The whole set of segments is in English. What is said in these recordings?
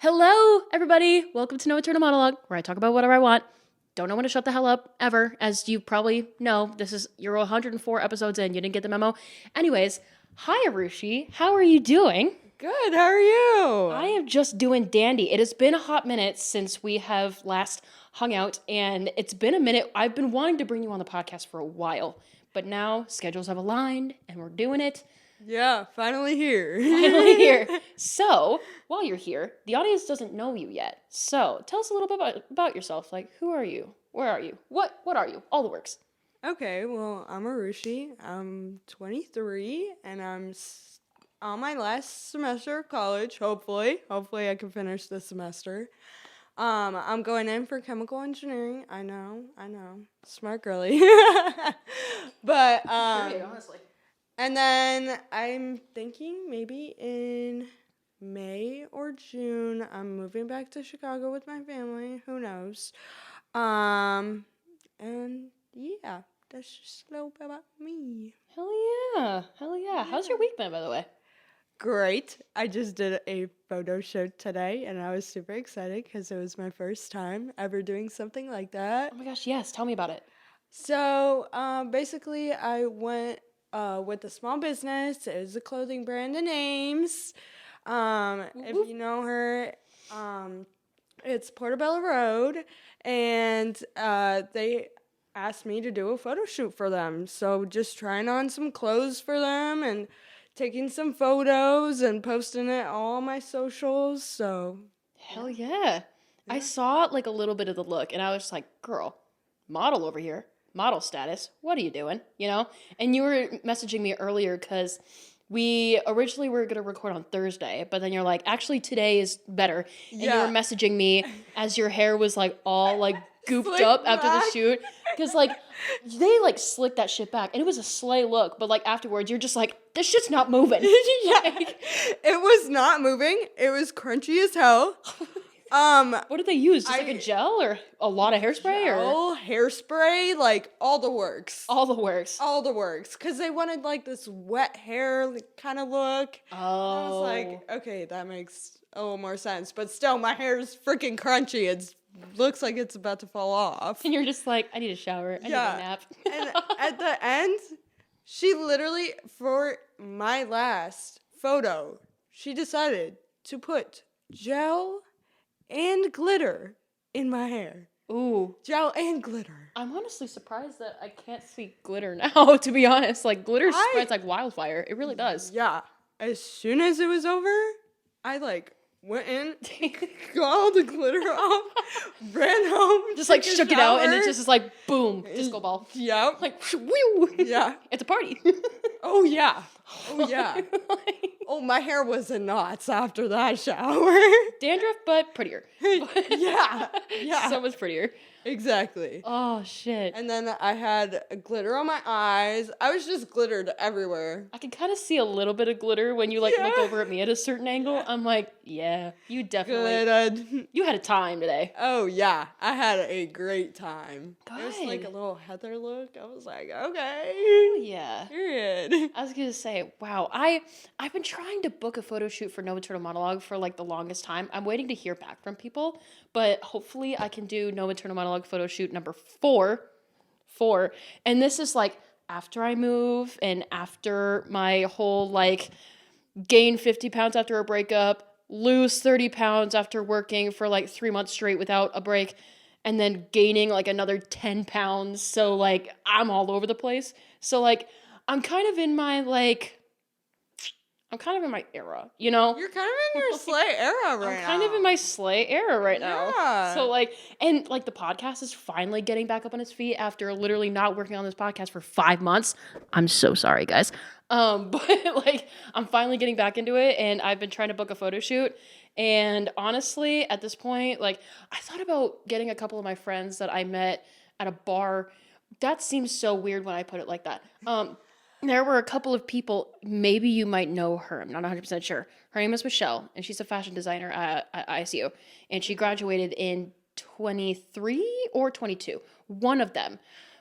Hello, everybody. Welcome to No Internal Monologue, where I talk about whatever I want. Don't know when to shut the hell up, ever. As you probably know, you're 104 episodes in. You didn't get the memo. Anyways, hi, Aarushi. How are you doing? Good, how are you? I am just doing dandy. It has been a hot minute since we have last hung out, and it's been a minute. I've been wanting to bring you on the podcast for a while, but now schedules have aligned, and we're doing it. Yeah, finally here. Finally here. So, while you're here, the audience doesn't know you yet. So, tell us a little bit about yourself. Like, who are you? Where are you? What are you? All the works. Okay, well, I'm Aarushi. I'm 23, and I'm on my last semester of college, hopefully. Hopefully I can finish this semester. I'm going in for chemical engineering. I know. Smart girly. But, honestly. and then I'm thinking maybe in May or June, I'm moving back to Chicago with my family. Who knows? And yeah, that's just a little bit about me. Hell yeah. How's your week been, by the way? Great. I just did a photo shoot today, and I was super excited because it was my first time ever doing something like that. Oh my gosh, yes. Tell me about it. So, basically, I went with a small business. It was a clothing brand in Ames. If you know her, it's Portobello Road, and they asked me to do a photo shoot for them. So just trying on some clothes for them and taking some photos and posting it all on my socials. So Hell yeah. I saw like a little bit of the look, and I was like, girl, model over here. Model status. What are you doing? You know? And you were messaging me earlier because we originally were going to record on Thursday, but then you're like, actually, today is better. And you were messaging me as your hair was like all like gooped up after the shoot. Because like they like slicked that shit back and it was a slay look. But like afterwards, you're just like, this shit's not moving. It was not moving. It was crunchy as hell. What did they use? Just like a gel or a lot of hairspray? Gel, hairspray, like all the works. All the works. All the works. Because they wanted like this wet hair kind of look. Oh. I was like, okay, that makes a little more sense. But still, my hair is freaking crunchy. It looks like it's about to fall off. And you're just like, I need a shower. I need a nap. And at the end, she literally, for my last photo, she decided to put gel and glitter in my hair. Ooh. Gel and glitter. I'm honestly surprised that I can't see glitter now, to be honest. Like, glitter spreads like wildfire. It really does. Yeah. As soon as it was over, I, like, went in, got all the glitter off, ran home. Just, like, shook it out, and it just is like, boom, disco ball. Yep. Like, whew. Yeah. It's a party. Oh, yeah. Oh, yeah. Oh, my hair was in knots after that shower. Dandruff, but prettier. Yeah. So much prettier. Exactly. Oh, shit. And then I had glitter on my eyes. I was just glittered everywhere. I can kind of see a little bit of glitter when you, like, look over at me at a certain angle. I'm like, yeah, you definitely... Glittered. You had a time today. Oh, yeah. I had a great time. Good. It was like a little Heather look. I was like, okay. Oh, yeah. Period. I was going to say, wow, I've been trying to book a photo shoot for No Internal Monologue for, like, the longest time. I'm waiting to hear back from people, but hopefully I can do No Internal Monologue photo shoot number 4. And this is, like, after I move and after my whole, like, gain 50 pounds after a breakup, lose 30 pounds after working for, like, 3 months straight without a break, and then gaining, like, another 10 pounds. So, like, I'm all over the place. So, like, I'm kind of in my era, you know? You're kind of in your slay era right now. I'm kind of in my slay era right now. Yeah. So, like, and, like, the podcast is finally getting back up on its feet after literally not working on this podcast for 5 months. I'm so sorry, guys. But, like, I'm finally getting back into it, and I've been trying to book a photo shoot. And honestly, at this point, like, I thought about getting a couple of my friends that I met at a bar. That seems so weird when I put it like that. There were a couple of people, maybe you might know her, I'm not 100% sure. Her name is Michelle, and she's a fashion designer at ISU, and she graduated in 23 or 22, one of them.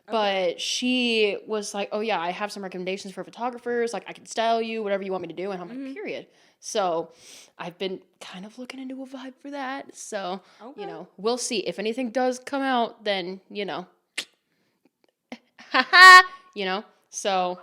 But she was like, oh yeah, I have some recommendations for photographers. Like I can style you, whatever you want me to do. And I'm like, period. So I've been kind of looking into a vibe for that. So, Okay. we'll see. If anything does come out, then, so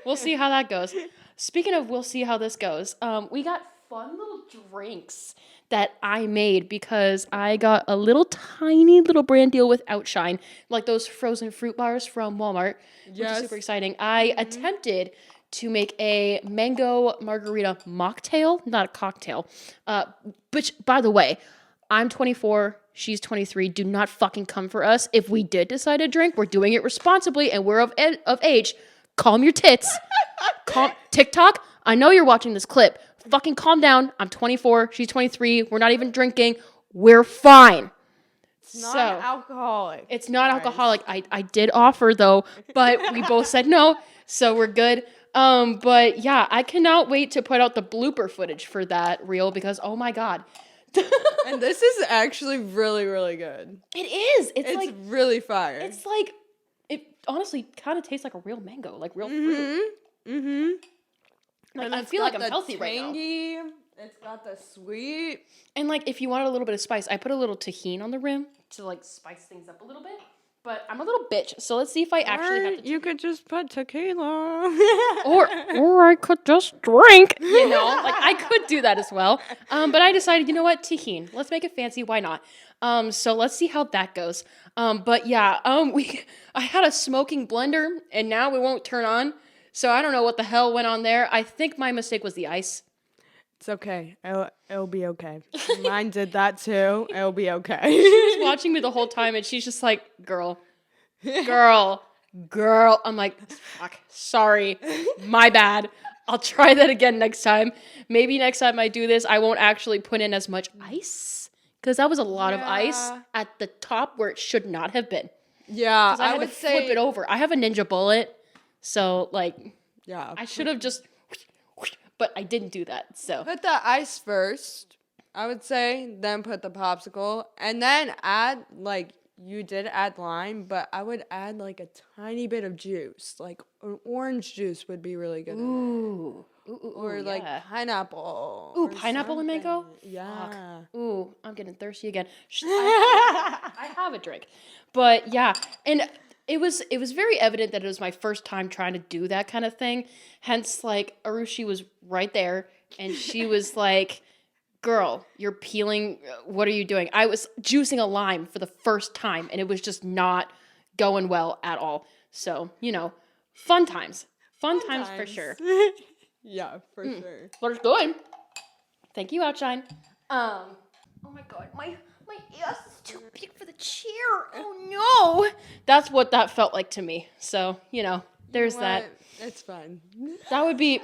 we'll see how that goes. Speaking of we'll see how this goes, we got fun little drinks that I made because I got a little tiny little brand deal with Outshine, like those frozen fruit bars from Walmart, which is super exciting. I attempted to make a mango margarita mocktail, not a cocktail. Which, by the way, I'm 24, she's 23. Do not fucking come for us. If we did decide to drink, we're doing it responsibly and we're of age. Calm your tits. Calm TikTok, I know you're watching this clip. Fucking calm down. I'm 24, she's 23. We're not even drinking. We're fine. It's not alcoholic. It's not alcoholic. I did offer though, but we both said no, so we're good. But yeah, I cannot wait to put out the blooper footage for that reel because oh my god. And this is actually really, really good. It is. It's like really fire. It's like it honestly kind of tastes like a real mango, like real fruit. Like, And I feel like I'm healthy right now. It's got the sweet. And like if you wanted a little bit of spice, I put a little tahini on the rim to like spice things up a little bit. But I'm a little bitch, so let's see if I actually have to. You could just put tequila. or I could just drink, like I could do that as well. But I decided, you know what, tahini. Let's make it fancy. Why not? So let's see how that goes. But yeah, I had a smoking blender and now it won't turn on. So I don't know what the hell went on there. I think my mistake was the ice. It's okay. It'll be okay. Mine did that too. It'll be okay. She was watching me the whole time and she's just like, girl. I'm like, fuck, sorry, my bad. I'll try that again next time. Maybe next time I do this, I won't actually put in as much ice because that was a lot of ice at the top where it should not have been. Yeah, I would flip it over. I have a ninja bullet, so like, I should have just, but I didn't do that. So put the ice first, I would say, then put the popsicle, and then add like. You did add lime, but I would add like a tiny bit of juice. Like an orange juice would be really good. Or like pineapple. Ooh, pineapple and mango? Yeah. Fuck. Ooh, I'm getting thirsty again. I have a drink. But yeah, and it was very evident that it was my first time trying to do that kind of thing. Hence, like, Aarushi was right there, and she was like, girl, you're peeling, what are you doing? I was juicing a lime for the first time, and it was just not going well at all. So, fun times. Fun times for sure. Yeah, for sure. But it's good. Thank you, Outshine. Oh my god, my ass is too big for the chair. Oh no! That's what that felt like to me. So, there's that. It's fine. That would be,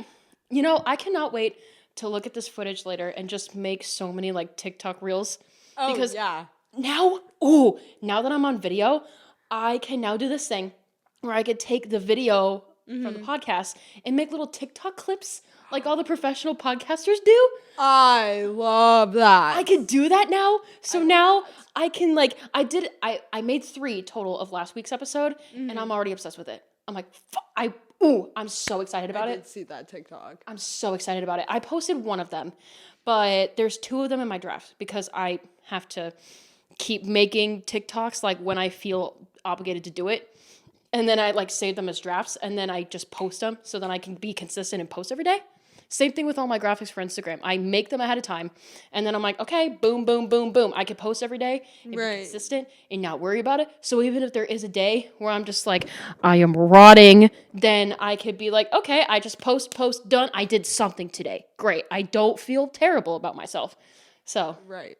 I cannot wait to look at this footage later and just make so many like TikTok reels. Oh, because yeah. Now that I'm on video, I can now do this thing where I could take the video from the podcast and make little TikTok clips like all the professional podcasters do. I love that. I can do that now. So now I can I made 3 total of last week's episode and I'm already obsessed with it. I'm like, I'm so excited about it. I did see that TikTok. I'm so excited about it. I posted one of them, but there's 2 of them in my draft because I have to keep making TikToks like when I feel obligated to do it. And then I save them as drafts and then I just post them so then I can be consistent and post every day. Same thing with all my graphics for Instagram. I make them ahead of time and then I'm like, okay, boom, boom, boom, boom. I can post every day and be consistent and not worry about it. So even if there is a day where I'm just like, I am rotting, then I could be like, okay, I just post, done. I did something today. Great. I don't feel terrible about myself. So. Right.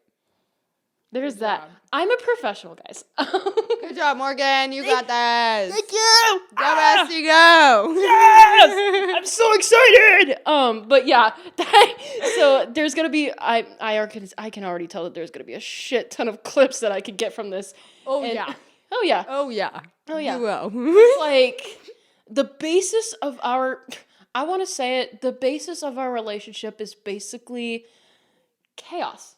There's that. I'm a professional, guys. Good job, Morgan. You got this. Thank you. Go, Bestie, go. Yes! I'm so excited. But yeah. So there's gonna be. I can already tell that there's gonna be a shit ton of clips that I could get from this. Oh yeah. You will. Like the basis of our. I want to say it. The basis of our relationship is basically chaos.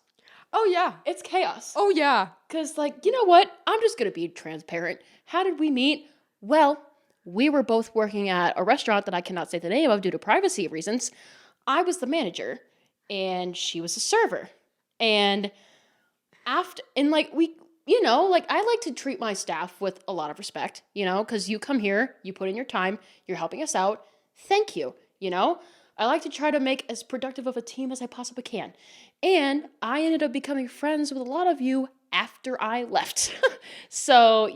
Oh, yeah. It's chaos. Oh, yeah. Because, you know what? I'm just going to be transparent. How did we meet? Well, we were both working at a restaurant that I cannot say the name of due to privacy reasons. I was the manager and she was a server. And like I like to treat my staff with a lot of respect, because you come here, you put in your time, you're helping us out. Thank you, I like to try to make as productive of a team as I possibly can. And I ended up becoming friends with a lot of you after I left. So,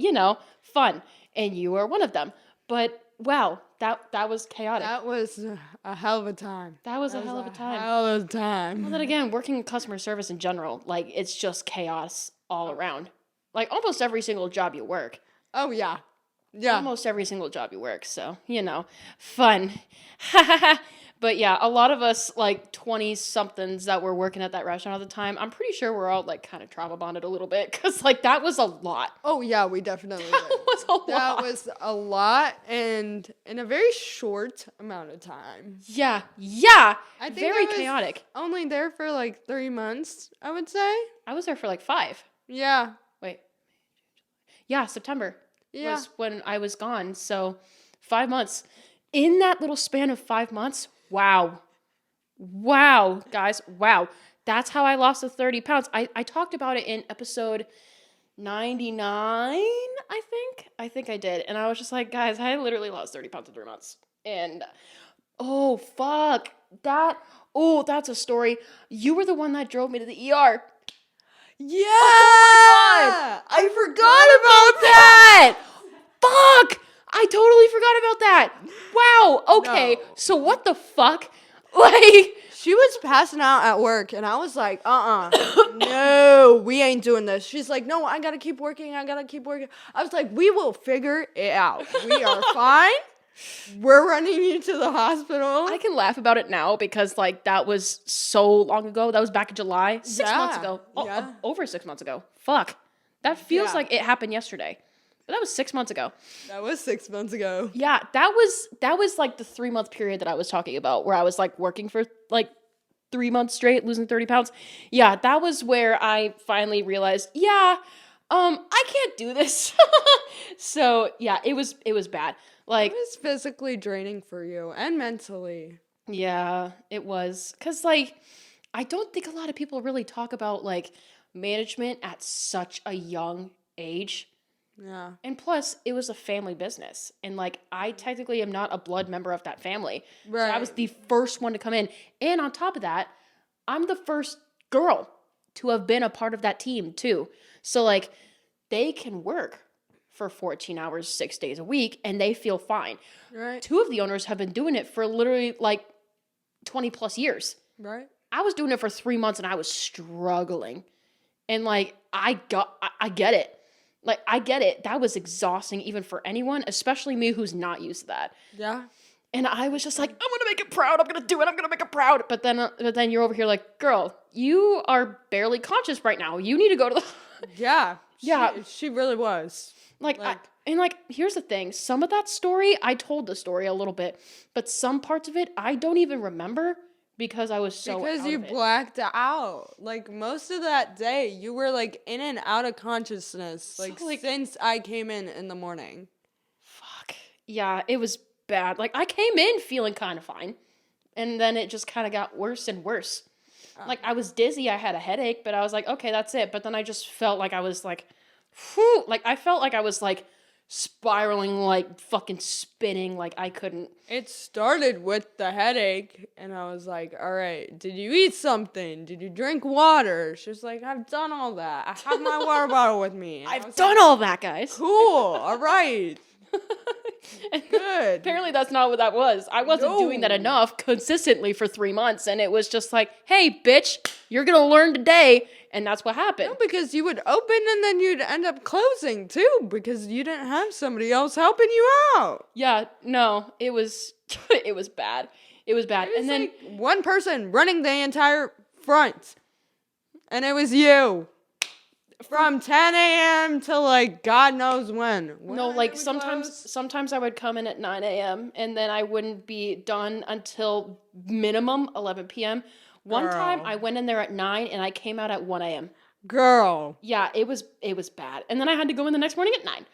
fun. And you are one of them. But wow, that was chaotic. That was a hell of a time. That was a hell of a time. Hell of a time. Well, then again, working in customer service in general, like, it's just chaos all around. Like, almost every single job you work. Oh, yeah. Yeah. Almost every single job you work, so, fun. But yeah, a lot of us, like, 20-somethings that were working at that restaurant at the time, I'm pretty sure we're all, like, kind of trauma bonded a little bit, because, like, that was a lot. Oh, yeah, we definitely did. Was a lot. That was a lot, and in a very short amount of time. Yeah. I think Very I was chaotic. only there for, like, 3 months, I would say. I was there for, like, 5. Yeah. Wait. Yeah, September Yeah. was when I was gone, so 5 months. In that little span of 5 months, wow, guys, wow. That's how I lost the 30 pounds. I talked about it in episode 99, I think. I think I did. And I was just like, guys, I literally lost 30 pounds in 3 months. And, oh, fuck. That's a story. You were the one that drove me to the ER. Yeah! Oh my God! I forgot about that! Fuck! I totally forgot about that. Wow. Okay. No. So what the fuck? Like, She was passing out at work, and I was like, no, we ain't doing this. She's like, no, I gotta keep working. I was like, we will figure it out. We are fine. We're running you to the hospital. I can laugh about it now because, like, that was so long ago. That was back in July. 6 months ago. Over 6 months ago. Fuck. That feels like it happened yesterday. But that was 6 months ago. That was 6 months ago. Yeah, that was like the 3-month period that I was talking about where I was like working for like 3 months straight, losing 30 pounds. Yeah, that was where I finally realized, I can't do this. So yeah, it was bad. Like, It was physically draining for you and mentally. yeah, it was. 'Cause like, I don't think a lot of people really talk about like management at such a young age. Yeah. And plus, it was a family business. And, like, I technically am not a blood member of that family. Right. So I was the first one to come in. And on top of that, I'm the first girl to have been a part of that team, too. So, like, they can work for 14 hours, 6 days a week, and they feel fine. Right. 2 of the owners have been doing it for literally, like, 20 plus years. Right. I was doing it for 3 months, and I was struggling. And, like, I get it. Like, I get it. That was exhausting even for anyone, especially me who's not used to that. Yeah. And I was just like, I'm going to make it proud. I'm going to do it. I'm going to make it proud. But then you're over here like, girl, you are barely conscious right now. You need to go to the... Yeah. Yeah. She really was. Like, here's the thing. Some of that story, I told the story a little bit. But some parts of it, I don't even remember because I was so Because out you of it. blacked out. Like, most of that day, you were, like, in and out of consciousness. Like, since I came in the morning. Fuck. Yeah, it was bad. Like, I came in feeling kind of fine. And then it just kind of got worse and worse. Like, I was dizzy. I had a headache. But I was like, okay, that's it. But then I just felt like I was, like, whew. Like, I felt like I was, like, spiraling, like, fucking spinning. Like, I couldn't. It started with the headache, and I was like, all right, did you eat something? Did you drink water? She was like, I've done all that. I have my water bottle with me. And I've done all that, guys. Cool, all right. Good. Apparently that's not what that was. I wasn't doing that enough consistently for 3 months, and it was just like, hey, bitch, you're gonna learn today, and that's what happened. No, because you would open and then you'd end up closing too, because you didn't have somebody else helping you out. Yeah, no, it was it was bad. It was bad. It was And then like one person running the entire front, and it was you. From 10 a.m. to like God knows when. no, like sometimes I would come in at 9 a.m. and then I wouldn't be done until minimum 11 p.m. One time I went in there at 9 and I came out at 1 a.m. Girl. Yeah, it was bad. And then I had to go in the next morning at 9.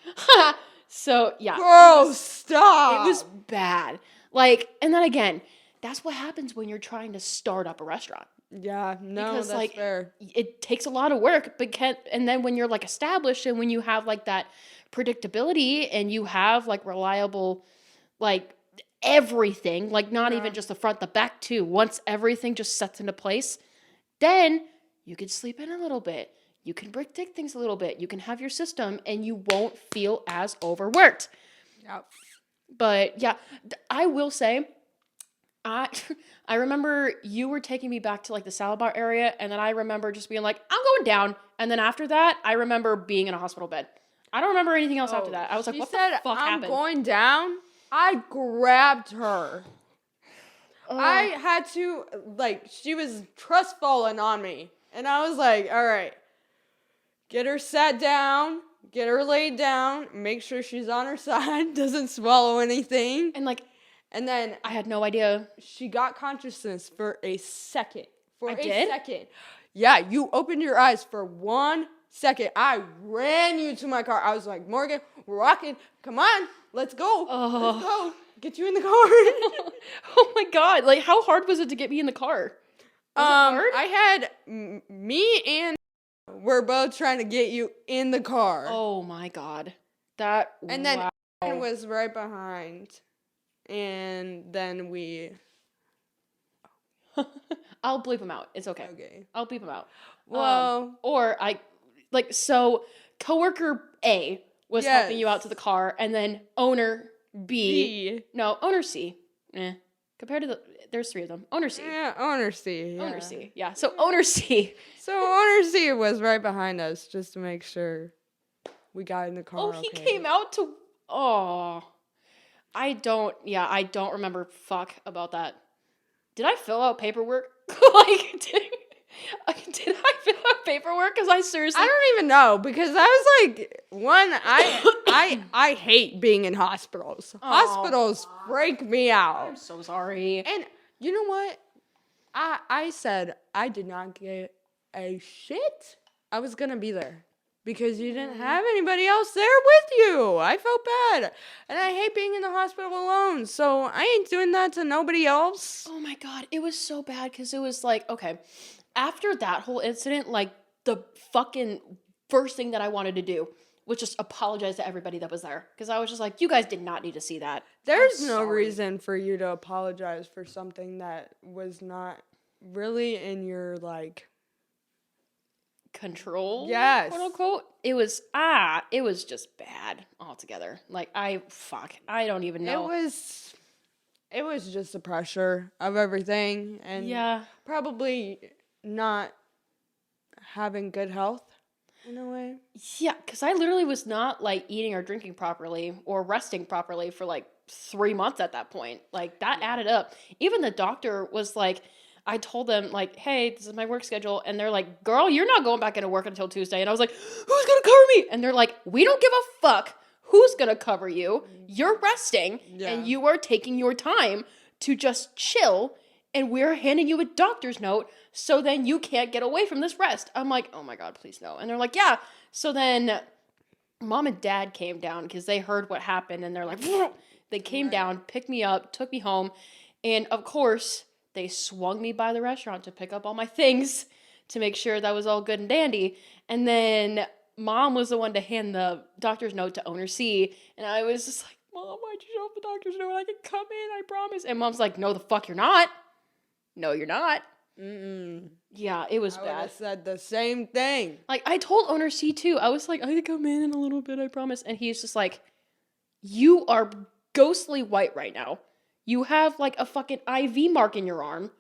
So, yeah. Bro, stop. It was bad. Like, and then again, that's what happens when you're trying to start up a restaurant. Yeah, no, Because, that's like, fair. it takes a lot of work, and then when you're, like, established and when you have, like, that predictability and you have, like, reliable, like, everything, like, not even just the front, the back, too. Once everything just sets into place, then you can sleep in a little bit. You can predict things a little bit. You can have your system, and you won't feel as overworked. Yep. But, yeah, I will say, I remember you were taking me back to like the salad bar area, and then I remember just being like, I'm going down. And then after that, I remember being in a hospital bed. I don't remember anything else after that. I was like, what the fuck happened? I'm going down. I grabbed her. I had to, like, she was trust falling on me. And I was like, all right, get her sat down, get her laid down, make sure she's on her side, doesn't swallow anything. And then I had no idea. She got consciousness for a second. I did? Second. Yeah, you opened your eyes for 1 second. I ran you to my car. I was like, Morgan, we're walking. Come on, let's go. Let's go. Get you in the car. Oh my God. Like, how hard was it to get me in the car? Was it hard? I had me and we're both trying to get you in the car. Oh my God. And then Aaron was right behind. And then we... I'll bleep him out. It's okay. Okay. I'll bleep him out. Well... So coworker A was helping you out to the car, and then owner B. No, owner C. Compared to there's 3 of them. Owner C. Yeah, owner C. Yeah. Owner C. Yeah. So owner C. So owner C was right behind us just to make sure we got in the car. Oh, he came out to... Oh... I don't remember fuck about that. Did I fill out paperwork? Like, did I fill out paperwork? Because I seriously... I don't even know, because I was like, I hate being in hospitals. Hospitals freak me out. I'm so sorry. And you know what? I said I did not get a shit. I was going to be there. Because you didn't have anybody else there with you. I felt bad. And I hate being in the hospital alone. So I ain't doing that to nobody else. Oh my God. It was so bad because it was like, okay, after that whole incident, like the fucking first thing that I wanted to do was just apologize to everybody that was there. Because I was just like, you guys did not need to see that. There's no reason for you to apologize for something that was not really in your, like... control, yes, quote unquote. It was just bad altogether. Like, I don't even know. It was just the pressure of everything, and probably not having good health in a way. Yeah, because I literally was not like eating or drinking properly or resting properly for like 3 months at that point. Like, that added up. Even the doctor was like, I told them, like, hey, this is my work schedule. And they're like, girl, you're not going back into work until Tuesday. And I was like, who's going to cover me? And they're like, we don't give a fuck who's going to cover you. You're resting and you are taking your time to just chill. And we're handing you a doctor's note so then you can't get away from this rest. I'm like, oh my God, please no. And they're like, yeah. So then mom and dad came down because they heard what happened. And they're like, they came down, picked me up, took me home. And of course... they swung me by the restaurant to pick up all my things to make sure that was all good and dandy. And then mom was the one to hand the doctor's note to owner C. And I was just like, Mom, why'd you show up the doctor's note? I can come in, I promise. And mom's like, no, the fuck you're not. No, you're not. Yeah, it was bad. I would have said the same thing. Like, I told owner C too. I was like, I can come in a little bit, I promise. And he's just like, you are ghostly white right now. You have, like, a fucking IV mark in your arm.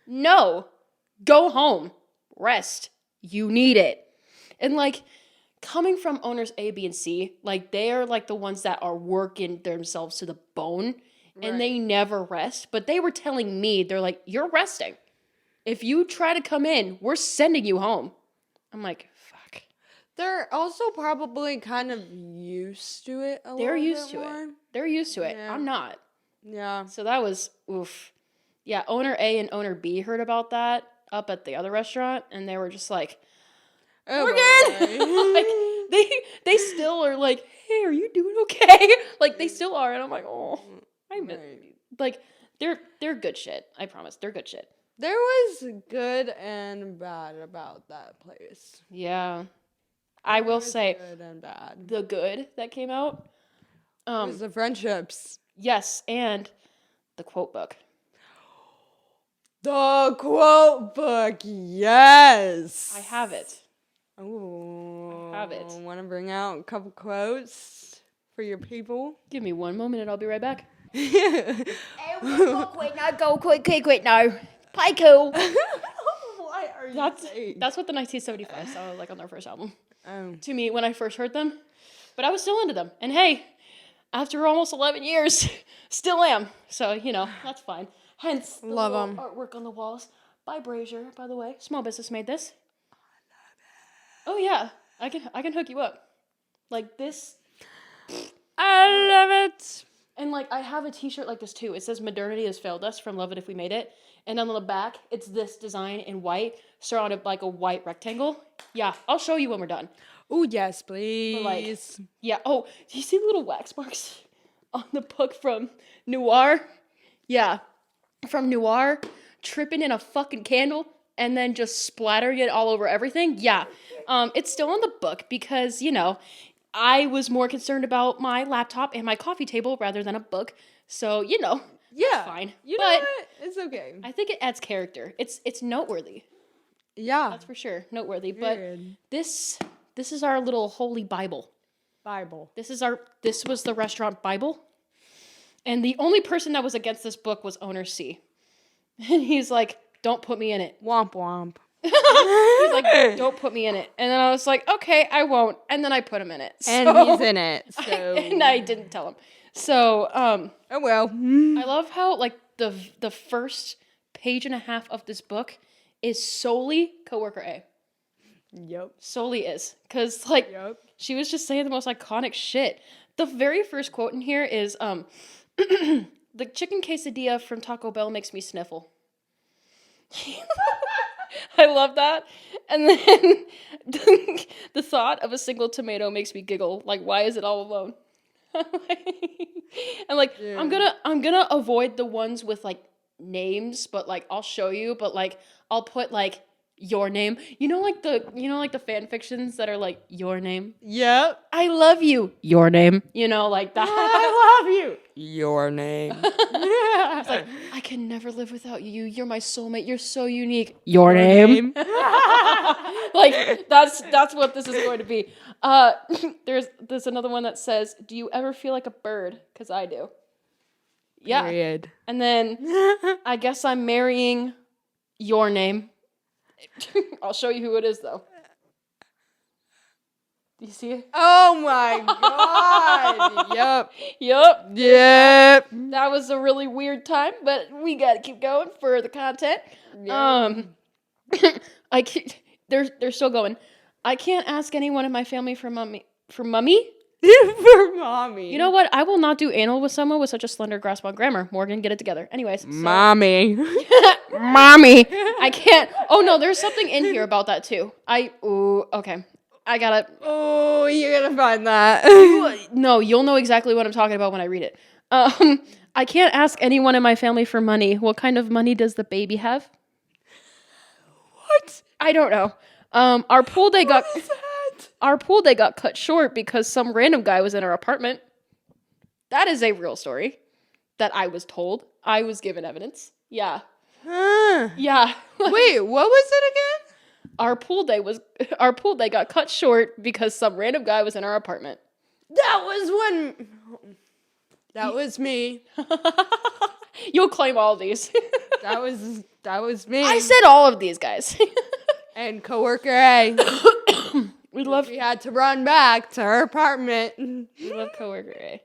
No. Go home. Rest. You need it. And, like, coming from owners A, B, and C, like, they are, like, the ones that are working themselves to the bone. Right. And they never rest. But they were telling me, they're like, you're resting. If you try to come in, we're sending you home. I'm like, fuck. They're also probably kind of used to it a little bit more. They're used to it. They're used to it. Yeah. I'm not. Yeah. So that was, oof. Yeah, owner A and owner B heard about that up at the other restaurant, and they were just like, Morgan! Like, they still are like, hey, are you doing okay? Like they still are, and I'm like, oh, like they're good shit. I promise, they're good shit. There was good and bad about that place. Yeah, I will say Good and bad. the good that came out. It was the friendships. Yes, and the quote book. The quote book, yes. I have it. Ooh, I have it. Want to bring out a couple quotes for your people? Give me 1 moment and I'll be right back. Why Quick, no, go quick, no. Play cool. are you saying? That's what the 1975 sounded like on their first album. Oh. To me, when I first heard them. But I was still into them. And hey, after almost 11 years, still am. So, that's fine. Hence, the Love little 'em. artwork on the walls by Brazier, by the way. Small business made this. Oh yeah, I can hook you up. Like this. I love it. And like I have a t-shirt like this too. It says modernity has failed us from Love It If We Made It. And on the back, it's this design in white, surrounded by like a white rectangle. Yeah, I'll show you when we're done. Oh, yes, please. But like, yeah. Oh, do you see the little wax marks on the book from Noir? Yeah. From Noir, tripping in a fucking candle and then just splattering it all over everything. Yeah. It's still on the book because, I was more concerned about my laptop and my coffee table rather than a book. So, yeah, it's fine. You know but what? It's okay. I think it adds character. It's noteworthy. Yeah. That's for sure. Noteworthy. Period. But this is our little holy Bible. This was the restaurant Bible. And the only person that was against this book was owner C. And he's like, don't put me in it. Womp womp. He's like, don't put me in it. And then I was like, okay, I won't. And then I put him in it. And he's in it. So. And I didn't tell him. So, oh well. I love how like the first page and a half of this book is solely coworker A. Yep. Solely is. Because like she was just saying the most iconic shit. The very first quote in here is the chicken quesadilla from Taco Bell makes me sniffle. I love that. And then the thought of a single tomato makes me giggle. Like, why is it all alone? And like, yeah. I'm gonna avoid the ones with like names, but like I'll show you. But like, I'll put like your name. Like the fan fictions that are like your name. Yep. I love you. Your name. Like that. I love you. Your name. It's like, I can never live without you. You're my soulmate. You're so unique. Your name. Like that's what this is going to be. There's another one that says, do you ever feel like a bird? Because I do. Yeah. Period. And then I guess I'm marrying your name. I'll show you who it is though. You see it? Oh my god. Yep. Yep. That was a really weird time, but we gotta keep going for the content. Yep. They're still going. I can't ask anyone in my family for mummy. For mummy? For mommy. You know what? I will not do anal with someone with such a slender grasp on grammar. Morgan, get it together. Anyways. So. Mommy. Mommy. I can't. Oh no, there's something in here about that too. Okay. I gotta. Oh, you're gonna find that. No, you'll know exactly what I'm talking about when I read it. I can't ask anyone in my family for money. What kind of money does the baby have? What? I don't know. Our pool day got cut short because some random guy was in our apartment. That is a real story that I was told. I was given evidence. Yeah. Yeah. Wait, what was it again? Our pool day got cut short because some random guy was in our apartment. That was me. You'll claim all of these. That was me. I said all of these guys. And coworker A. We had to run back to her apartment. We love coworker A.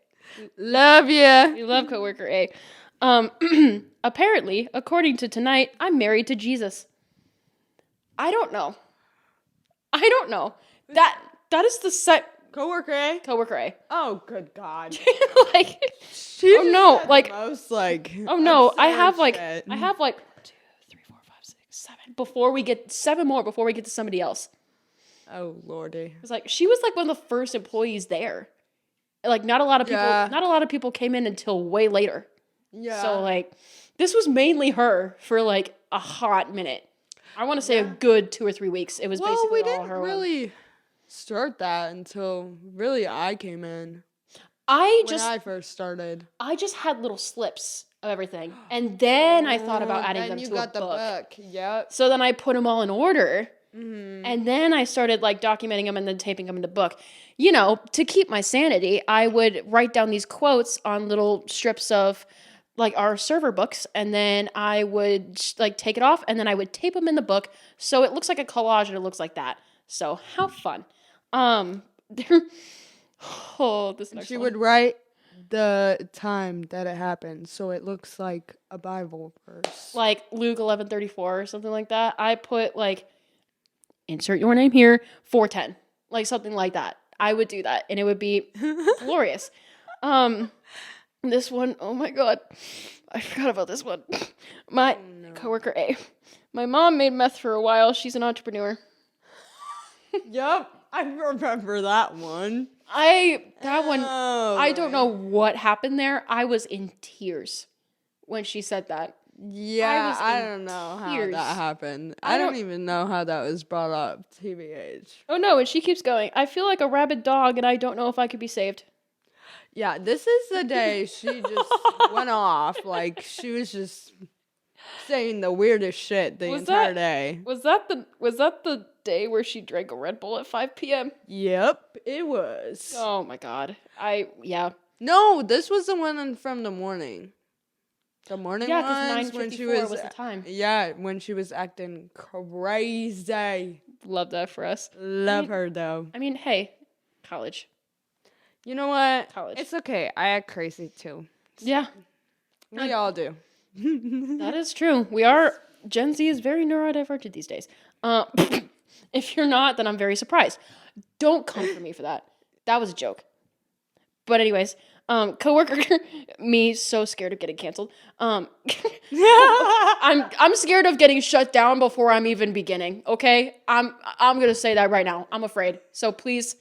Love ya. We love coworker A. Apparently, according to tonight, I'm married to Jesus. I don't know. That is the coworker A. Coworker A. Oh, good God. Like, she oh no, like most like. Oh no, I have shit. like 2, 3, 4, 5, 6, 7 before we get 7 more before we get to somebody else. Oh lordy. It was like she was like one of the first employees there. Like not a lot of people not a lot of people came in until way later. Yeah. So like this was mainly her for like a hot minute. I want to say a good 2 or 3 weeks. It was basically all her. We didn't really start that until really I came in. When I first started. I just had little slips of everything, and then I thought about adding them to a book. Then you got the book. Yep. So then I put them all in order, and then I started like documenting them and then taping them in the book. You know, to keep my sanity, I would write down these quotes on little strips of like our server books, and then I would like take it off, and then I would tape them in the book, so it looks like a collage and it looks like that. So how fun! This next She one. would write the time that it happened, so it looks like a Bible verse. Like Luke 11:34 or something like that. I put like insert your name here 4:10, like something like that. I would do that, and it would be glorious. This one, oh my god, I forgot about this one. My coworker A. My mom made meth for a while. She's an entrepreneur. Yep, I remember that one. I don't know what happened there. I was in tears when she said that. Yeah, I don't know how that happened. I don't even know how that was brought up, TBH. Oh no, and she keeps going. I feel like a rabid dog, and I don't know if I could be saved. Yeah, this is the day she just went off. Like, she was just saying the weirdest shit the entire day. Was that the day where she drank a Red Bull at 5 p.m.? Yep, it was. Oh my god. No, this was the one from the morning. The morning yeah, ones because 9:54 was the time. Yeah, when she was acting crazy. Love that for us. Love her though. I mean, hey, college. You know what? College. It's okay. I act crazy too. Yeah. We all do. That is true. Gen Z is very neurodivergent these days. If you're not, then I'm very surprised. Don't come for me for that. That was a joke. But anyways, coworker, me so scared of getting canceled. I'm scared of getting shut down before I'm even beginning. Okay, I'm gonna say that right now. I'm afraid. So please,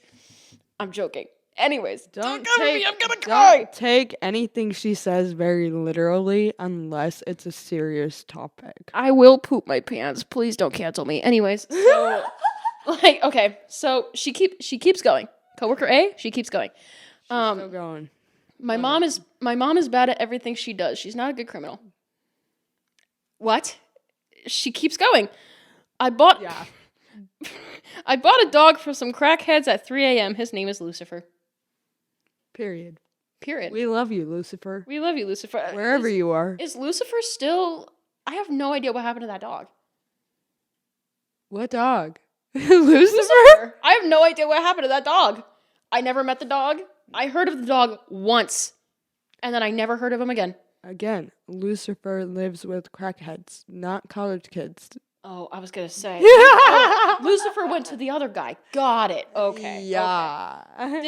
I'm joking. Anyways, don't come for me. I'm gonna cry. Don't take anything she says very literally unless it's a serious topic. I will poop my pants. Please don't cancel me. Anyways, so okay, so she keeps going. Coworker A, she keeps going. Still going. My mom is bad at everything she does. She's not a good criminal. What? She keeps going. I bought a dog for some crackheads at 3 a.m. His name is Lucifer. Period. We love you, Lucifer. We love you, Lucifer. Wherever you are. Is Lucifer still... I have no idea what happened to that dog. What dog? Lucifer? I have no idea what happened to that dog. I never met the dog. I heard of the dog once. And then I never heard of him again. Again, Lucifer lives with crackheads, not college kids. Oh, I was going to say. Lucifer went to the other guy. Got it. Okay. Yeah. Okay.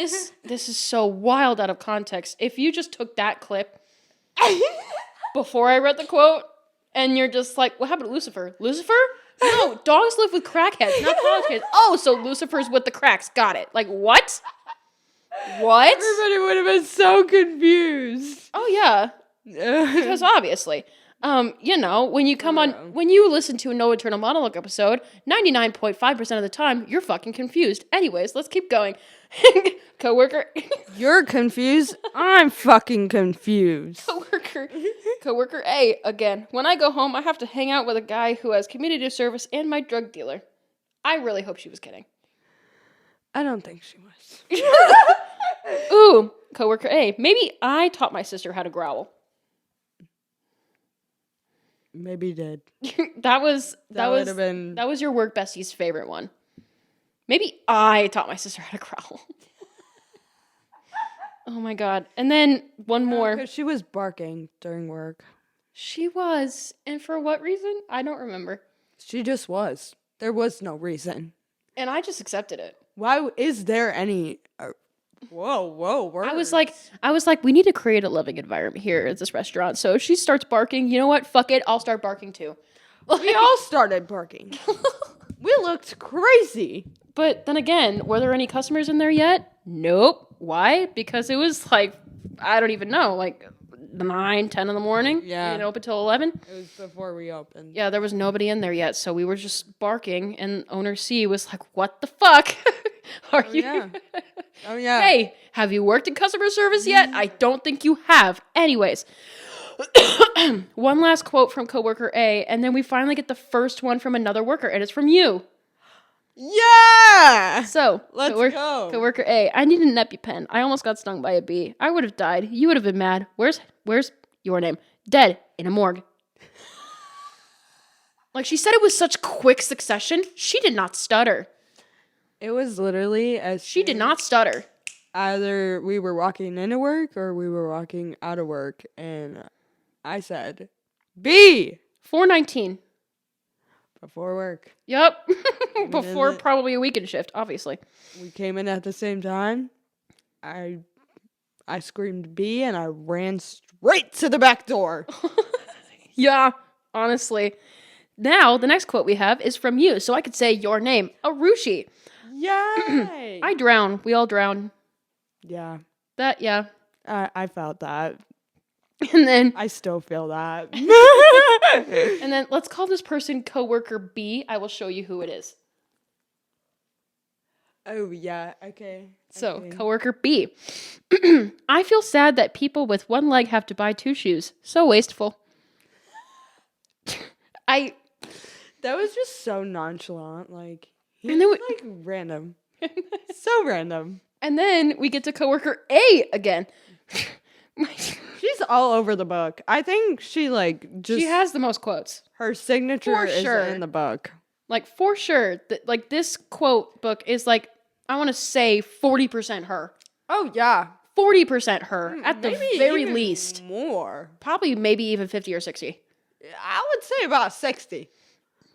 This is so wild out of context. If you just took that clip before I read the quote and you're just like, what happened to Lucifer? Lucifer? No, dogs live with crackheads, not college kids. Oh, so Lucifer's with the cracks. Got it. Like, what? What? Everybody would have been so confused. Oh, yeah. Because obviously... when you listen to a No Internal Monologue episode, 99.5% of the time, you're fucking confused. Anyways, let's keep going. Coworker. You're confused. I'm fucking confused. Coworker A, again. When I go home, I have to hang out with a guy who has community service and my drug dealer. I really hope she was kidding. I don't think she was. Ooh, coworker A. Maybe I taught my sister how to growl. Maybe did. That was your work bestie's favorite one. Maybe I taught my sister how to growl. Oh my god. And then one more. Because she was barking during work. She was. And for what reason? I don't remember. She just was. There was no reason. And I just accepted it. Why is there any... Whoa, words. I was like, we need to create a loving environment here at this restaurant. So if she starts barking, you know what? Fuck it, I'll start barking too. We all started barking. We looked crazy. But then again, were there any customers in there yet? Nope. Why? Because it was like, I don't even know, like 9, 10 in the morning. Yeah. We didn't open till 11. It was before we opened. Yeah, there was nobody in there yet, so we were just barking, and owner C was like, "What the fuck? Are you? Yeah. Oh, yeah. Hey, have you worked in customer service yet? I don't think you have." Anyways, one last quote from coworker A, and then we finally get the first one from another worker, and it's from you. Yeah. So, Let's go. Coworker A, I need an EpiPen. I almost got stung by a bee. I would have died. You would have been mad. Where's your name? Dead in a morgue. Like, she said it was such quick succession. She did not stutter. It was literally as She did not stutter. either we were walking into work or we were walking out of work, and I said, B 4:19. before work. Yep. Before it. probably a weekend shift, obviously. We came in at the same time. I screamed B and I ran straight to the back door. Yeah, honestly. Now, the next quote we have is from you, so I could say your name, Aarushi. Yay! I drown. We all drown. Yeah, That, yeah. I felt that. And then I still feel that. And then let's call this person coworker B. I will show you who it is. Oh, yeah, okay. So, Okay. coworker B. I feel sad that people with one leg have to buy 2 shoes. So wasteful. That was just so nonchalant. Like, he And then was like random. So random. And then we get to coworker A again. She's all over the book. I think she like just She has the most quotes. her signature For is sure. in the book. Like, for sure. Like, this quote book is like, I want to say 40% her. Oh yeah. 40% her, at the Maybe very even least. more. Probably maybe even 50 or 60. I would say about 60.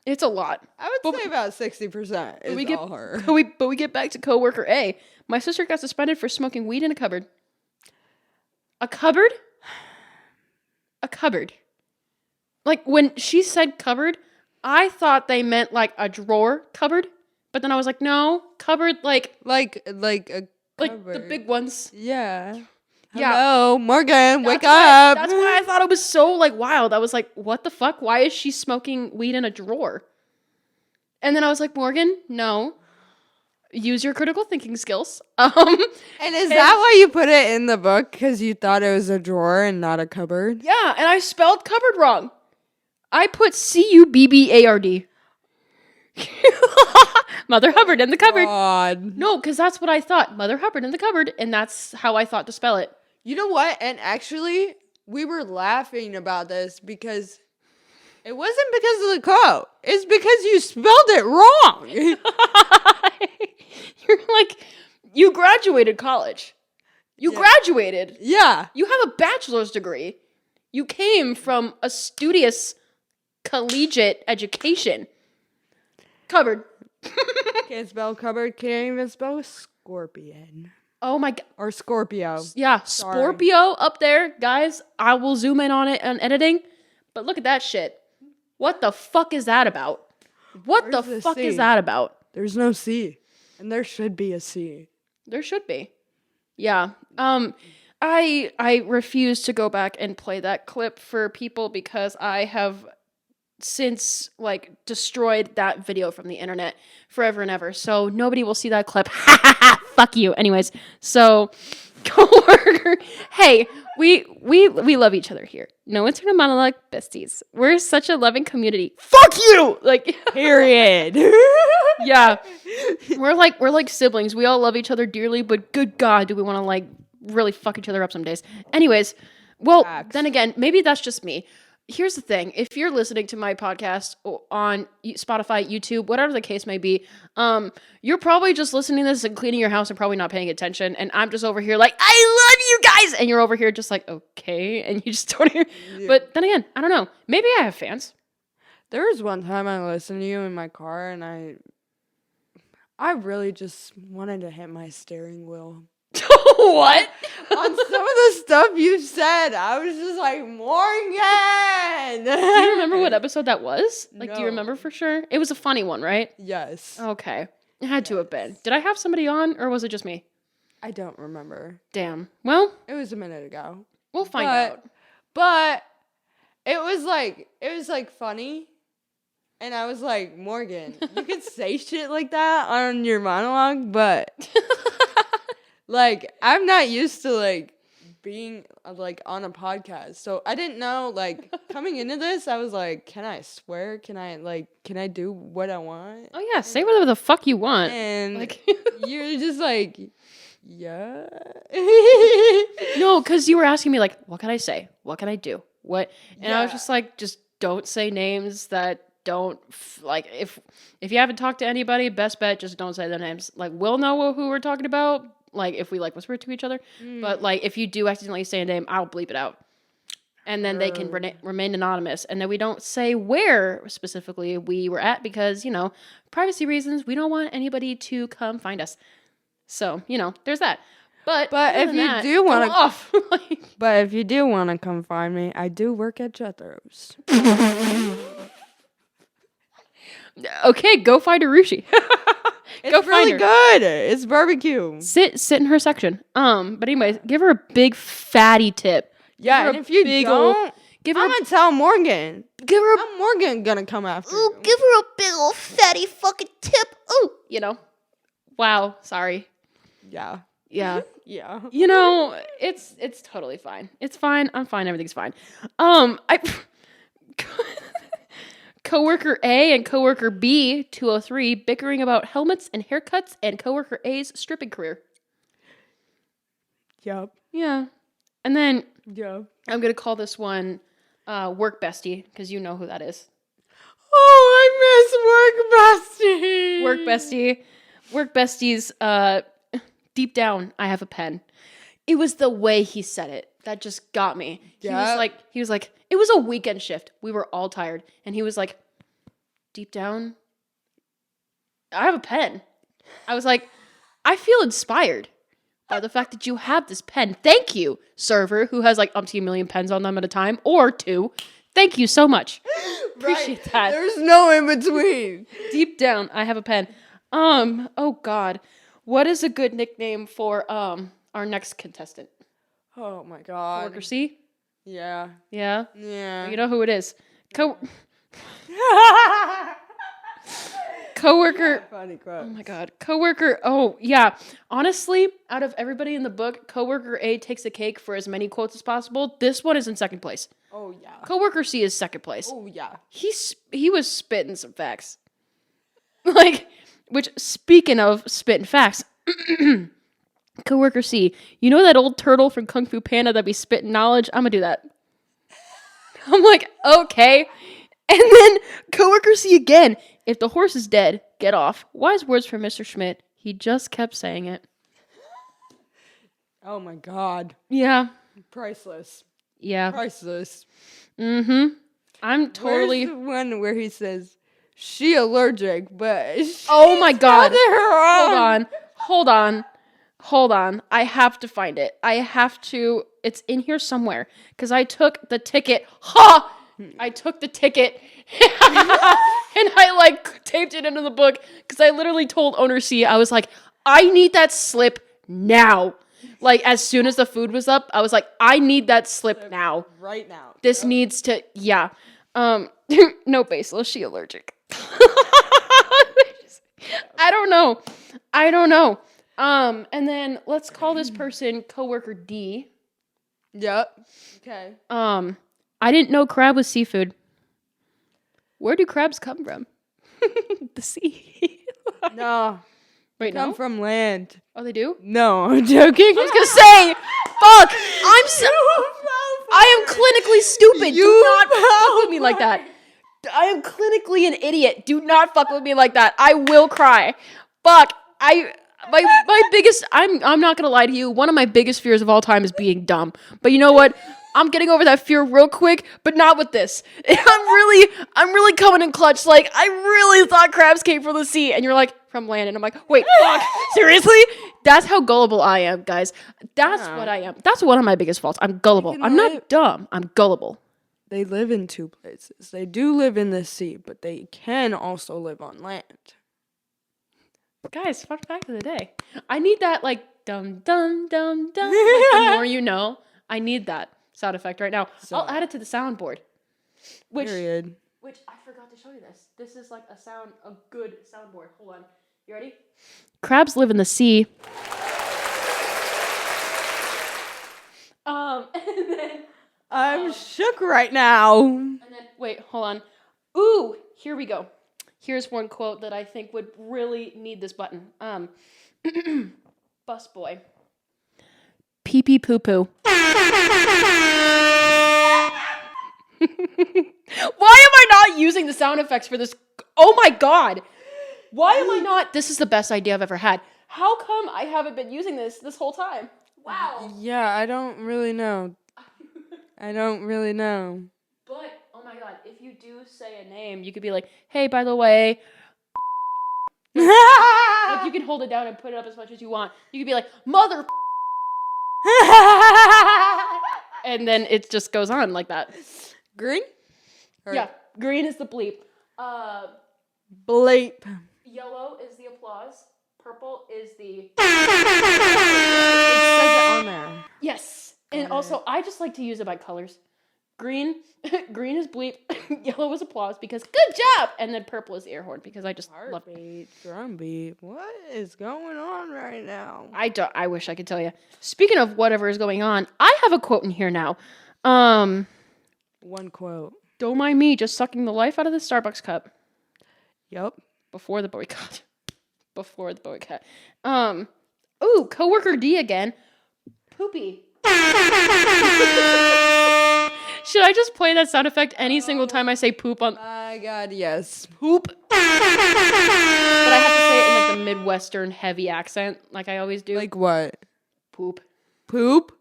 It's a lot. I would say about 60% is we get, all her. But we get back to coworker A. My sister got suspended for smoking weed in a cupboard. A cupboard? A cupboard. Like, when she said cupboard, I thought they meant like a drawer cupboard. But then I was like, no, cupboard like Like a like the cupboard. big ones. Yeah. Yeah. Hello, Morgan, wake That's up. That's why I thought it was so like wild. I was like, what the fuck? Why is she smoking weed in a drawer? And then I was like, Morgan, no. Use your critical thinking skills. And is that why you put it in the book? Because you thought it was a drawer and not a cupboard? Yeah, and I spelled cupboard wrong. I put Cubbard. Mother Hubbard in the cupboard. God. No, because that's what I thought. Mother Hubbard in the cupboard. And that's how I thought to spell it. You know what? And actually, we were laughing about this because it wasn't because of the quote. It's because you spelled it wrong. You're like, you graduated college. You graduated. Yeah. You have a bachelor's degree. You came from a studious collegiate education. Cupboard. Can't spell cupboard. Can't even spell scorpion. Oh my god. Or Scorpio. Yeah, Sorry. Scorpio up there, guys. I will zoom in on it on editing. But look at that shit. What the fuck is that about? What Where's the the fuck C? is that about? There's no C. And there should be a C. There should be. Yeah. I refuse to go back and play that clip for people because I have since like destroyed that video from the internet forever and ever. So nobody will see that clip. Fuck you. Anyways, so coworker, hey, we love each other here. No Internal Monologue besties. We're such a loving community. Fuck you. Like Period. yeah. We're like siblings. We all love each other dearly, but good God, do we want to like really fuck each other up some days. Anyways, well, Facts. then again, maybe that's just me. Here's the thing. If you're listening to my podcast on Spotify, YouTube, whatever the case may be, you're probably just listening to this and cleaning your house and probably not paying attention. And I'm just over here like, I love you guys. And you're over here just like, okay. And you just don't hear. Yeah. But then again, I don't know. Maybe I have fans. There was one time I listened to you in my car and I really just wanted to hit my steering wheel. What? On some of the stuff you said, I was just like, Morgan! Do you remember what episode that was? Like, do you No. remember for sure? It was a funny one, right? Yes. Okay. It had to have been. Did I have somebody on, or was it just me? I don't remember. Damn. Well, It was a minute ago. we'll find out. But it was like funny. And I was like, Morgan, you could say shit like that on your monologue, but like I'm not used to like being like on a podcast. So I didn't know, like, coming into this, I was like, can I swear? Can I do what I want? Oh, yeah. Say whatever the fuck you want. And Like, you're just like, yeah. no, because you were asking me, like, what can I say? What can I do? What? And I was Yeah. just like, just don't say names that don't, like, if you haven't talked to anybody, best bet, just don't say their names. Like, we'll know who we're talking about, like, if we, like, whisper to each other. But, like, if you do accidentally say a name, I'll bleep it out. And then they can remain anonymous. And then we don't say where specifically we were at because, privacy reasons, we don't want anybody to come find us. So, there's that. But But if you do want to, off. but if you do want to come find me, I do work at Jethro's. Okay, go find Aarushi. It's Go find really her. good. It's barbecue. Sit in her section. But anyways, give her a big fatty tip. Yeah, her and a if you big don't, Give I'm her, gonna tell Morgan. give her, I'm Morgan gonna come after you. give her a big old fatty fucking tip. Ooh, Wow, sorry. Yeah, Yeah. yeah. It's totally fine. It's fine. I'm fine. Everything's fine. I coworker A and coworker B 203 bickering about helmets and haircuts and coworker A's stripping career. Yup. Yeah. And then Yup. I'm going to call this one work bestie because you know who that is. Oh, I miss work bestie. Work bestie. Work besties, deep down, I have a pen. It was the way he said it that just got me. He was like, it was a weekend shift. We were all tired. And he was like, deep down, I have a pen. I was like, I feel inspired by the fact that you have this pen. Thank you, server, who has like umpteen million pens on them at a time, or two. Thank you so much. Appreciate that. There's no in between. Deep down, I have a pen. Oh God. What is a good nickname for our next contestant? Oh my god. Coworker C? Yeah. Yeah. Yeah. You know who it is. Coworker. Funny quote. Oh my God. Coworker. Oh yeah. Honestly, out of everybody in the book, coworker A takes the cake for as many quotes as possible. This one is in second place. Oh yeah. Coworker C is second place. Oh yeah. He was spitting some facts. Like, which, speaking of spitting facts, coworker C, you know that old turtle from Kung Fu Panda that be spitting knowledge? I'm gonna do that. I'm like, okay. And then coworker C again, if the horse is dead, get off. Wise words from Mr. Schmidt. He just kept saying it. Oh my god. Yeah. Priceless. Yeah. Priceless. Mm-hmm. I'm totally... Where's the one where he says, she allergic, but Oh my god. her Hold on. I have to find it. It's in here somewhere. Because I took the ticket. I took the ticket. And I like taped it into the book. Because I literally told owner C, I was like, I need that slip now. Like, as soon as the food was up, I was like, I need that slip now. Right now. This needs to, yeah. No basil, she allergic. I don't know. And then let's call this person coworker D. Yep. Okay. I didn't know crab was seafood. Where do crabs come from? The sea. No. Wait, Come no? from land. Oh, they do? No, I'm joking. I was gonna say, fuck. I am clinically stupid. Do not fuck with me like that. I am clinically an idiot. Do not fuck with me like that. I will cry. Fuck. My biggest, I'm not gonna lie to you, one of my biggest fears of all time is being dumb. But you know what? I'm getting over that fear real quick, but not with this. I'm really coming in clutch. Like, I really thought crabs came from the sea. And you're like, from Landon. I'm like, wait, fuck, seriously? That's how gullible I am, guys. That's what I am. That's one of my biggest faults. I'm gullible. I'm not dumb. I'm gullible. They live in two places. They do live in the sea, but they can also live on land. Guys, fun fact of the day. I need that, like, dum, dum, dum, dum. Like, the more you know. I need that sound effect right now. So- I'll add it to the soundboard. Period. Which I forgot to show you this. This is like a good soundboard. Hold on. You ready? Crabs live in the sea. And then I'm shook right now. And then, wait, hold on. Ooh, here we go. Here's one quote that I think would really need this button. Busboy. Pee pee poo poo. Why am I not using the sound effects for this? Oh my god. Why am I not? This is the best idea I've ever had. How come I haven't been using this whole time? Wow. Yeah, I don't really know. I don't really know. But, oh my god, if you do say a name, you could be like, hey, by the way. Like, you can hold it down and put it up as much as you want. You could be like, mother. And then it just goes on like that. Green? Yeah, green is the bleep. Bleep. Yellow is the applause. Purple is the... It says it on there. Yes. And also, I just like to use it by colors. Green is bleep. Yellow is applause because good job. And then purple is the air horn because I just love it. Heartbeat, drum beat. What is going on right now? I wish I could tell you. Speaking of whatever is going on, I have a quote in here now. One quote. Don't mind me just sucking the life out of the Starbucks cup. Yep. Before the boycott. Before the boycott. Ooh, coworker D again. Poopy. Should I just play that sound effect any single time I say poop on... My God, yes. Poop. But I have to say it in like the Midwestern heavy accent, like I always do. Like what? Poop. Poop?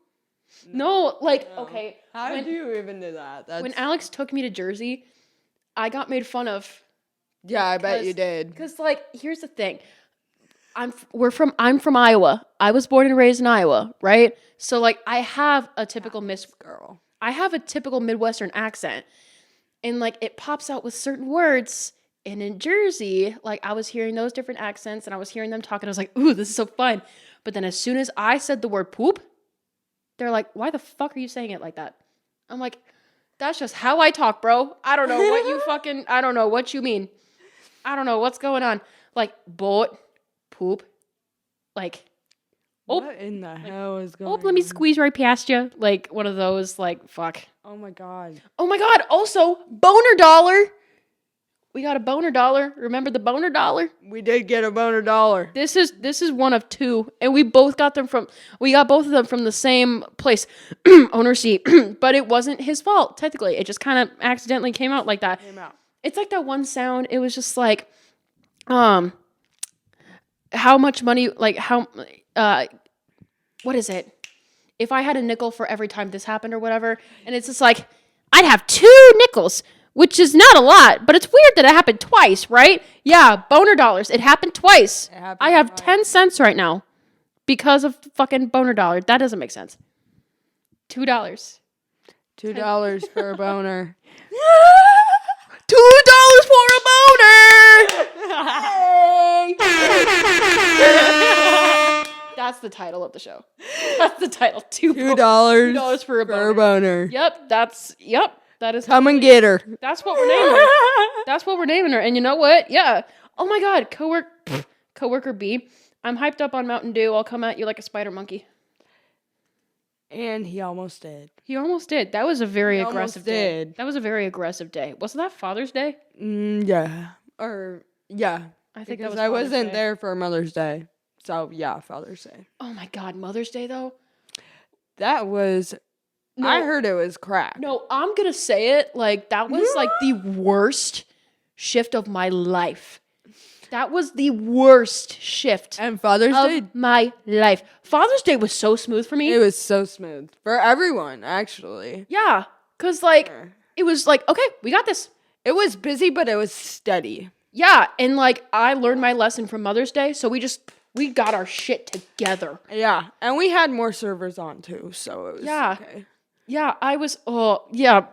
No, like, okay. How do you even do that? When Alex took me to Jersey, I got made fun of. Yeah, I bet you did. Because, like, here's the thing. I'm from Iowa. I was born and raised in Iowa, right? So, like, I have a typical Midwestern accent. And, like, it pops out with certain words. And in Jersey, like, I was hearing those different accents and I was hearing them talk and I was like, ooh, this is so fun. But then as soon as I said the word poop, they're like, why the fuck are you saying it like that? I'm like, that's just how I talk, bro. I don't know what you I don't know what you mean. I don't know what's going on. Like, boat, poop, like, what in the hell is going on? let me squeeze right past you. Like, one of those, like, fuck. Oh my god. Also, boner dollar. We got a boner dollar. Remember the boner dollar? We did get a boner dollar. This is one of two, and we got both of them from the same place, Aarushi. But it wasn't his fault technically. It just kind of accidentally came out like that. It's like that one sound. It was just like, how much money? Like how? What is it? If I had a nickel for every time this happened or whatever, and it's just like, I'd have 2 nickels. Which is not a lot, but it's weird that it happened twice, right? Yeah, boner dollars. It happened twice. I have 10 cents right now because of fucking boner dollar. That doesn't make sense. $2. $2 for a boner. $2 for a boner! Hey! That's the title of the show. That's the title. $2 for a boner. Yep, that is. Come and get her. That's what we're naming her. That's what we're naming her. And you know what? Yeah. Oh my god, coworker B. I'm hyped up on Mountain Dew. I'll come at you like a spider monkey. And he almost did. He almost did. That was a very aggressive day. Did. That was a very aggressive day. Wasn't that Father's Day? Yeah. Yeah. I think because that was I wasn't Day. there for Mother's Day. So yeah, Father's Day. Oh my god, Mother's Day though? That was No. I heard it was crack. No, I'm gonna say it. Like, that was like the worst shift of my life. That was the worst shift And Father's Day, of my life. Father's Day was so smooth for me. it was so smooth. For everyone, actually. Yeah, because, like, it was like, okay, we got this. It was busy, but it was steady. Yeah, and like I learned my lesson from Mother's Day, so we got our shit together. Yeah, and we had more servers on too, so it was okay. Yeah,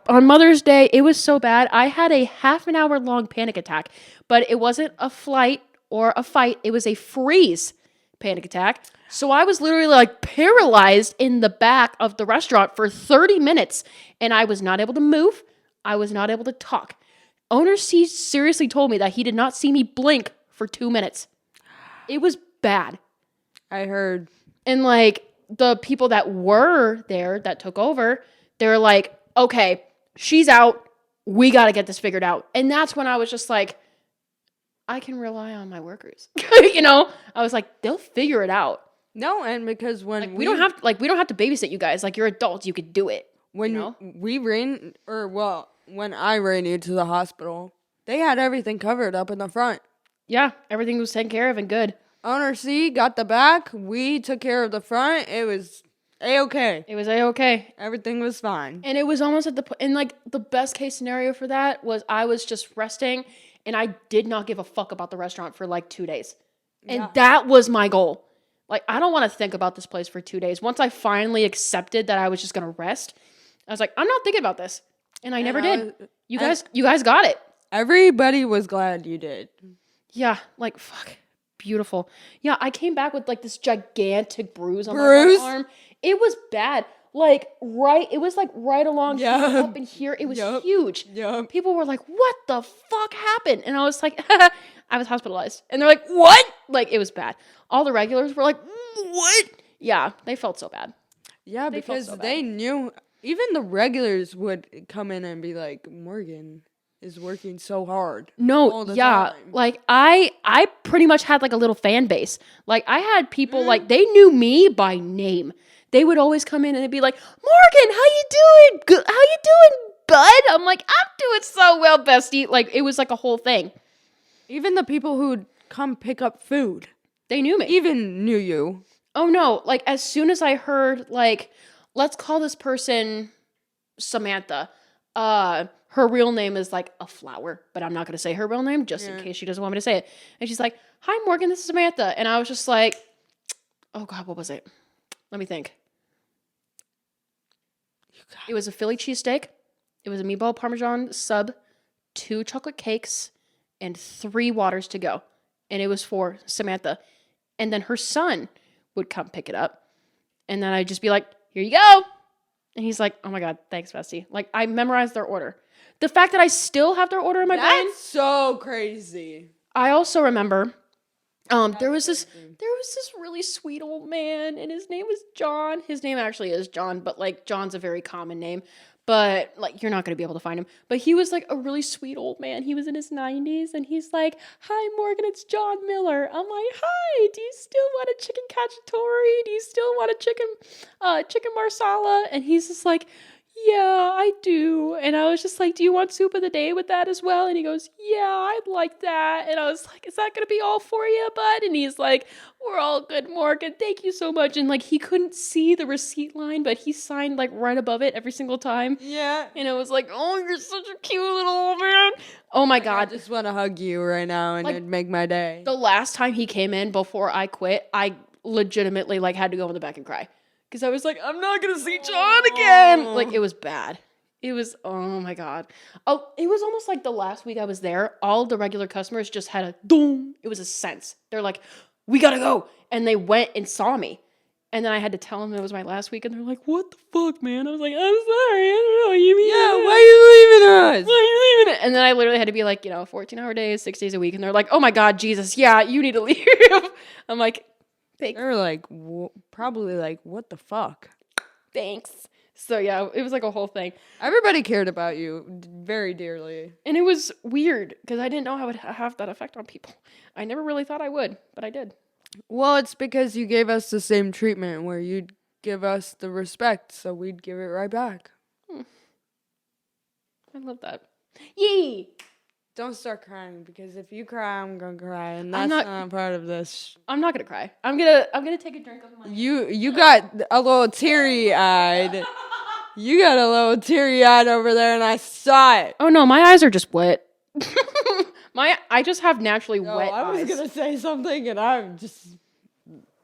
on Mother's Day, it was so bad. I had a half an hour long panic attack, but it wasn't a flight or a fight, it was a freeze panic attack. So I was literally like paralyzed in the back of the restaurant for 30 minutes, and I was not able to move. I was not able to talk. Owner C seriously told me that he did not see me blink for 2 minutes. It was bad. I heard. And like the people that were there that took over, they were like, okay, she's out. We got to get this figured out. And that's when I was just like, I can rely on my workers. You know, I was like, they'll figure it out. No, and because when like, we don't have to babysit you guys. Like, you're adults, you could do it. When you know? when I ran you to the hospital, they had everything covered up in the front. Yeah, everything was taken care of and good. Owner C got the back. We took care of the front. It was A-okay. It was A-okay. Everything was fine. And it was almost at and like the best case scenario for that was I was just resting and I did not give a fuck about the restaurant for like 2 days. And that was my goal. Like, I don't want to think about this place for 2 days. Once I finally accepted that I was just going to rest, I was like, I'm not thinking about this. And I never did. You guys got it. Everybody was glad you did. Yeah, like, fuck. Beautiful. Yeah, I came back with like this gigantic bruise on my right arm. It was bad. It was like right along here, up in here. It was huge. Yep. People were like, what the fuck happened? And I was like, I was hospitalized. And they're like, what? Like, it was bad. All the regulars were like, what? Yeah, they felt so bad. Yeah, because they knew, even the regulars would come in and be like, Morgan is working so hard. No, yeah. Time. Like, I pretty much had like a little fan base. Like, I had people like, they knew me by name. They would always come in and they'd be like, Morgan, how you doing? Good. How you doing, bud? I'm like, I'm doing so well, bestie. Like, it was like a whole thing. Even the people who'd come pick up food. They knew me. Even knew you. Oh, no. Like, as soon as I heard, like, let's call this person Samantha. Her real name is like a flower, but I'm not going to say her real name just in case she doesn't want me to say it. And she's like, hi, Morgan, this is Samantha. And I was just like, oh, God, what was it? Let me think. It was a Philly cheesesteak. It was a meatball parmesan sub, 2 chocolate cakes, and 3 waters to go. And it was for Samantha. And then her son would come pick it up. And then I'd just be like, here you go. And he's like, oh my God, thanks, bestie. Like, I memorized their order. The fact that I still have their order in my brain. That's so crazy. I also remember there was this really sweet old man, and his name was John. His name actually is John, but like John's a very common name. But like you're not going to be able to find him. But he was like a really sweet old man. He was in his 90s, and he's like, hi, Morgan, it's John Miller. I'm like, hi, do you still want a chicken cacciatore? Do you still want a chicken marsala? And he's just like, yeah, I do. And I was just like, do you want soup of the day with that as well? And he goes, yeah, I'd like that. And I was like, is that going to be all for you, bud? And he's like, we're all good, Morgan. Thank you so much. And like, he couldn't see the receipt line, but he signed like right above it every single time. Yeah. And it was like, oh, you're such a cute little old man. Oh my God. I just want to hug you right now and it'd make my day. The last time he came in before I quit, I legitimately like had to go in the back and cry. Because I was like, I'm not going to see John again. Like, it was bad. It was, oh my God. Oh, it was almost like the last week I was there, all the regular customers just had a doom. It was a sense. They're like, we got to go. And they went and saw me. And then I had to tell them it was my last week. And they're like, what the fuck, man? I was like, I'm sorry. I don't know what you mean. Yeah, why are you leaving us? Why are you leaving it? And then I literally had to be like, 14-hour days, 6 days a week. And they're like, oh my God, Jesus. Yeah, you need to leave. I'm like, they're like, probably like, what the fuck? Thanks. So yeah, it was like a whole thing. Everybody cared about you very dearly. And it was weird because I didn't know how it would have that effect on people. I never really thought I would, but I did. Well, it's because you gave us the same treatment where you'd give us the respect, so we'd give it right back. I love that. Yay! Don't start crying, because if you cry, I'm gonna cry, and that's not part of this. I'm not gonna cry. I'm gonna take a drink of my. You got a little teary-eyed. You got a little teary-eyed over there, and I saw it. Oh no, my eyes are just wet. I just have naturally No, wet I was eyes. gonna say something, and I'm just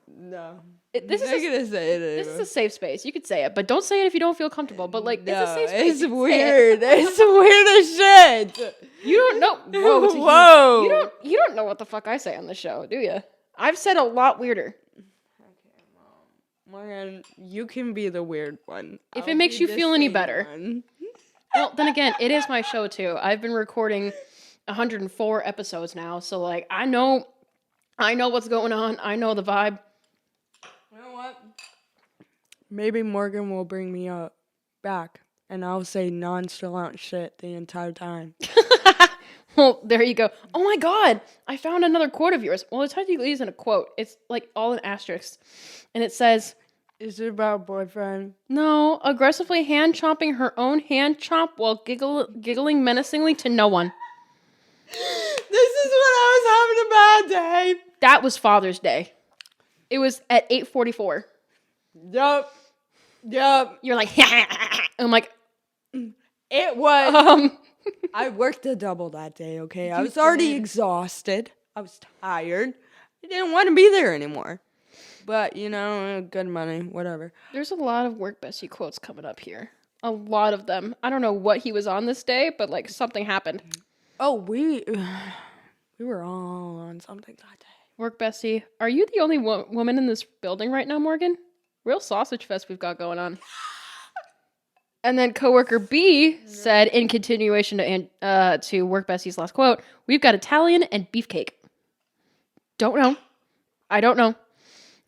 no. This is I'm not gonna say it This is anymore. a safe space. You could say it, but don't say it if you don't feel comfortable. But like, it's a safe space. It's You can say weird. it. It's weird as shit. You don't know. Whoa, to Whoa. You don't know what the fuck I say on the show, do you? I've said a lot weirder. Morgan, you can be the weird one. If I'll it makes be you the feel any sane better. one. Well, then again, it is my show too. I've been recording 104 episodes now, so like I know what's going on. I know the vibe. You know what? Maybe Morgan will bring me up back, and I'll say nonchalant shit the entire time. Well, there you go. Oh my god, I found another quote of yours. Well, it technically isn't a quote. It's like all in asterisks, and it says, Is it about boyfriend? "No, aggressively hand chomping her own hand chomp while giggling menacingly to no one." This is when I was having a bad day. That was Father's Day. It was at 8:44. Yup. You're like, I'm like, It was. I worked a double that day, okay? I was already exhausted. I was tired. I didn't want to be there anymore. But, you know, good money, whatever. There's a lot of Work Bestie quotes coming up here. A lot of them. I don't know what he was on this day, but like something happened. Oh, we were all on something that day. Work Bestie, are you the only woman in this building right now, Morgan? Real sausage fest we've got going on. And then coworker B said, in continuation to Work Bestie's last quote, "We've got Italian and beefcake." Don't know. I don't know.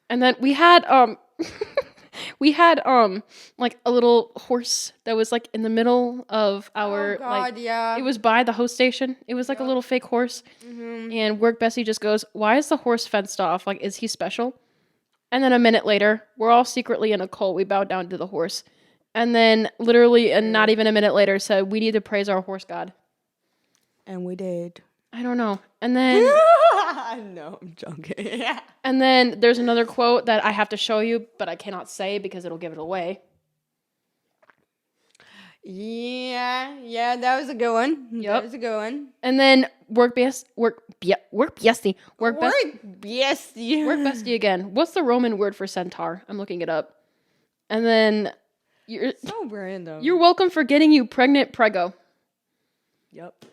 And then we had like a little horse that was like in the middle of our yeah. it was by the host station. It was like a little fake horse. Mm-hmm. And Work Bestie just goes, "Why is the horse fenced off? Like, is he special?" And then a minute later, we're all secretly in a cult. We bowed down to the horse. And then literally, and not even a minute later, said, "We need to praise our horse god." And we did. I don't know. And then No, I'm joking. and then there's another quote that I have to show you, but I cannot say because it'll give it away. Yeah, that was a good one. Yep. That was a good one. And then Work Bestie Work again. What's the Roman word for centaur? I'm looking it up. And then So random. you're welcome for getting you pregnant, prego. Yep.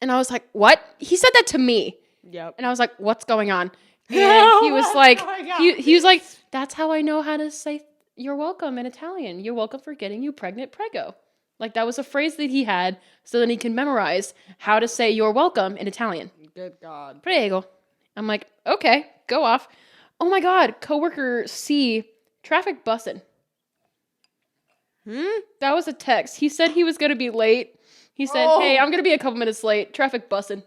And I was like, what? He said that to me. Yep. And I was like, what's going on? And he was like, Oh my God. he was like, "That's how I know how to say you're welcome in Italian. You're welcome for getting you pregnant, prego." Like that was a phrase that he had so that he can memorize how to say you're welcome in Italian. Good God. Prego. I'm like, okay, go off. Oh my God, coworker C, traffic bussin'. That was a text. He said he was going to be late. He said, "Hey, I'm going to be a couple minutes late. Traffic bussin'."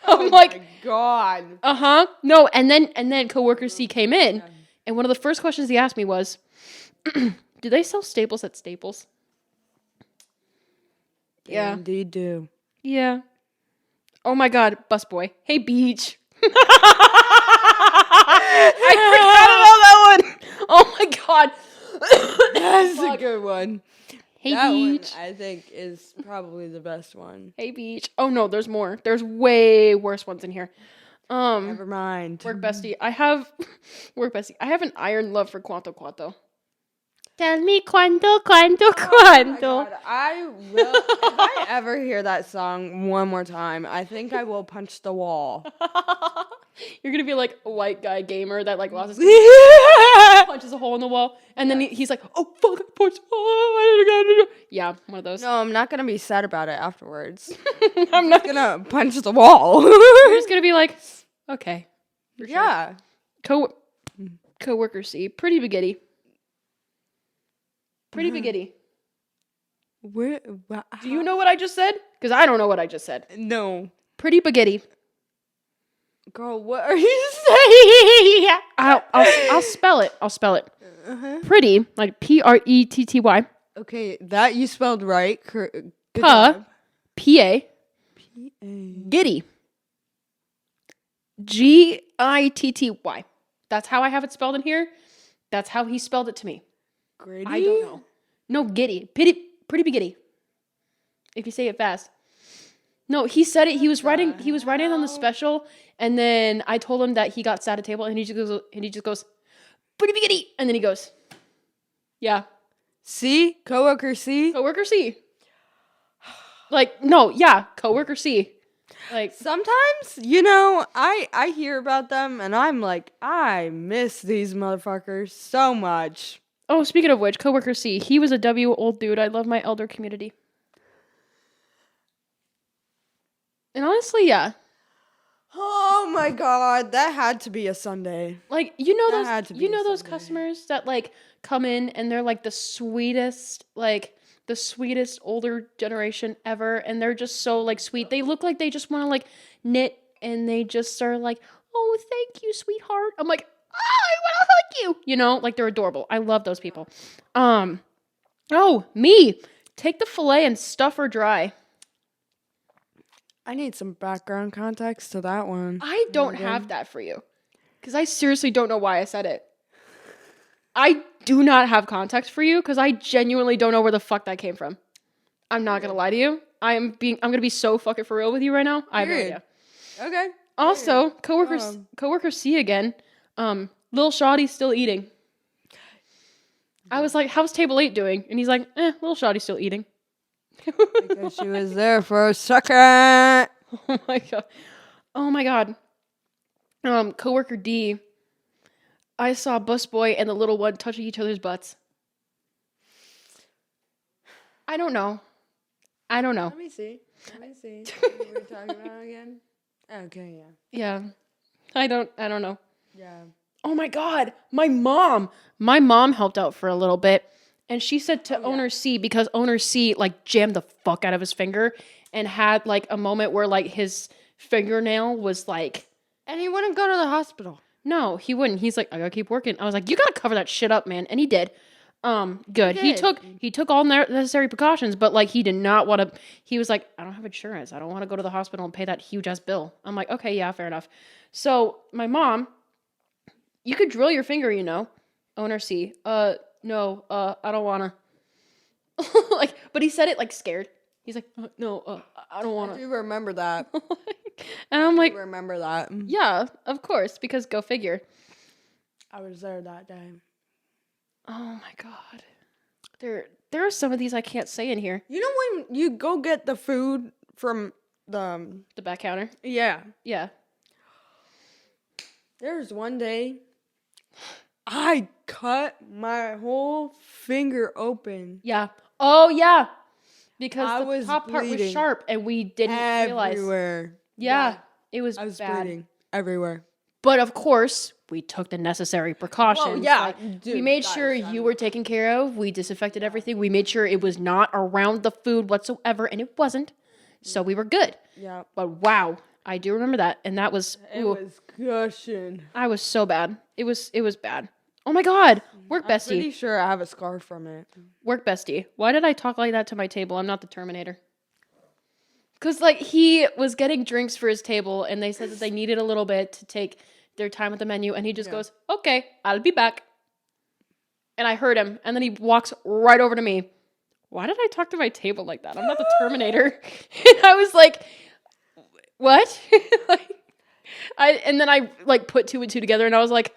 I'm like, my God. uh-huh. No, and then coworker C came in, and one of the first questions he asked me was, "Do they sell staples at Staples?" Yeah. Indeed do. Yeah. Oh my God, busboy. "Hey, Beach." I forgot about that one. Oh my God. That's a good one. Hey, That Beach. one, I think, is probably the best one. Hey, Beach. Oh no, there's more. There's way worse ones in here. Never mind. Work Bestie. I have an iron love for Quanto Quanto. Tell me Quanto. God, I will. If I ever hear that song one more time, I think I will punch the wall. You're gonna be like a white guy gamer that like lost his punches a hole in the wall, and then he's like, "Oh fuck, I punched the wall." Yeah, one of those. No, I'm not gonna be sad about it afterwards. I'm not Gonna punch the wall. You're just gonna be like, okay. For sure. Yeah. Coworker C, pretty baguette. Pretty baguette. Where? Do you know what I just said? Because I don't know what I just said. No. Pretty baguette. Girl, what are you saying? I'll spell it. I'll spell it. Pretty, like Pretty. Okay, that you spelled right. Good Pa. job. P-A. P-A. Giddy. Gitty. That's how I have it spelled in here. That's how he spelled it to me. Grady? I don't know. No, giddy. Pretty giddy. If you say it fast. No, he said it. He was writing it on the hell? special, and then I told him that he got sat at a table, and he just goes, "Pretty biggity," and then he goes, "Yeah, C? Coworker C? coworker C." Like, no, yeah, coworker C. Like, Sometimes, you know, I hear about them and I'm like, I miss these motherfuckers so much. oh, speaking of which, coworker C, he was a W old dude. I love my elder community. And honestly, yeah. Oh my god, that had to be a Sunday. Like, you know That had those to be a those Sunday. customers that like come in and they're like the sweetest older generation ever, and they're just so like sweet. They look like they just want to like knit, and they just are like, "Oh, thank you, sweetheart." I'm like, "Oh, I want to hug you." You know, like they're adorable. I love those people. Oh, me. Take the fillet and stuff her dry. I need some background context to that one. I don't have that for you. Because I seriously don't know why I said it. I do not have context for you because I genuinely don't know where the fuck that came from. I'm not gonna lie to you. I'm gonna be so fucking for real with you right now. I have no Period. idea. Okay. Also, coworker C again. Lil Shawty's still eating. I was like, "How's table 8 doing?" And he's like, Lil Shawty's still eating. Because she was there for a second. Oh my god. Oh my god. Coworker D. I saw Busboy and the little one touching each other's butts. I don't know. Let me see. What we're talking about again? Okay, yeah. Yeah. I don't know. Yeah. Oh my god. My mom helped out for a little bit, and she said to owner C, because owner C like jammed the fuck out of his finger and had like a moment where like his fingernail was like, And he wouldn't go to the hospital. no, he wouldn't. He's like, "I gotta keep working." I was like, "You gotta cover that shit up, man." And he did. Good. He did. He took all necessary precautions, but like he did not want to. He was like, "I don't have insurance. I don't want to go to the hospital and pay that huge ass bill." I'm like, "Okay, yeah, fair enough." So my mom, you could drill your finger, you know. Owner C, no, I don't wanna. Like, but he said it like scared. He's like, "No, I don't I wanna." do remember that. And I'm like, remember that. "Yeah, of course," because go figure. I was there that day. Oh my god. There are some of these I can't say in here. You know when you go get the food from the The back counter. yeah. Yeah. There's one day I cut my whole finger open. Yeah. Oh yeah. Because I the was top part was bleeding sharp and we didn't realize. Everywhere. Yeah. It was I was bad. bleeding everywhere. But of course, we took the necessary precautions. yeah, Like, dude, we made guys, sure you were taken care of. We disinfected everything. We made sure it was not around the food whatsoever, and it wasn't. So we were good. Yeah. But wow, I do remember that, and that was It was gushing. I was so bad. It was bad. Oh my god, work I'm bestie. pretty sure I have a scar from it. Work bestie. Why did I talk like that to my table? I'm not the Terminator. Because, like, he was getting drinks for his table, and they said that they needed a little bit to take their time with the menu, and he just goes, "Okay, I'll be back." And I heard him, and then he walks right over to me. Why did I talk to my table like that? I'm not the Terminator. And I was like, what? And then I, like, put 2 and 2 together, and I was like,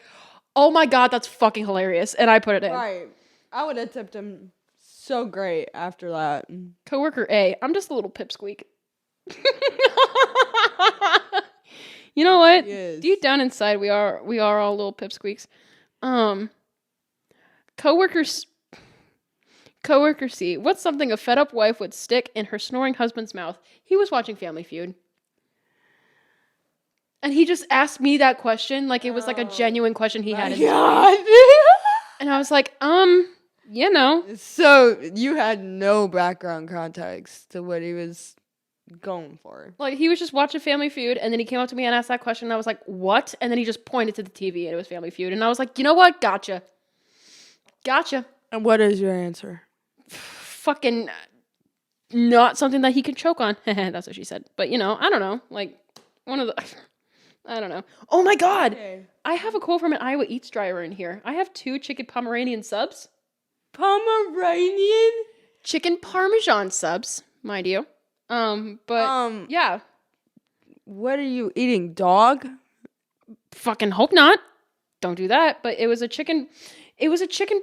oh my god, that's fucking hilarious. And I put it in. Right. I would have tipped him so great after that. Coworker A, I'm just a little pipsqueak. You know what? Yes. Deep down inside, we are all little pipsqueaks. Coworker C, what's something a fed up wife would stick in her snoring husband's mouth? He was watching Family Feud. And he just asked me that question like it was like a genuine question he had. God. And I was like, you know. So you had no background context to what he was going for. Like, he was just watching Family Feud, and then he came up to me and asked that question, and I was like, what? And then he just pointed to the TV, and it was Family Feud. And I was like, you know what? Gotcha. And what is your answer? Fucking not something that he could choke on. That's what she said. But, you know, I don't know. Like, one of the... I don't know. Oh, my God. Okay. I have a quote from an Iowa Eats driver in here. I have 2 chicken Pomeranian subs. Pomeranian? Chicken Parmesan subs, mind you. But yeah, what are you eating, dog? fucking hope not. Don't do that. But it was a chicken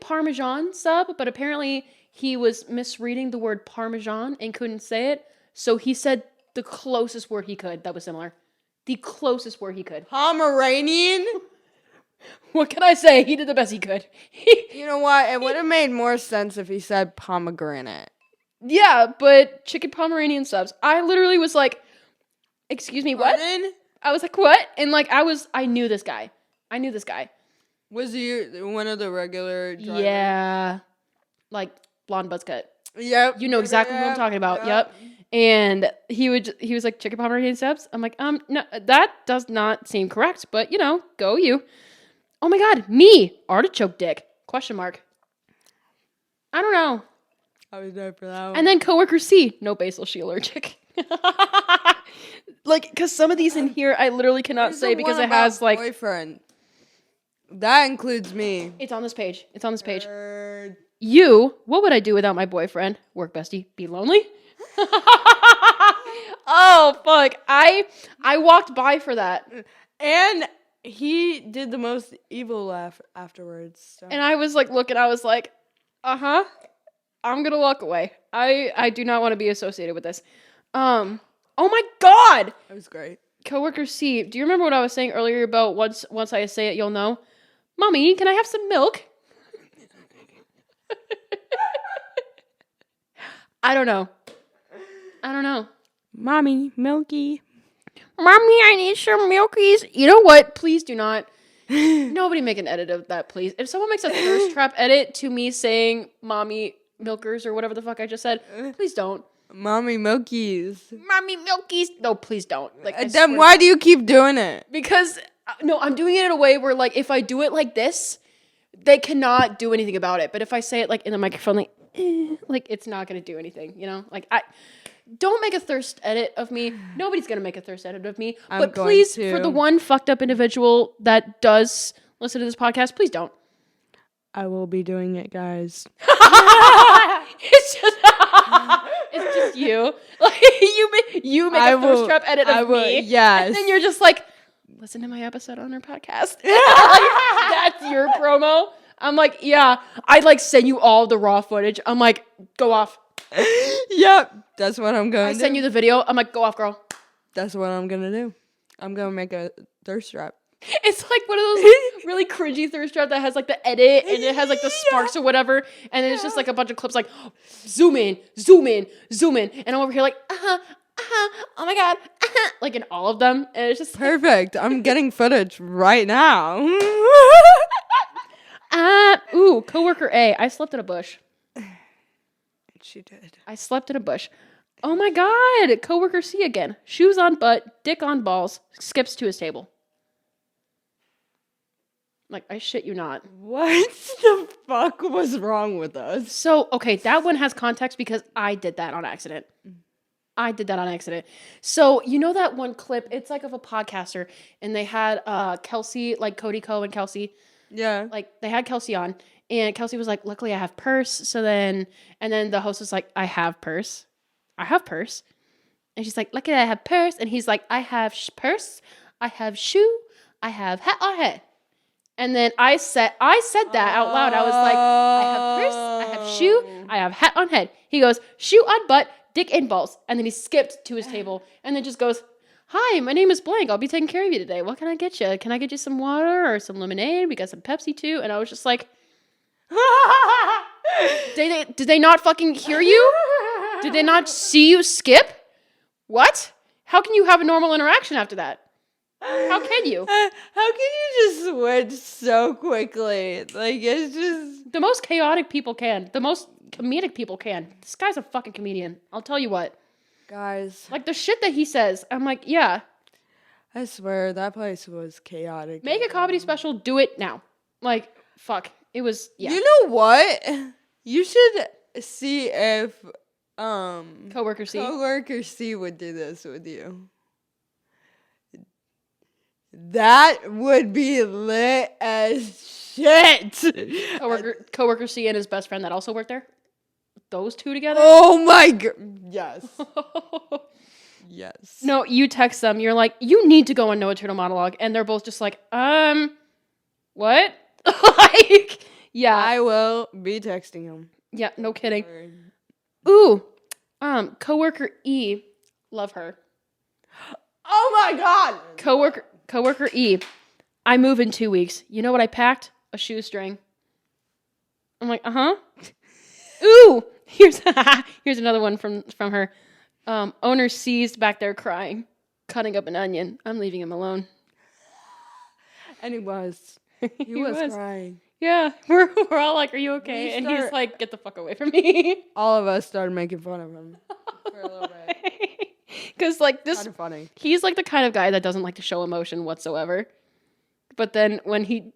parmesan sub, but apparently he was misreading the word parmesan and couldn't say it. So he said the closest word he could that was similar. The closest word he could. Pomeranian? What can I say? He did the best he could. You know what? It would have made more sense if he said pomegranate. Yeah, but chicken Pomeranian subs. I literally was like, excuse me, what? Pardon? I was like, what? And like, I knew this guy. Was he one of the regular drivers? Yeah. Like, blonde buzz cut. Yep. You know exactly who I'm talking about. Yep. And he was like, chicken Pomeranian subs? I'm like, no, that does not seem correct, but go you. Oh my god, me, artichoke dick, question mark. I don't know. I was there for that one. And then coworker C, no basil, she allergic. Like, because some of these in here, I literally cannot say because it has like... boyfriend. That includes me. It's on this page. Bird. You, what would I do without my boyfriend? Work bestie, be lonely? Oh, fuck. I walked by for that. And he did the most evil laugh afterwards. So. And I was like, I was like, I'm gonna walk away. I do not want to be associated with this. Oh my god! That was great. Coworker C, do you remember what I was saying earlier about once I say it, you'll know? Mommy, can I have some milk? I don't know. Mommy, Milky. Mommy, I need some milkies. You know what? Please do not. Nobody make an edit of that, please. If someone makes a thirst trap edit to me saying mommy milkers or whatever the fuck I just said, please don't. Mommy Milkies. Mommy milkies. No, please don't. Like, then why do you keep doing it? Because, no, I'm doing it in a way where, like, if I do it like this, they cannot do anything about it. But if I say it, like, in the microphone, like it's not going to do anything, Like, don't make a thirst edit of me. Nobody's going to make a thirst edit of me. But please, for the one fucked up individual that does listen to this podcast, please don't. I will be doing it, guys. It's just you. Like, you make a thirst trap edit of me. Yes. And then you're just like, listen to my episode on our podcast. Like, that's your promo. I'm like, yeah. I'd like send you all the raw footage. I'm like, go off. Yep. That's what I'm going to do. I send you the video. I'm like, go off, girl. That's what I'm going to do. I'm going to make a thirst trap. It's like one of those really cringy thirst trap that has like the edit and it has like the sparks or whatever. And then it's just like a bunch of clips like zoom in. And I'm over here like, oh my God, like in all of them. And it's just perfect. I'm getting footage right now. Coworker A, I slept in a bush. She did. I slept in a bush. Oh my God, coworker C again. Shoes on butt, dick on balls, skips to his table. Like, I shit you not. What the fuck was wrong with us? So, okay, that one has context because I did that on accident. So, you know that one clip? It's like of a podcaster, and they had Kelsey, like Cody Ko and Kelsey. Yeah. Like, they had Kelsey on, and Kelsey was like, luckily I have purse. So then, and then the host was like, I have purse. And she's like, luckily I have purse. And he's like, I have purse, I have shoe, I have hat on head. And then I said that out loud. I was like, I have purse, I have shoe, I have hat on head. He goes, shoe on butt, dick in balls. And then he skipped to his table and then just goes, hi, my name is blank. I'll be taking care of you today. What can I get you? Can I get you some water or some lemonade? We got some Pepsi too. And I was just like, did they not fucking hear you? Did they not see you skip? What? How can you have a normal interaction after that? How can you? How can you just switch so quickly? Like, it's just... The most chaotic people can. The most comedic people can. This guy's a fucking comedian. I'll tell you what. Guys. Like, the shit that he says, I'm like, yeah. I swear, that place was chaotic. Make a comedy special. Do it now. Like, fuck. It was, yeah. You know what? You should see if... Coworker C would do this with you. That would be lit as shit. Coworker C and his best friend that also worked there. those two together. Oh my god. Yes. Yes. No, you text them. You're like, you need to go on No Internal Monologue. And they're both just like, what? Like, yeah. I will be texting him. Yeah, no kidding. Ooh, coworker E. Love her. Oh my god. Coworker E. I move in 2 weeks. You know what I packed? A shoestring. I'm like, Ooh, here's another one from her. Owner seized back there crying, cutting up an onion. I'm leaving him alone. And he was. He was crying. Yeah, we're all like, are you okay? And he's like, get the fuck away from me. All of us started making fun of him for a little bit. Because like this, Kind of funny. He's like the kind of guy that doesn't like to show emotion whatsoever. But then when he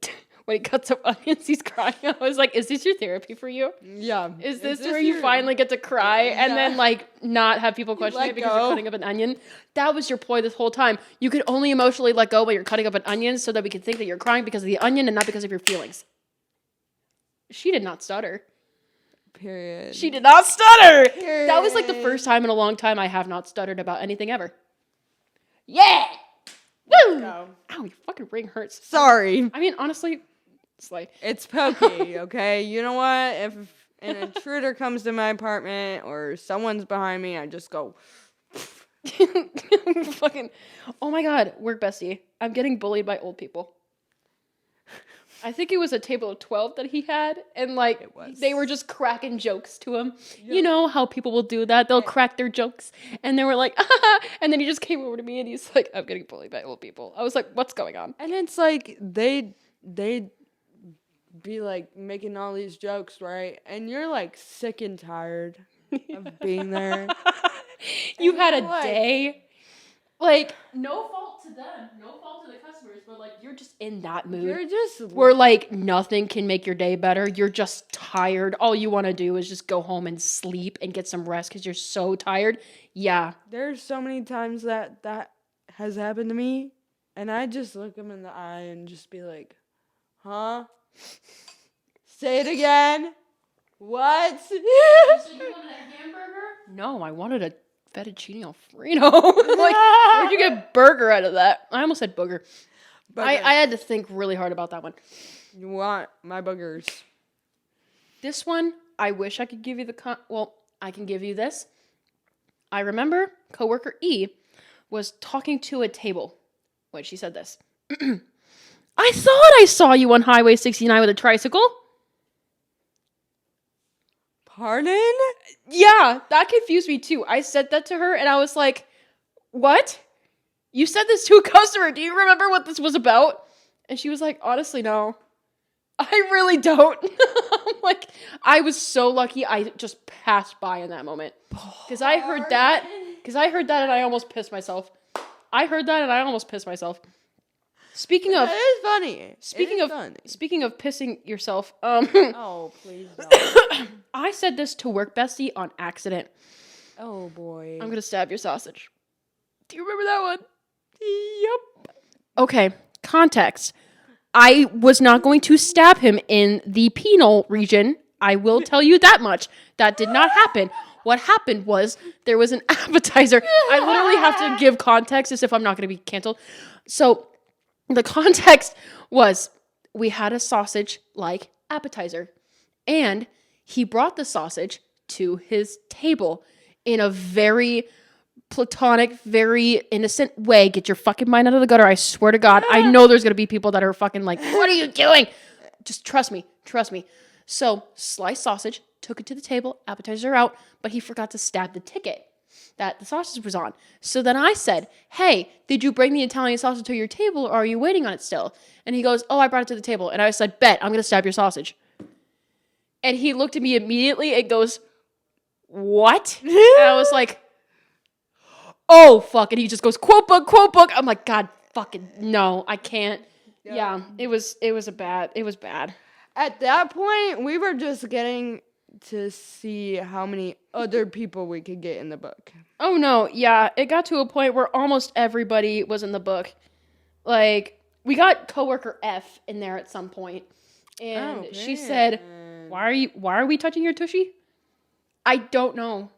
cuts up onions, he's crying. I was like, is this your therapy for you? Yeah. Is this where you finally get to cry and then like not have people question it because you're cutting up an onion? That was your ploy this whole time. You could only emotionally let go when you're cutting up an onion so that we could think that you're crying because of the onion and not because of your feelings. She did not stutter. Period. She did not stutter. Period. That was like the first time in a long time I have not stuttered about anything ever. Yeah. Woo! Go. Ow, your fucking ring hurts. Sorry. I mean, honestly, it's like It's pokey, okay? You know what? If an intruder comes to my apartment or someone's behind me, I just go. fucking. Oh my god, work bestie. I'm getting bullied by old people. I think it was a table of 12 that he had, and like they were just cracking jokes to him. Yeah. You know how people will do that? They'll crack their jokes, and they were like, and then he just came over to me and he's like, I'm getting bullied by old people. I was like, what's going on? And it's like they'd be like making all these jokes, right? And you're like sick and tired of being there. You had a day. Like, no fault to them, no fault to the customers, but like you're just in that mood. You're just where like nothing can make your day better. You're just tired. All you want to do is just go home and sleep and get some rest because you're so tired. Yeah. There's so many times that has happened to me, and I just look them in the eye and just be like, huh? Say it again. What? So you wanted a hamburger? No, I wanted a fettuccine alfredo. Like, where'd you get burger out of that? I almost said booger. I had to think really hard about that one. You want my boogers. This one, I wish I could give you well, I can give you this. I remember coworker E was talking to a table when she said this. I thought I saw you on Highway 69 with a tricycle. Pardon? Yeah, that confused me too. I said that to her and I was like, what? You said this to a customer. Do you remember what this was about? And she was like, honestly, no. I really don't. I'm like, I was so lucky I just passed by in that moment. Because I heard that and I almost pissed myself. Speaking of, that is funny. Speaking of pissing yourself, oh, please don't. I said this to work bestie on accident. Oh boy. I'm gonna stab your sausage. Do you remember that one? Yep. Okay, context. I was not going to stab him in the penile region. I will tell you that much. That did not happen. What happened was there was an appetizer. I literally have to give context as if I'm not going to be canceled. So the context was we had a sausage-like appetizer, and he brought the sausage to his table in a very platonic, very innocent way. Get your fucking mind out of the gutter. I swear to God. I know there's going to be people that are fucking like, what are you doing? Just trust me. So, sliced sausage, took it to the table, appetizer out, but he forgot to stab the ticket that the sausage was on. So then I said, hey, did you bring the Italian sausage to your table or are you waiting on it still? And he goes, oh, I brought it to the table. And I said, bet, I'm going to stab your sausage. And he looked at me immediately and goes, what? And I was like, oh, fuck. And he just goes, quote book. I'm like, God, fucking no, I can't. Yeah, it was bad. At that point, we were just getting to see how many other people we could get in the book. Oh, no. Yeah, it got to a point where almost everybody was in the book. Like, we got coworker F in there at some point. And she said, why are we touching your tushy? I don't know.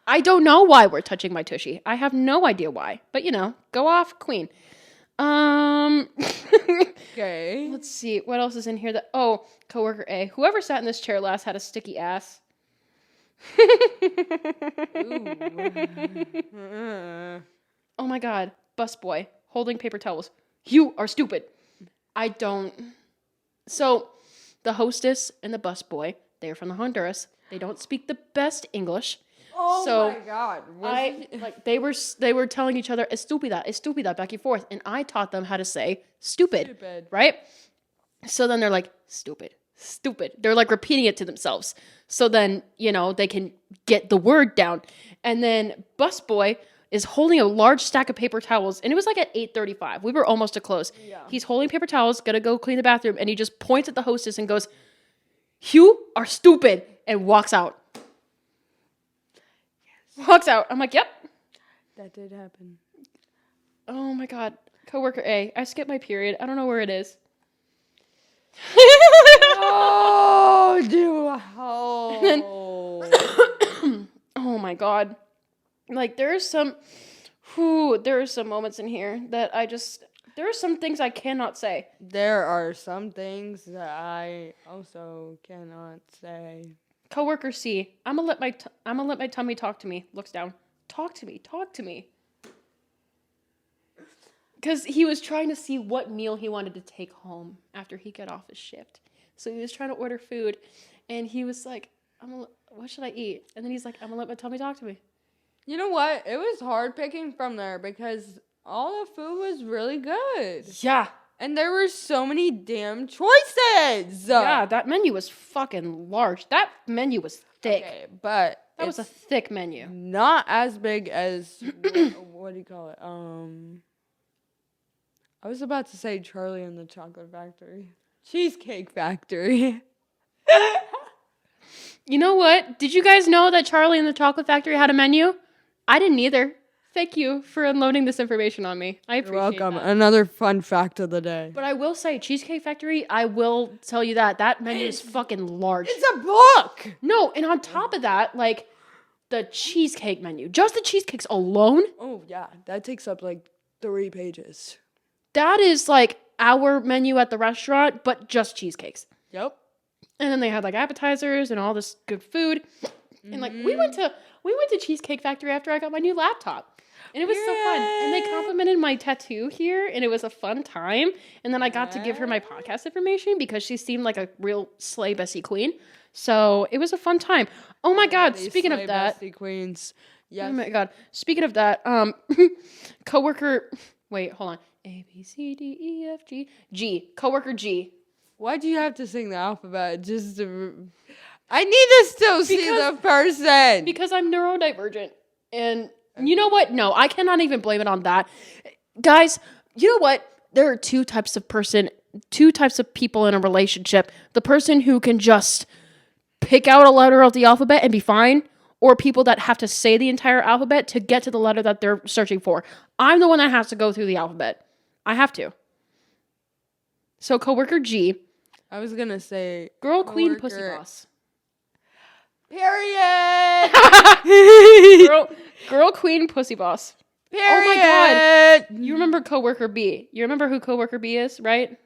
I don't know why we're touching my tushy. I have no idea why. But, go off, queen. Okay. Let's see. What else is in here? Coworker A. Whoever sat in this chair last had a sticky ass. Oh my god. Busboy. Holding paper towels. You are stupid. I don't. So, the hostess and the busboy, they're from the Honduras. They don't speak the best English. Oh my god. They were telling each other estúpida back and forth, and I taught them how to say stupid. Right? So then they're like stupid. They're like repeating it to themselves. So then, they can get the word down. And then busboy is holding a large stack of paper towels, and it was like at 8:35. We were almost to close. Yeah. He's holding paper towels, gonna go clean the bathroom, and he just points at the hostess and goes, "You are stupid," and walks out. Walks out. I'm like, yep. That did happen. Oh my god. Coworker A. I skipped my period. I don't know where it is. Oh, dude. Oh my god. Like, there are some moments in here that there are some things I cannot say. There are some things that I also cannot say. Coworker C. I'm gonna let my tummy talk to me. Looks down. Talk to me. Because he was trying to see what meal he wanted to take home after he got off his shift. So he was trying to order food, and he was like, what should I eat? And then he's like, I'm gonna let my tummy talk to me. You know what? It was hard picking from there because all the food was really good. Yeah. And there were so many damn choices. Yeah, that menu was fucking large. That menu was thick. Okay, but that was a thick menu. Not as big as what do you call it? I was about to say Charlie and the Chocolate Factory. Cheesecake Factory. You know what? Did you guys know that Charlie and the Chocolate Factory had a menu? I didn't either. Thank you for unloading this information on me. I appreciate it. You're welcome. That. Another fun fact of the day. But I will say, Cheesecake Factory, I will tell you that menu is fucking large. It's a book! No, and on top of that, like, the cheesecake menu. Just the cheesecakes alone? Oh, yeah. That takes up, 3 pages. That is, our menu at the restaurant, but just cheesecakes. Yep. And then they had, appetizers and all this good food. And, we went to Cheesecake Factory after I got my new laptop. And it was so fun. And they complimented my tattoo here, and it was a fun time. And then I got to give her my podcast information because she seemed like a real slay bestie queen. So it was a fun time. Oh my god, speaking of that. Bestie queens. Yes. Oh my god. Speaking of that, coworker, wait, hold on. A, B, C, D, E, F, G, G. Coworker G. Why'd you have to sing the alphabet just to... I need to still see the person. Because I'm neurodivergent. And you know what? No, I cannot even blame it on that. Guys, you know what? There are two types of people in a relationship. The person who can just pick out a letter of the alphabet and be fine, or people that have to say the entire alphabet to get to the letter that they're searching for. I'm the one that has to go through the alphabet. I have to. So, coworker G. I was going to say... Girl, queen, pussy boss. Period! girl, queen, pussy boss. Period! Oh my god. You remember coworker B. You remember who coworker B is, right?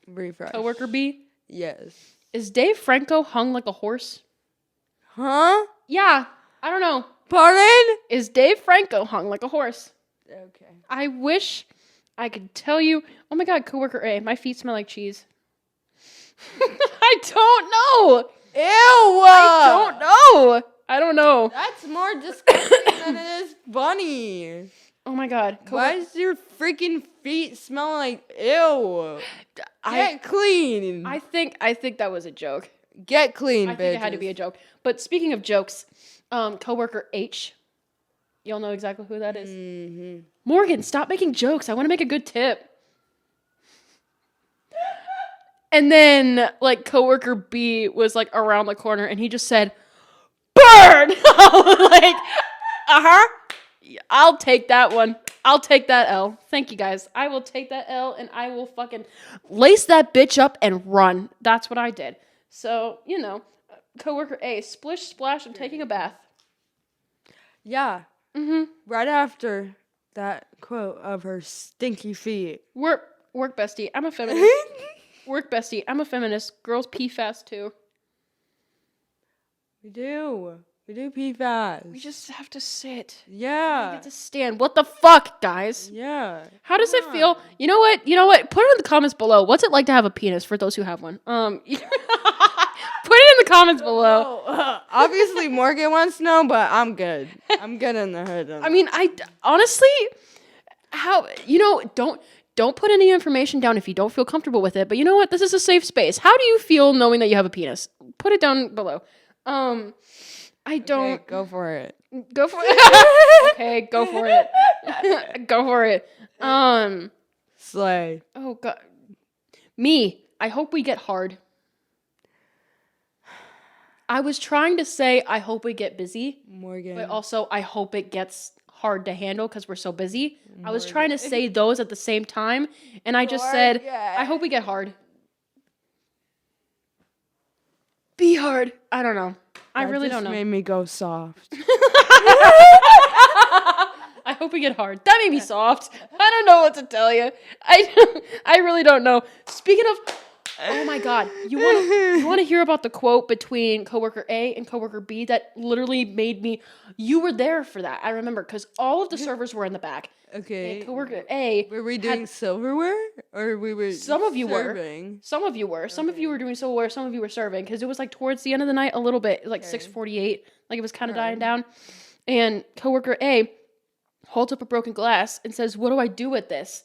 Refresh. Coworker B? Yes. Is Dave Franco hung like a horse? Huh? Yeah. I don't know. Pardon? Is Dave Franco hung like a horse? Okay. I wish I could tell you. Oh my god, coworker A. My feet smell like cheese. I don't know. Ew. I don't know. That's more disgusting than it is funny. Oh my god. Why does your freaking feet smell like ew? Get clean. I think that was a joke. Get clean, I think it had to be a joke. But speaking of jokes, coworker H. Y'all know exactly who that is. Mm-hmm. Morgan, stop making jokes. I want to make a good tip. And then, coworker B was, around the corner, and he just said, "Burn!" I'll take that one. I'll take that L. Thank you, guys. I will take that L, and I will fucking lace that bitch up and run. That's what I did. So, Coworker A, splish splash, I'm taking a bath. Yeah. Mm-hmm. Right after that quote of her stinky feet. Work bestie. I'm a feminist. Work bestie. I'm a feminist. Girls pee fast too. We do pee fast. We just have to sit. Yeah. We get to stand. What the fuck, guys? Yeah. How does it feel? You know what? Put it in the comments below. What's it like to have a penis for those who have one? Put it in the comments below. Obviously, Morgan wants to know, but I'm good. I'm good in the hood. I mean, I honestly, don't put any information down if you don't feel comfortable with it. But you know what? This is a safe space. How do you feel knowing that you have a penis? Put it down below. I don't. Okay, go for it. Go for it. Okay, go for it. Go for it. Slay. Oh god. Me. I hope we get hard. I was trying to say I hope we get busy, Morgan. but also I hope it gets hard to handle because we're so busy. I was trying to say those at the same time, and I just said I hope we get hard. Be hard. I don't know. I really don't know. Made me go soft. I hope we get hard. That made me soft. I don't know what to tell you. I really don't know. Speaking of, oh my god, you want to hear about the quote between coworker A and coworker B that literally made me? You were there for that. I remember because all of the servers were in the back. Okay. And coworker A. Were we doing silverware or we were? Some of you serving? were. Some of you were. Some of you were doing silverware. Some of you were serving because it was like towards the end of the night a little bit, like 6:48, like it was kind of dying down. And coworker A holds up a broken glass and says, "What do I do with this?"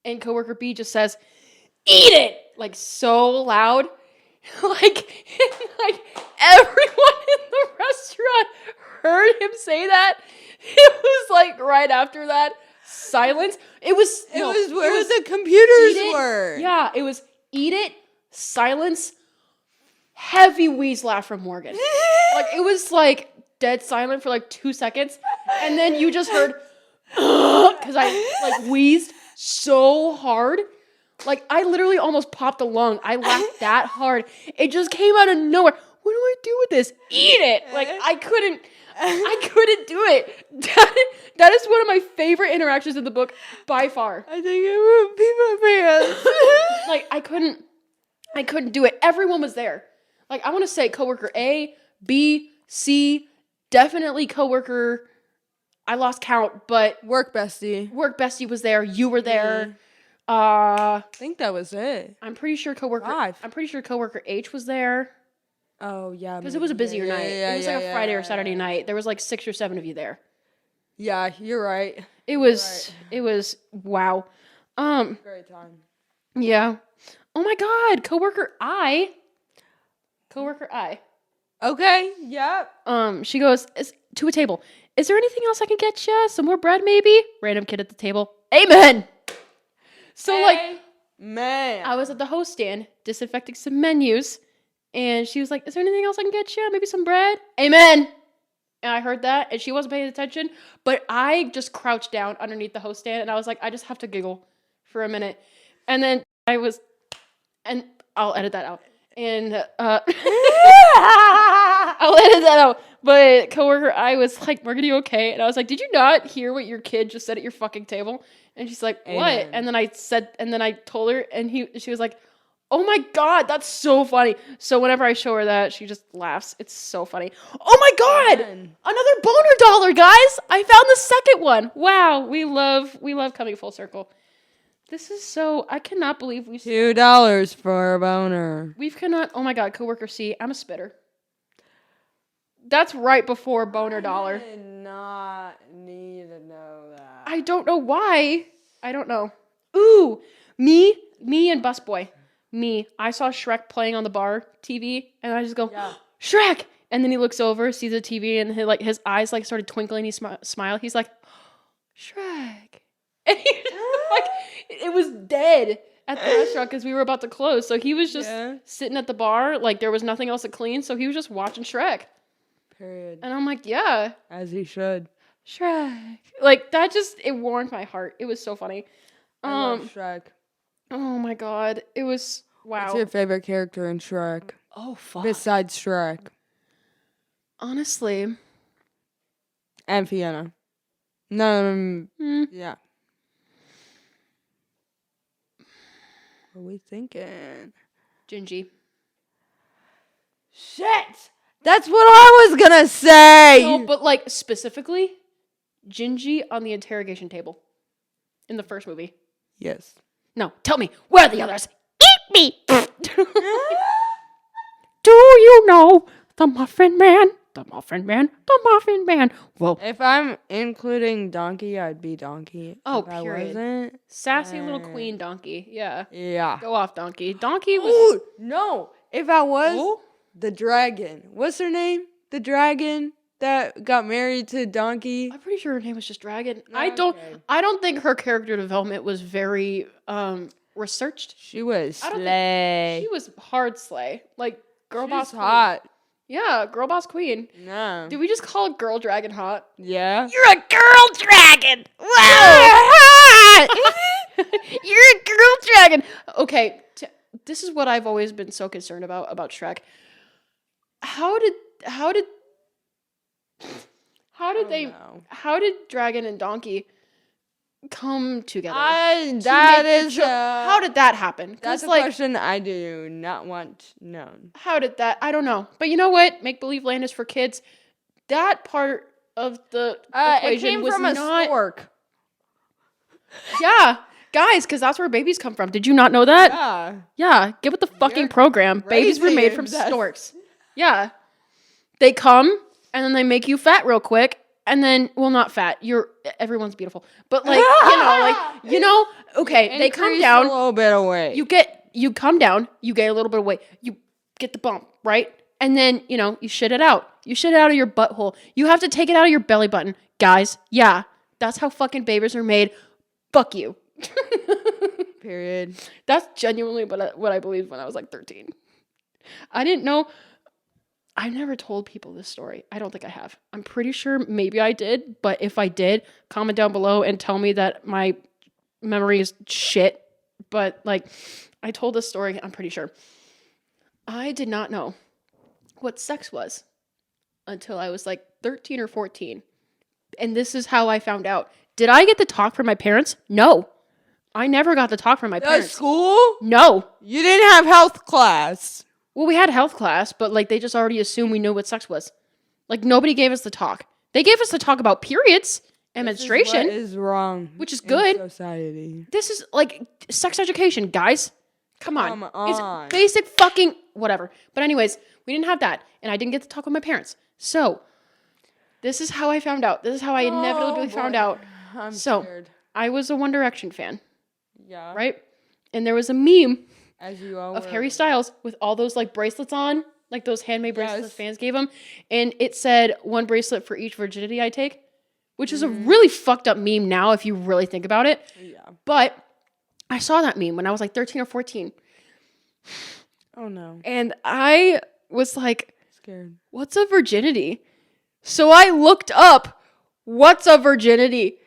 And coworker B just says, "Eat it!" Like so loud, like everyone in the restaurant heard him say that. It was like right after that, silence. It was where the computers were. Yeah, it was eat it, silence, heavy wheeze laugh from Morgan. Like it was like dead silent for like 2 seconds, and then you just heard because I like wheezed so hard. Like I literally almost popped a lung. I laughed that hard. It just came out of nowhere. What do I do with this? Eat it. Like I couldn't do it. That is one of my favorite interactions in the book by far. I think I would pee my pants. Like I couldn't do it. Everyone was there. Like I want to say coworker A, B, C, definitely coworker. I lost count, but work bestie was there. You were there. I think that was it. I'm pretty sure coworker. 5. I'm pretty sure coworker H was there. Oh yeah, because it was a busier night. Yeah, it was like a Friday or Saturday night. There was like 6 or 7 of you there. Yeah, you're right. It was wow. Great time. Yeah. Oh my god, coworker I. Okay. Yep. She goes to a table. Is there anything else I can get you? Some more bread, maybe? Random kid at the table. Amen. So man, I was at the host stand disinfecting some menus. And she was like, is there anything else I can get you? Maybe some bread? Amen. And I heard that, and she wasn't paying attention. But I just crouched down underneath the host stand, and I was like, I just have to giggle for a minute. And then and I'll edit that out. And I'll edit that out. But coworker, I was like, Morgan, are you okay? And I was like, did you not hear what your kid just said at your fucking table? And she's like, what? Amen. And then I told her, and she was like, oh my god, that's so funny. So whenever I show her that, she just laughs. It's so funny. Oh my god! Man. Another boner dollar, guys! I found the second one. Wow, we love coming full circle. This is so, I cannot believe $2 for a boner. oh my god, coworker C, I'm a spitter. That's right before boner dollar. I did not need to know that. I don't know why. I don't know. Ooh, me and Busboy. I saw Shrek playing on the bar TV, and I just go, Shrek! And then he looks over, sees the TV, and his eyes like started twinkling. He smiled. He's like, Shrek. And he just, like, it was dead at the restaurant because we were about to close. So he was just sitting at the bar, like there was nothing else to clean. So he was just watching Shrek. Period. And I'm like, yeah. As he should. Shrek. Like, that just, it warmed my heart. It was so funny. I love Shrek. Oh my god. It was, wow. What's your favorite character in Shrek? Oh, fuck. besides Shrek Honestly. and Fiona. No, Hmm. yeah. What are we thinking? Gingy. Shit! That's what I was gonna say! No, but like specifically, Gingy on the interrogation table in the first movie. Yes. No, tell me, where are the others? Eat me! Do you know the Muffin Man? The Muffin Man? The Muffin Man. Well, If I'm including Donkey, I'd be Donkey. oh, If I period. wasn't, Sassy little queen donkey. Yeah. yeah. Go off, donkey. Donkey was. Ooh, no. If I was Oh? the dragon, what's her name? The dragon that got married to Donkey. I'm pretty sure her name was just Dragon. Okay. I don't think her character development was very researched. She was I don't slay. She was hard slay. Like girl She's boss queen. hot. Yeah, girl boss queen. No. Did we just call girl dragon hot? Yeah. You're a girl dragon. Wow. You're a girl dragon. Okay, this is what I've always been so concerned about Shrek. How did Dragon and Donkey come together? How did that happen? 'Cause, That's a like, question I do not want known. how did that? I don't know. But you know what? Make believe land is for kids. That part of the It equation came was from a not. stork. Yeah, guys, because that's where babies come from. Did you not know that? Yeah. Yeah, get with the fucking You're program. Babies were crazy made from if that's- storks. Yeah. They come and then they make you fat real quick. And then, well, not fat. Everyone's beautiful. But like, okay, they come Increase down. a little bit of weight. You come down, you get a little bit of weight. You get the bump, right? And then, you shit it out. You shit it out of your butthole. You have to take it out of your belly button. Guys, yeah. That's how fucking babies are made. Fuck you. Period. That's genuinely what I believed when I was like 13. I didn't know. I never told people this story. I don't think I have. I'm pretty sure maybe I did, but if I did, comment down below and tell me that my memory is shit. But like, I told this story, I'm pretty sure. I did not know what sex was until I was like 13 or 14. And this is how I found out. Did I get the talk from my parents? No. I never got the talk from my At parents. school? No. You didn't have health class. Well, we had health class, but like they just already assumed we knew what sex was. Like nobody gave us the talk. They gave us the talk about periods and menstruation, What is wrong? which is in good. Society. This is like sex education, guys. Come on. Come on. It's basic fucking whatever. But anyways, we didn't have that, and I didn't get to talk with my parents. So this is how I found out. This is how I inevitably found out. I'm So scared. I was a One Direction fan, Yeah. right? And there was a meme As you all of were. Harry Styles with all those like bracelets on, like those handmade bracelets Yes. fans gave him, and it said one bracelet for each virginity I take, which is a really fucked up meme now if you really think about it. Yeah. But I saw that meme when I was like 13 or 14, Oh no. and I was like, Scared. "What's a virginity?" So I looked up, "What's a virginity?"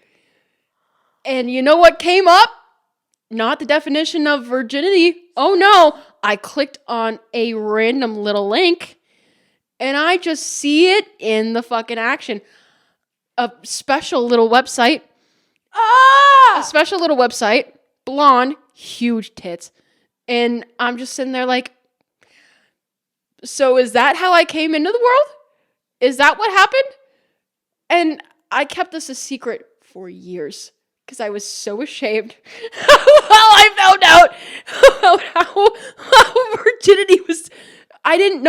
And you know what came up? Not the definition of virginity. Oh no. I clicked on a random little link and I just see it in the fucking action. A special little website. A special little website. Blonde. Huge tits. And I'm just sitting there like, so is that how I came into the world? Is that what happened? And I kept this a secret for years. Because I was so ashamed while I found out about how virginity was. I didn't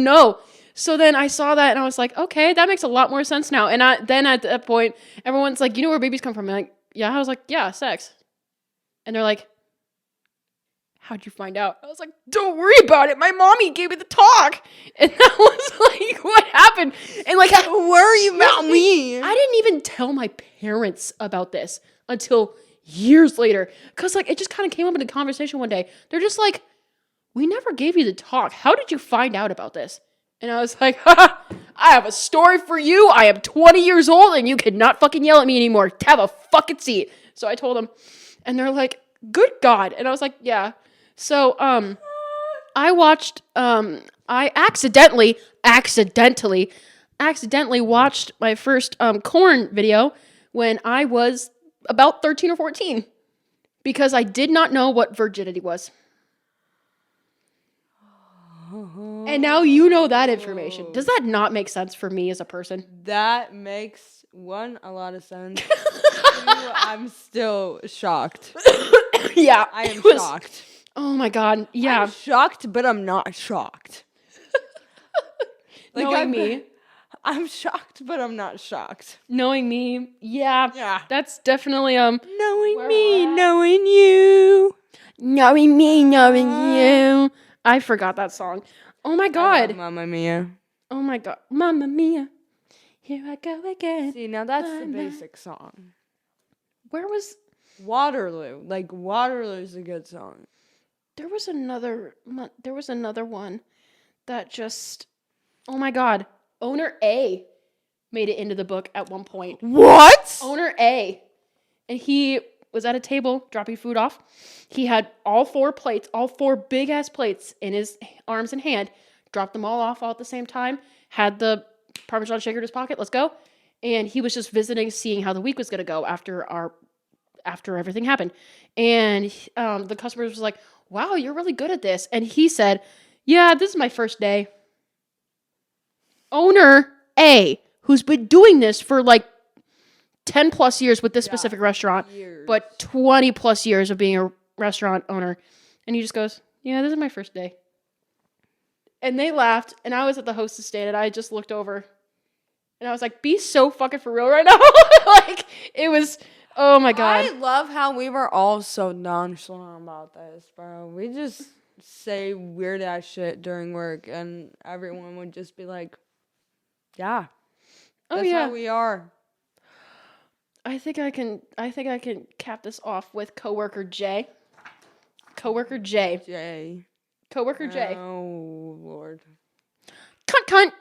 know. So then I saw that and I was like, okay, that makes a lot more sense now. And then at that point, everyone's like, you know where babies come from? I'm like, yeah. I was like, yeah, sex. And they're like, how'd you find out? I was like, don't worry about it. My mommy gave me the talk. And that was like what happened. And like, Don't worry about me. I didn't even tell my parents about this until years later. Because, like, it just kind of came up in a conversation one day. They're just like, we never gave you the talk. How did you find out about this? And I was like, I have a story for you. I am 20 years old and you cannot fucking yell at me anymore. Have a fucking seat. So I told them. And they're like, good God. And I was like, yeah. So, I watched, I accidentally watched my first corn video when I was about 13 or 14 because I did not know what virginity was. And now you know that information. Does that not make sense for me as a person? That makes a lot of sense. Two, I'm still shocked. Yeah. I am shocked. Oh my God. Yeah. I'm shocked, but I'm not shocked. Knowing me. I'm shocked, but I'm not shocked. Knowing me. Yeah. Yeah. That's definitely knowing me, knowing you. Knowing me, knowing you. I forgot that song. Oh my God. Mamma Mia. Oh my God. Mamma Mia. Here I go again. See, now that's the basic song. Where was Waterloo? Like Waterloo's a good song. There was another one that just, oh my God. Owner A made it into the book at one point. What? Owner A. And he was at a table dropping food off. He had all four big ass plates in his arms and hand, dropped them all off all at the same time, had the Parmesan shaker in his pocket, let's go. And he was just visiting, seeing how the week was going to go after everything happened. And the customers was like, wow, you're really good at this. And he said, yeah, this is my first day. Owner A, who's been doing this for like 10 plus years with this specific restaurant, but 20 plus years of being a restaurant owner. And he just goes, yeah, this is my first day. And they laughed, and I was at the hostess stand, and I just looked over, and I was like, be so fucking for real right now. Like, it was, oh my God. I love how we were all so nonchalant about this, bro. We just say weird ass shit during work, and everyone would just be like, yeah. That's how we are. I think I can cap this off with coworker J. Coworker J. Coworker J. Oh, Lord. Cunt.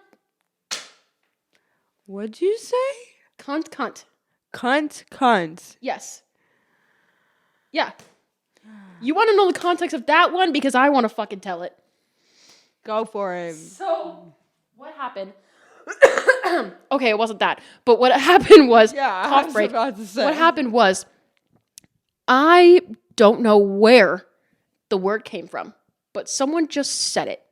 What'd you say? Cunt. Cunt. Yes. Yeah. You want to know the context of that one? Because I want to fucking tell it. Go for it. So, what happened? Okay, it wasn't that. But what happened was, cough break. About to say. What happened was, I don't know where the word came from, but someone just said it.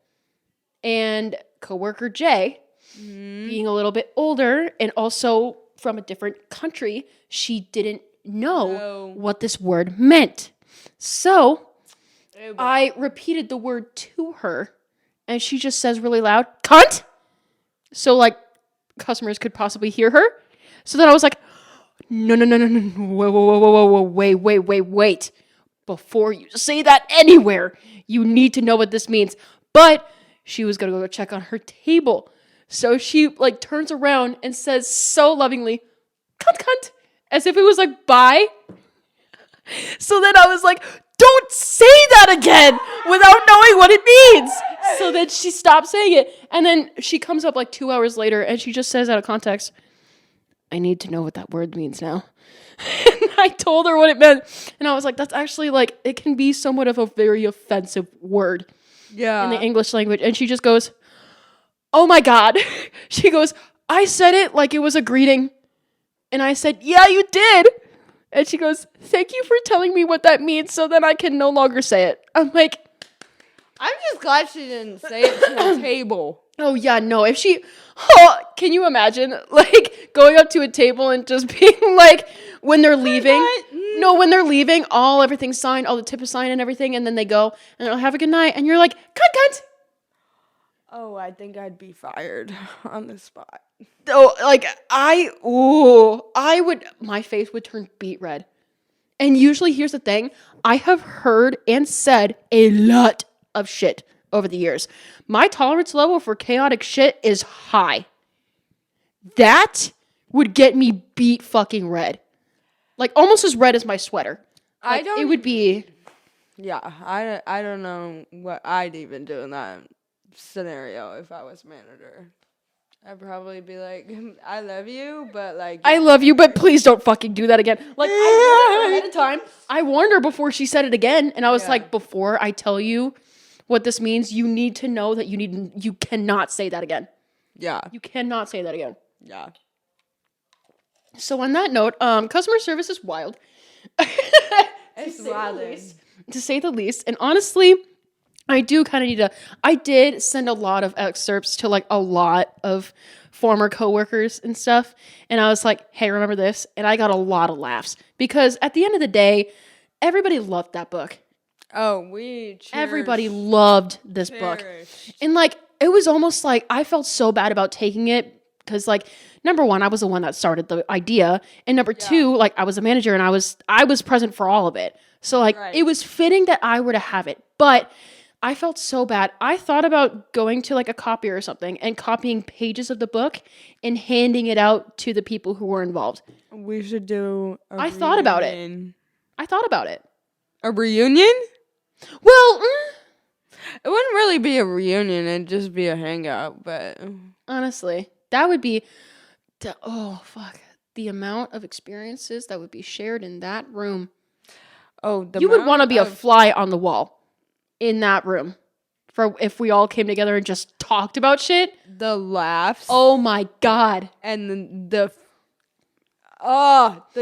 And coworker J, being a little bit older and also from a different country, she didn't know what this word meant. So, I repeated the word to her, and she just says really loud, cunt! So, like, customers could possibly hear her. So then I was like, no, whoa, wait. Before you say that anywhere, you need to know what this means. But she was going to go check on her table. So she, like, turns around and says so lovingly, cunt, as if it was like, bye. So then I was like, don't say that again without knowing what it means. So then she stopped saying it. And then she comes up like 2 hours later and she just says out of context, I need to know what that word means now. And I told her what it meant. And I was like, that's actually like, it can be somewhat of a very offensive word in the English language. And she just goes, oh my God. She goes, I said it like it was a greeting. And I said, yeah, you did. And she goes, thank you for telling me what that means so then I can no longer say it. I'm like, I'm just glad she didn't say it to the table. Oh, yeah, no. If she, can you imagine, like, going up to a table and just being like, when they're leaving, everything's signed, all the tip is signed and everything, and then they go, and they'll have a good night, and you're like, cunt. Oh, I think I'd be fired on the spot. Oh, like, my face would turn beet red. And usually, here's the thing, I have heard and said a lot of shit over the years. My tolerance level for chaotic shit is high. That would get me beet fucking red. Like, almost as red as my sweater. Like, it would be... Yeah, I don't know what I'd even do in that scenario if I was manager. I'd probably be like, I love you, but like... I love you, but please don't fucking do that again. Like, I warned her ahead of time. I warned her before she said it again. And I was like, before I tell you what this means, you need to know that you cannot say that again. Yeah. You cannot say that again. Yeah. So on that note, customer service is wild. It's wild. To say the least. And honestly, I do kind of need to. I did send a lot of excerpts to like a lot of former coworkers and stuff. And I was like, hey, remember this? And I got a lot of laughs because at the end of the day, everybody loved that book. Oh, everybody loved this book. And like, it was almost like I felt so bad about taking it because like, number one, I was the one that started the idea. And number two, like I was a manager and I was present for all of it. So like, it was fitting that I were to have it. But I felt so bad. I thought about going to like a copier or something and copying pages of the book and handing it out to the people who were involved. We should do a reunion. I thought about it. A reunion? Well, it wouldn't really be a reunion. It'd just be a hangout, but... honestly, that would be... oh, fuck. The amount of experiences that would be shared in that room. Oh, you would want to be a fly on the wall in that room for if we all came together and just talked about shit. The laughs. Oh my God. And the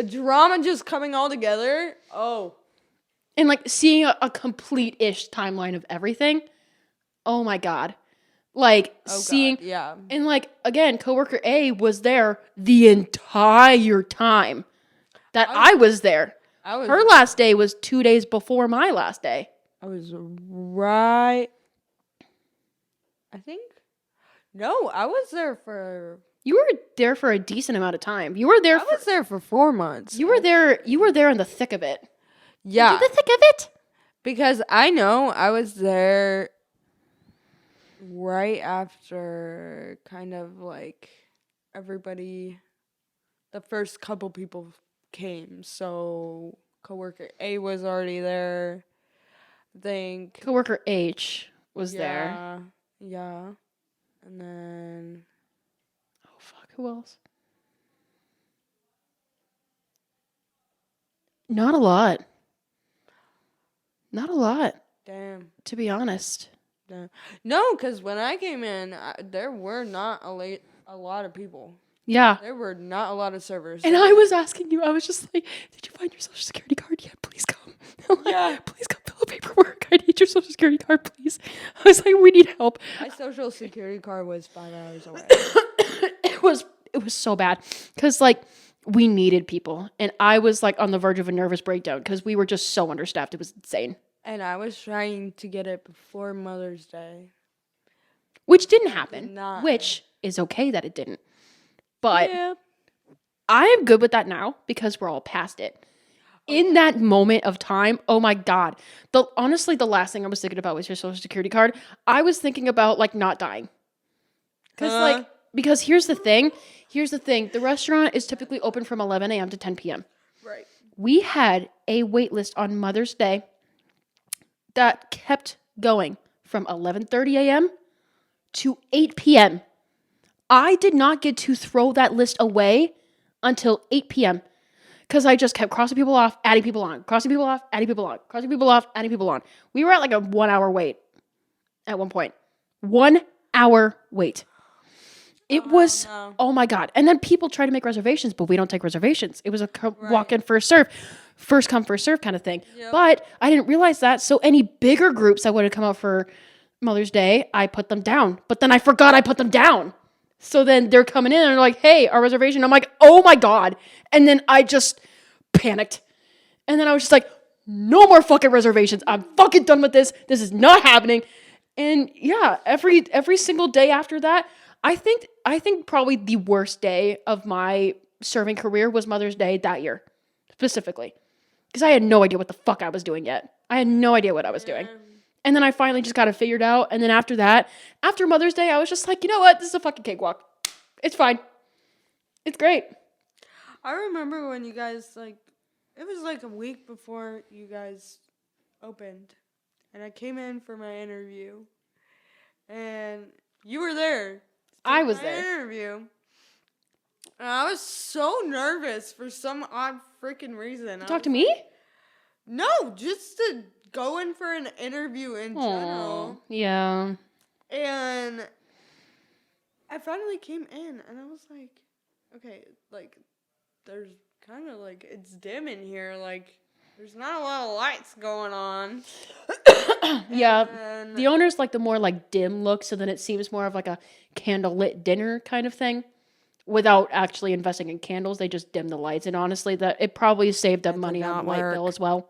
drama just coming all together. Oh. And like seeing a complete-ish timeline of everything. Oh my God. Like seeing, God, yeah. And like, again, coworker A was there the entire time that I was there. Her last day was 2 days before my last day. I was right. I think. No, I was there for. You were there for a decent amount of time. You were there. I was there for 4 months. You were there. You were there in the thick of it. Yeah, the thick of it. Because I know I was there right after kind of like everybody. The first couple people came, so coworker A was already there. I think coworker H was there. Yeah. And then oh fuck, who else? Not a lot. Damn. To be honest. Damn. No, because when I came in, there were not a lot of people. Yeah. There were not a lot of servers. And I was asking you, I was just like, did you find your social security card yet? Please come. Yeah. Please come fill the paperwork. I need your social security card, please. I was like, we need help. My social security card was 5 hours away. It was so bad. Because, like, we needed people. And I was, like, on the verge of a nervous breakdown because we were just so understaffed. It was insane. And I was trying to get it before Mother's Day. Which didn't happen. Which is okay that it didn't. But yeah. I am good with that now because we're all past it. In that moment of time, oh my God. Honestly, the last thing I was thinking about was your social security card. I was thinking about like not dying. Because here's the thing. The restaurant is typically open from 11 a.m. to 10 p.m. Right. We had a wait list on Mother's Day that kept going from 11:30 a.m. to 8 p.m. I did not get to throw that list away until 8 p.m. because I just kept crossing people off, adding people on, crossing people off, adding people on, crossing people off, adding people on. We were at like a 1 hour wait at one point. 1 hour wait. It was, oh my God. And then people try to make reservations, but we don't take reservations. It was a walk in, first serve, first come, first serve kind of thing. Yep. But I didn't realize that. So any bigger groups that would have come out for Mother's Day, I put them down. But then I forgot I put them down. So then they're coming in and they're like, hey, our reservation. I'm like, oh my God. And then I just panicked. And then I was just like, no more fucking reservations. I'm fucking done with this. This is not happening. And yeah, every single day after that, I think probably the worst day of my serving career was Mother's Day that year, specifically. Because I had no idea what the fuck I was doing yet. I had no idea what I was doing. And then I finally just got it figured out. And then after that, after Mother's Day, I was just like, you know what? This is a fucking cakewalk. It's fine. It's great. I remember when you guys, like, it was like a week before you guys opened. And I came in for my interview. And you were there. I was there. Interview. And I was so nervous for some odd freaking reason. Talk to me? No, just to going for an interview in general. Yeah. And I finally came in, and I was like, okay, like, there's kind of, like, it's dim in here. Like, there's not a lot of lights going on. Yeah. The owners like the more, like, dim look, so then it seems more of, like, a candlelit dinner kind of thing. Without actually investing in candles, they just dim the lights. And honestly, that it probably saved them money on the light bill as well.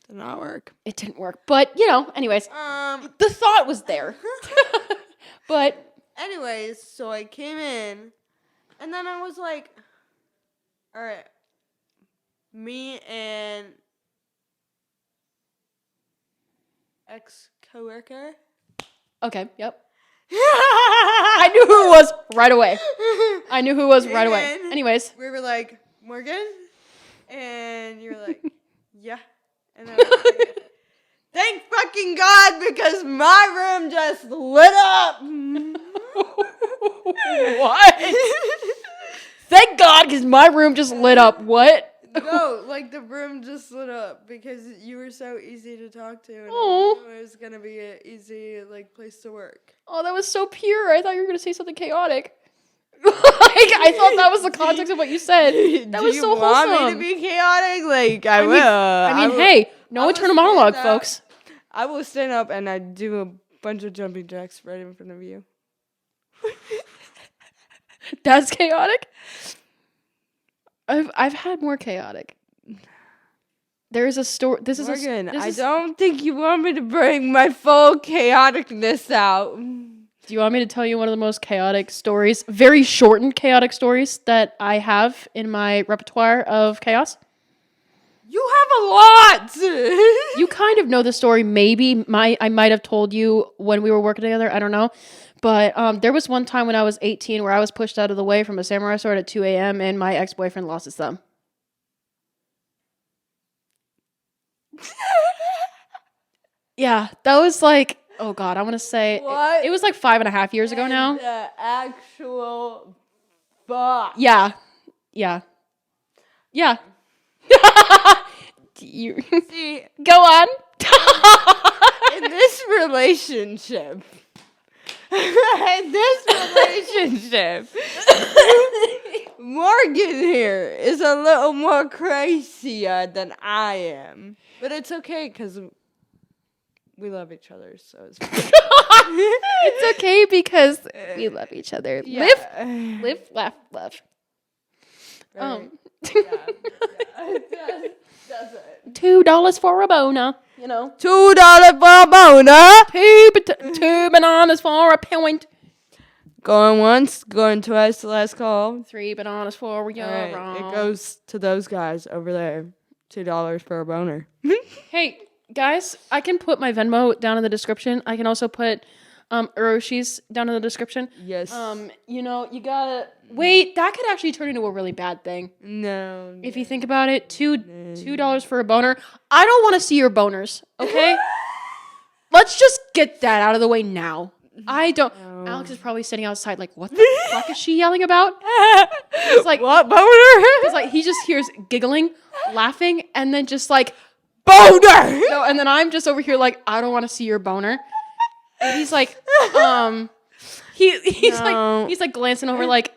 Did not work. It didn't work. But, anyways, the thought was there. But anyways, so I came in, and then I was like, all right, me and ex-coworker. okay, yep. I knew who it was right away. Anyways. We were like, Morgan? And you were like, yeah. And I was like, thank fucking God, because my room just lit up. What? Thank God, because my room just lit up. What? No, like the room just lit up because you were so easy to talk to, and it was gonna be an easy place to work. Oh, that was so pure. I thought you were gonna say something chaotic. I thought that was the context of what you said. That was so wholesome. Do you want me to be chaotic? Like I will. I mean, hey, no internal monologue, folks. I will stand up and I do a bunch of jumping jacks right in front of you. That's chaotic. I've had more chaotic. There is a story. Morgan, I don't think you want me to bring my full chaoticness out. Do you want me to tell you one of the most chaotic stories, very shortened chaotic stories that I have in my repertoire of chaos? You have a lot. You kind of know the story. Maybe I might have told you when we were working together. I don't know. But there was one time when I was 18 where I was pushed out of the way from a samurai sword at 2 a.m. and my ex-boyfriend lost his thumb. Yeah, that was like, oh God, I want to say, it was like 5.5 years ago now. The actual fuck. Yeah. See, go on. In this relationship, Morgan here is a little more crazier than I am. But it's okay, because we love each other, so it's fine. It's okay because we love each other. Yeah. Live, laugh, love. Right. That's it. $2 for a boner, $2 for a boner. Two bananas for a pint. Going once, going twice, the last call. 3 bananas for your wrong. It goes to those guys over there. $2 for a boner. Hey, guys, I can put my Venmo down in the description. I can also put Aarushi's down in the description. Yes. You gotta wait. That could actually turn into a really bad thing. No. If you think about it, $2 for a boner. I don't want to see your boners. Okay. Let's just get that out of the way now. I don't. No. Alex is probably sitting outside like, what the fuck is she yelling about? He's like, what boner? He's like, he just hears giggling, laughing, and then just like, boner. No, and then I'm just over here like, I don't want to see your boner. And he's like, he's like glancing over like,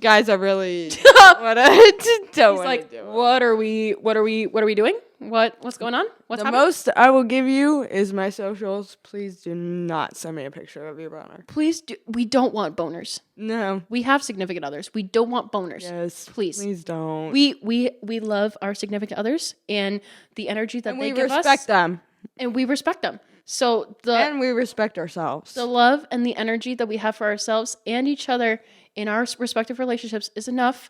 guys are really what I don't want like, to do. What are we doing? What's going on? What's happening? The most I will give you is my socials. Please do not send me a picture of your boner. Please do. We don't want boners. No. We have significant others. We don't want boners. Yes. Please don't. We love our significant others and the energy that they give us. And we respect them. And we respect them. So and we respect ourselves. The love and the energy that we have for ourselves and each other in our respective relationships is enough.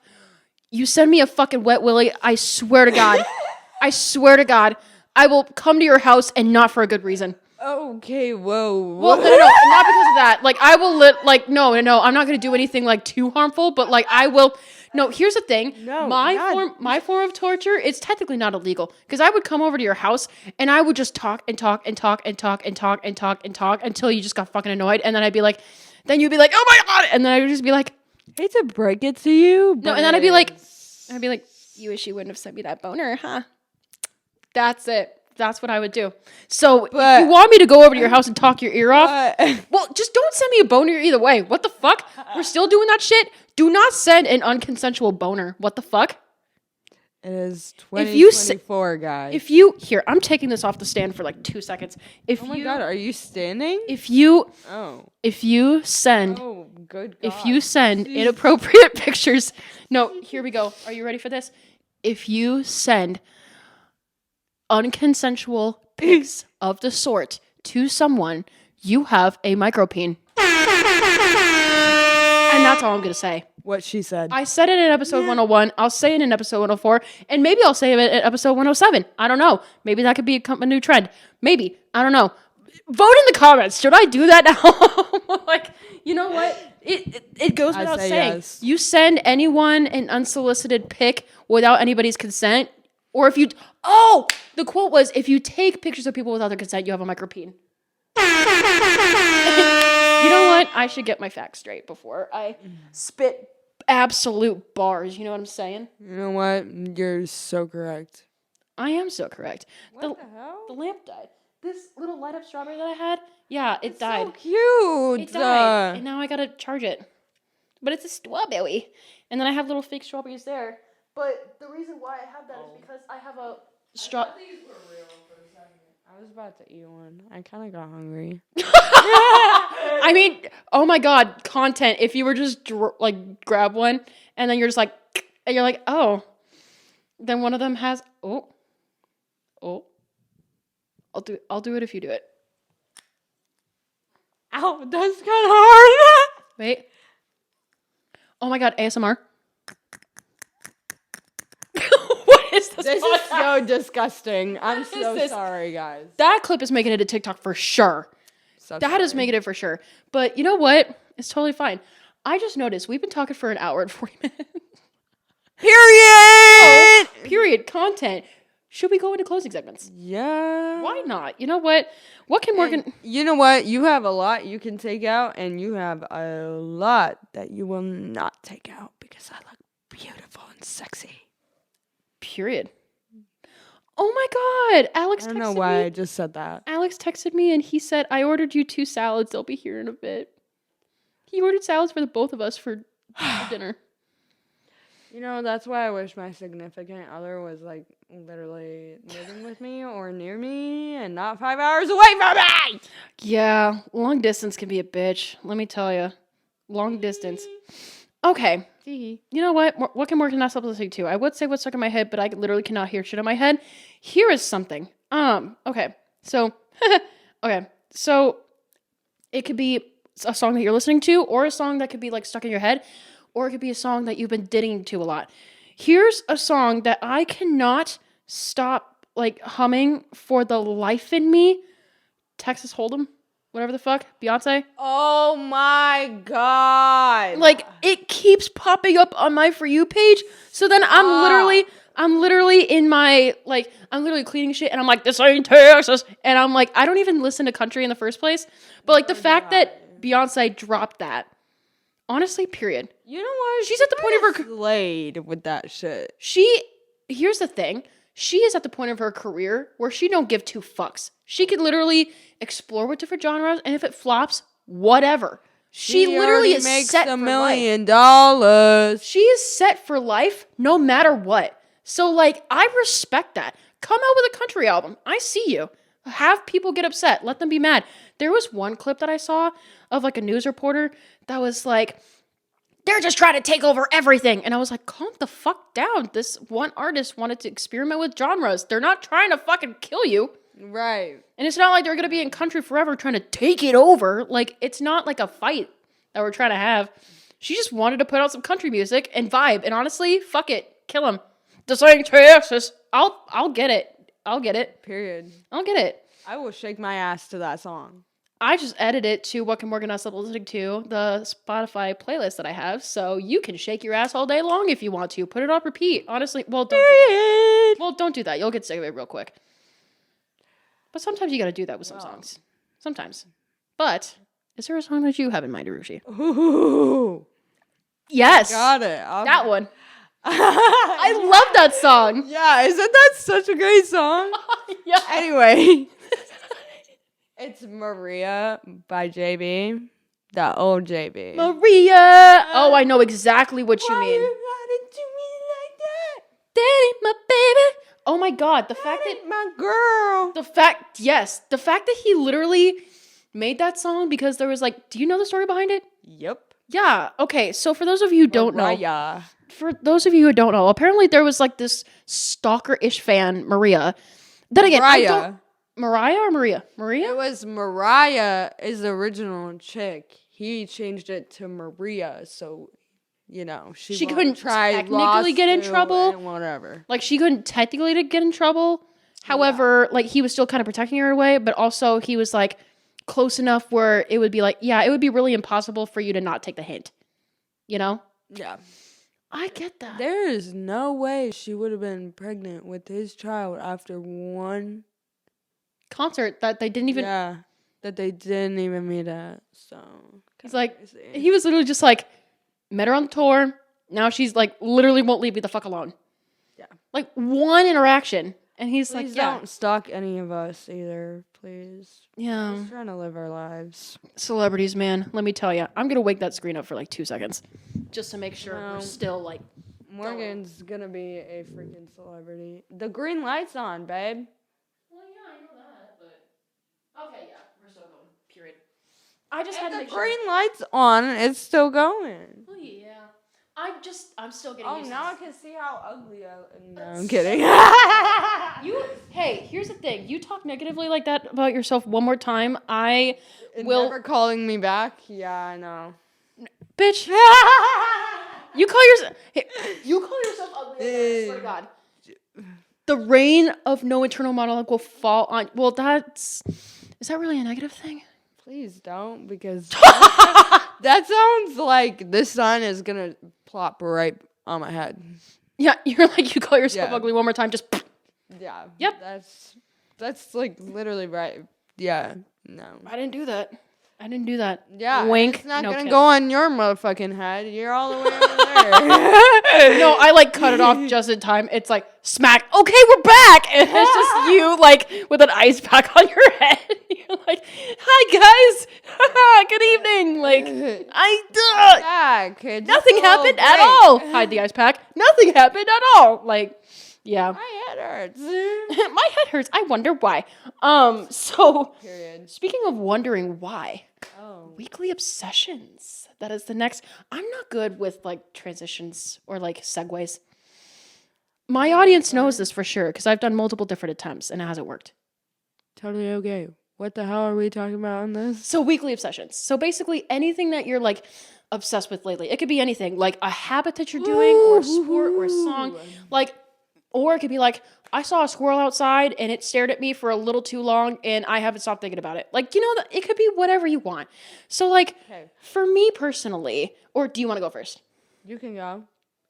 You send me a fucking wet willy, I swear to God. I swear to God, I will come to your house and not for a good reason. Okay, whoa. Well, no, not because of that. Like, I will no, I'm not going to do anything, like, too harmful, but, like, I will. No, here's the thing. No, my form of torture, it's technically not illegal. Because I would come over to your house, and I would just talk and talk and talk and talk and talk and talk and talk until you just got fucking annoyed. And then I'd be like, oh my God. And then I would just be like, hate to break it to you, but no, and then I'd be like, you wish you wouldn't have sent me that boner, huh? That's it. That's what I would do. So if But- you want me to go over to your house and talk your ear off, But well, just don't send me a boner either way. What the fuck? We're still doing that shit? Do not send an unconsensual boner. What the fuck? it is If you s- 2024, guys. If you here, I'm taking this off the stand for like 2 seconds. If oh my you god, are you standing? if you Oh. if you send Oh, good god. if you send Jeez. inappropriate pictures, no, here we go. Are you ready for this? If you send unconsensual pics of the sort to someone, you have a micropene. And that's all I'm going to say. What she said. I said it in episode 101. I'll say it in episode 104. And maybe I'll say it in episode 107. I don't know. Maybe that could be a new trend. Maybe. I don't know. Vote in the comments. Should I do that now? Like, you know what? It goes I without say saying. yes. You send anyone an unsolicited pic without anybody's consent. Or if you... Oh! The quote was, if you take pictures of people without their consent, you have a micropene. You know what? I should get my facts straight before I spit absolute bars. You know what I'm saying? You know what? You're so correct. I am so correct. What the hell? The lamp died. This little light up strawberry that I had, yeah, it died. So cute. It died. And now I gotta charge it. But it's a strawberry. And then I have little fake strawberries there. But the reason why I have that is because I have a straw. These were real for a second. I was about to eat one. I kind of got hungry. I mean, oh my god, content. If you were just grab one and then you're just like, and you're like, oh, then one of them has, oh, I'll do it if you do it. Ow, that's kind of hard. Wait. Oh my god, ASMR. What is this? This is so disgusting. I'm What so is this? sorry, guys. That clip is making it to TikTok for sure. So That is sorry. making it for sure. But you know what? It's totally fine. I just noticed we've been talking for an hour and 40 minutes. Period. Period. Content. Should we go into closing segments? Yeah. Why not? You know what? What can Morgan... You know what? You have a lot you can take out, and you have a lot that you will not take out because I look beautiful and sexy. Period. Oh my god. Alex I texted don't know why me. I just said that. Alex texted me and he said, I ordered you 2 salads. They'll be here in a bit. He ordered salads for the both of us for dinner. You know, that's why I wish my significant other was like literally living with me or near me and not 5 hours away from me. Yeah, long distance can be a bitch. Let me tell you. Long distance. Okay. You know what? What can Morgan not stop listening to? I would say what's stuck in my head, but I literally cannot hear shit in my head. Here is something. Okay. So, it could be a song that you're listening to, or a song that could be like stuck in your head, or it could be a song that you've been ditting to a lot. Here's a song that I cannot stop like humming for the life in me. Texas Hold'em, whatever the fuck, Beyonce. Oh my god. Like it keeps popping up on my For You page. So then I'm literally in my I'm literally cleaning shit and I'm like, this ain't Texas. And I'm like, I don't even listen to country in the first place. But like the fact that Beyonce dropped that. Honestly, period. You know what? She's at the point of her slayed with that shit. Here's the thing. She is at the point of her career where she don't give 2 fucks. She could literally explore with different genres, and if it flops, whatever. She literally is makes set $1 for million. She is set for life no matter what. So, like, I respect that. Come out with a country album. I see you. Have people get upset. Let them be mad. There was one clip that I saw of, like, a news reporter that was like, they're just trying to take over everything. And I was like, calm the fuck down. This one artist wanted to experiment with genres. They're not trying to fucking kill you. Right. And it's not like they're going to be in country forever trying to take it over. Like, it's not like a fight that we're trying to have. She just wanted to put out some country music and vibe. And honestly, fuck it. Kill him. This ain't Texas. I'll get it. I'll get it. Period. I'll get it. I will shake my ass to that song. I just edited it to What Can Morgan Not Stop Listening To, the Spotify playlist that I have. So you can shake your ass all day long if you want to. Put it on repeat. Honestly, well, don't do that. Well, don't do that. You'll get sick of it real quick. But sometimes you got to do that with some songs. Sometimes. But is there a song that you have in mind, Aarushi? Ooh. Yes. Got it. That one. I love that song. Yeah, isn't that such a great song? Yeah. Anyway, it's Maria by JB. The old JB. Maria. Oh, I know exactly what you Why mean. you gotta do me like that? That ain't my baby. Oh my God, the fact That that ain't my girl. the fact that he literally made that song because there was like, do you know the story behind it? Yep. Yeah. Okay. So for those of you who don't know, Mariah. apparently there was like this stalker-ish fan, Maria. Then again, I don't. Mariah or Maria? Maria? It was Mariah is the original chick. He changed it to Maria, so she won't couldn't try technically get in lawsuit trouble. and whatever. Like she couldn't technically get in trouble. However, like he was still kind of protecting her away, but also he was like close enough where it would be like, yeah, it would be really impossible for you to not take the hint. You know? Yeah. I get that. There is no way she would have been pregnant with his child after one concert that they didn't even. Yeah, that they didn't even meet at. So he's like, he was literally just like, met her on the tour. Now she's like, literally won't leave me the fuck alone. Yeah. Like one interaction. And he's please like, yeah. don't stalk any of us either, please. Yeah. We're just trying to live our lives. Celebrities, man. Let me tell you. I'm going to wake that screen up for like 2 seconds. Just to make sure No. we're still like. Morgan's going to be a freaking celebrity. The green light's on, babe. Well, yeah, I know that, but. Okay, yeah. We're still going. Period. I just had to If make the sure. green light's on, it's still going. Oh, yeah. I'm still getting Oh, used now I to can see how ugly I am. No, I'm kidding. Hey, here's the thing. You talk negatively like that about yourself one more time, I And will. never calling me back? Yeah, I know. Bitch. You call yourself ugly again, I swear to God. The reign of No Internal Monologue will fall on. Well, is that really a negative thing? Please don't, because that sounds like the sun is gonna plop right on my head. Yeah, you're like, you call yourself Yeah. ugly one more time, just. Yeah. Yep. That's like literally right. Yeah. No. I didn't do that. Yeah. Wink. It's not no gonna kidding. go on your motherfucking head. You're all the way over there. No, I like cut it off just in time. It's like smack. Okay, we're back, and it's just you like with an ice pack on your head. You're like, "Hi guys, good evening." Like nothing happened at all. Hide the ice pack. Nothing happened at all. Like, yeah. My head hurts. My head hurts. I wonder why. So Period. speaking of wondering why, Oh. weekly obsessions. That is the next. I'm not good with like transitions or like segues. My audience knows this for sure because I've done multiple different attempts and it hasn't worked. Totally okay. What the hell are we talking about on this? So weekly obsessions. So basically anything that you're like obsessed with lately. It could be anything, like a habit that you're doing or a sport or a song. Like, or it could be like, I saw a squirrel outside and it stared at me for a little too long and I haven't stopped thinking about it. Like, it could be whatever you want. So like, for me personally, or do you want to go first? You can go.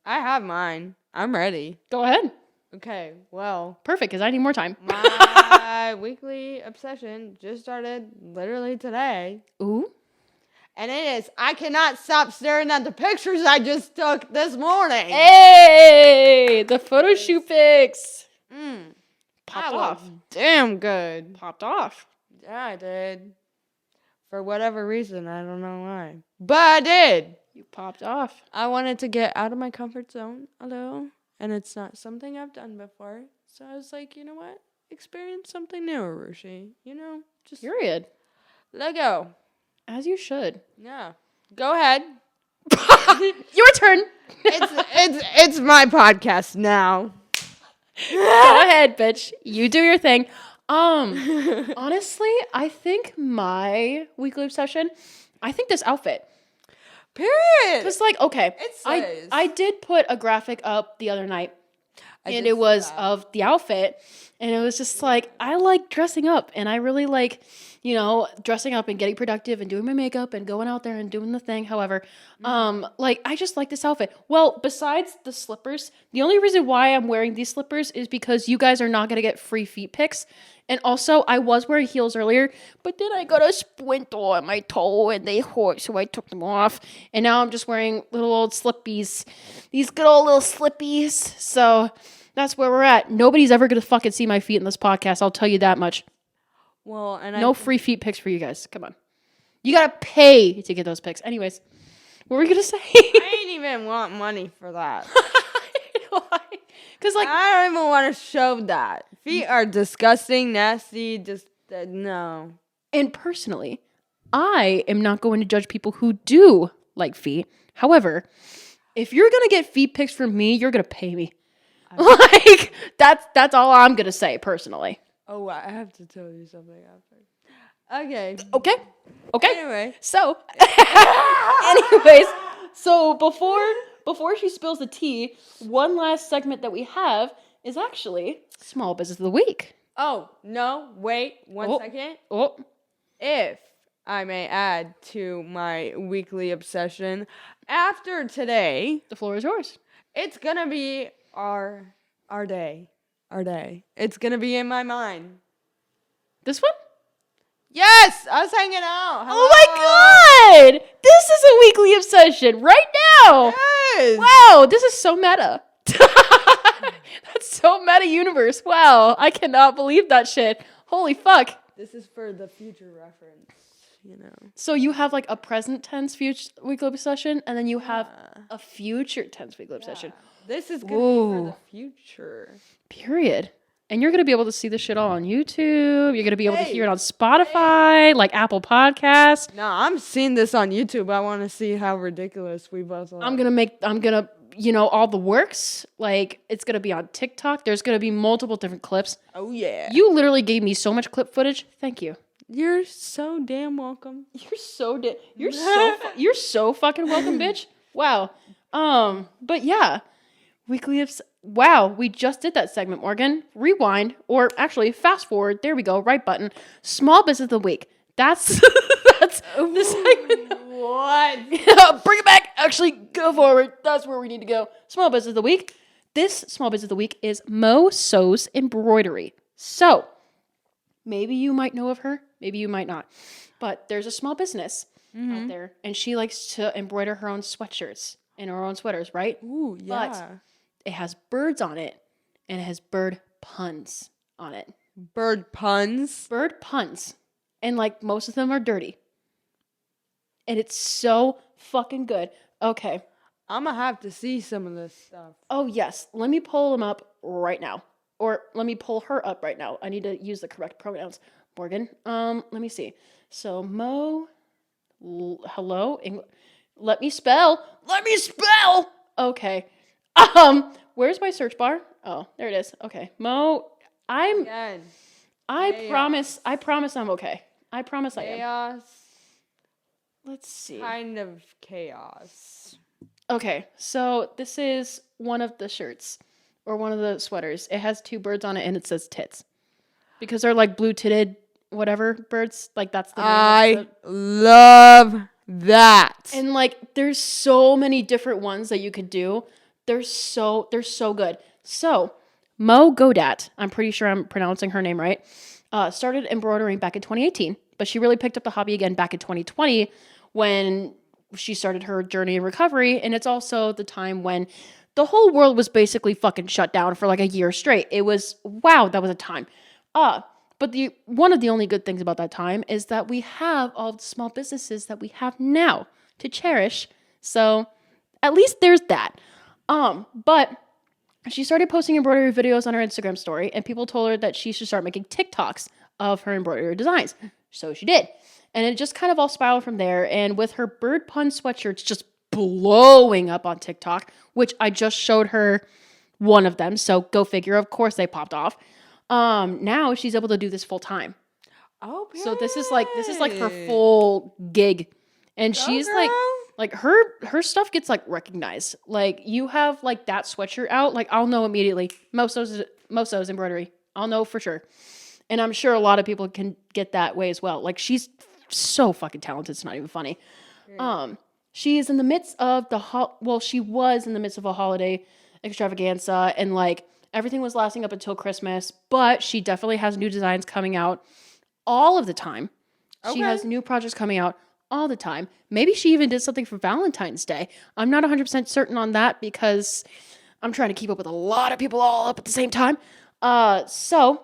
I have mine. I'm ready. Go ahead. Okay, well. Perfect, because I need more time. My weekly obsession just started literally today. Ooh. And it is, I cannot stop staring at the pictures I just took this morning. Hey, the photo shoot pics. Popped off. Damn good. Popped off. Yeah, I did. For whatever reason, I don't know why. But I did. You popped off. I wanted to get out of my comfort zone a little. And it's not something I've done before. So I was like, you know what? Experience something new, Aarushi. Just Period. let go. As you should. Yeah. Go ahead. Your turn. It's my podcast now. Go ahead, bitch. You do your thing. Honestly, I think my weekly obsession, I think this outfit. Period. Because, like, okay, It says. I did put a graphic up the other night, and it was of the outfit, And it was just like, I like dressing up, and I really like, dressing up and getting productive and doing my makeup and going out there and doing the thing. However, like, I just like this outfit. Well, besides the slippers, the only reason why I'm wearing these slippers is because you guys are not going to get free feet pics. And also, I was wearing heels earlier, but then I got a splinter on my toe and they hurt, so I took them off. And now I'm just wearing little old slippies. These good old little slippies. So that's where we're at. Nobody's ever going to fucking see my feet in this podcast. I'll tell you that much. Well, and no free feet pics for you guys. Come on. You got to pay to get those pics. Anyways, what were we going to say? I ain't even want money for that. Why? Because, like, I don't even want to show that. Feet are disgusting, nasty, just, no. And personally, I am not going to judge people who do like feet. However, if you're going to get feet pics from me, you're going to pay me. Like, that's all I'm going to say, personally. Oh, I have to tell you something after. Okay. Okay. Anyway. So, anyways, so before she spills the tea, one last segment that we have is actually Small Business of the Week. Oh, no, wait, one second. Oh. If I may add to my weekly obsession, after today, The floor is yours. it's gonna be our day. Our day. It's gonna be in my mind. This one? Yes! I was hanging out. Hello. Oh my god! This is a weekly obsession right now! Yes! Wow, this is so meta. That's so meta universe. Wow, I cannot believe that shit. Holy fuck. This is for the future reference, you know. So you have like a present tense future weekly obsession, and then you have a future tense weekly obsession. This is going to be for the future. Period. And you're going to be able to see this shit all on YouTube. You're going to be able to hear it on Spotify, like Apple Podcasts. No, I'm seeing this on YouTube. I want to see how ridiculous we both are. I'm going to, all the works. Like, it's going to be on TikTok. There's going to be multiple different clips. Oh, yeah. You literally gave me so much clip footage. Thank you. You're so damn welcome. You're so fucking welcome, bitch. Wow. But yeah. Wow, we just did that segment, Morgan. Rewind, or actually fast forward. There we go, right button. Small Business of the Week. That's the segment. What? Bring it back. Actually, go forward. That's where we need to go. Small Business of the Week. This Small Business of the Week is Mo Sews Embroidery. So, maybe you might know of her. Maybe you might not. But there's a small business out there, and she likes to embroider her own sweatshirts and her own sweaters, right? Ooh, yeah. But it has birds on it, and it has bird puns on it. Bird puns? Bird puns. And, like, most of them are dirty. And it's so fucking good. Okay. I'm going to have to see some of this stuff. Oh, yes. Let me pull them up right now. Or let me pull her up right now. I need to use the correct pronouns. Morgan. Let me see. So, hello? Let me spell. Okay. Where's my search bar? Oh, there it is. Okay. Mo, Again. I promise I'm okay. I promise I am. Chaos. Let's see. Kind of chaos. Okay, so this is one of the shirts, or one of the sweaters. It has two birds on it, and it says tits. Because they're like blue-titted, whatever, birds. Like, that's the name. I love that. And, like, there's so many different ones that you could do. They're so good. So, Mo Godat, I'm pretty sure I'm pronouncing her name right, started embroidering back in 2018, but she really picked up the hobby again back in 2020 when she started her journey in recovery, and it's also the time when the whole world was basically fucking shut down for like a year straight. It was, wow, that was a time. But one of the only good things about that time is that we have all the small businesses that we have now to cherish. So at least there's that. But she started posting embroidery videos on her Instagram story, and people told her that she should start making TikToks of her embroidery designs. So she did. And it just kind of all spiraled from there. And with her bird pun sweatshirts just blowing up on TikTok, which I just showed her one of them. So go figure. Of course they popped off. Now she's able to do this full time. Oh, so this is like her full gig. And she's like her stuff gets like recognized. Like, you have like that sweatshirt out, like I'll know immediately. Mo Sews embroidery. I'll know for sure. And I'm sure a lot of people can get that way as well. Like, she's so fucking talented. It's not even funny. She is in the midst of she was in the midst of a holiday extravaganza, and like everything was lasting up until Christmas, but she definitely has new designs coming out all of the time. Okay. She has new projects coming out all the time. Maybe she even did something for Valentine's Day. I'm not 100% certain on that because I'm trying to keep up with a lot of people all up at the same time. So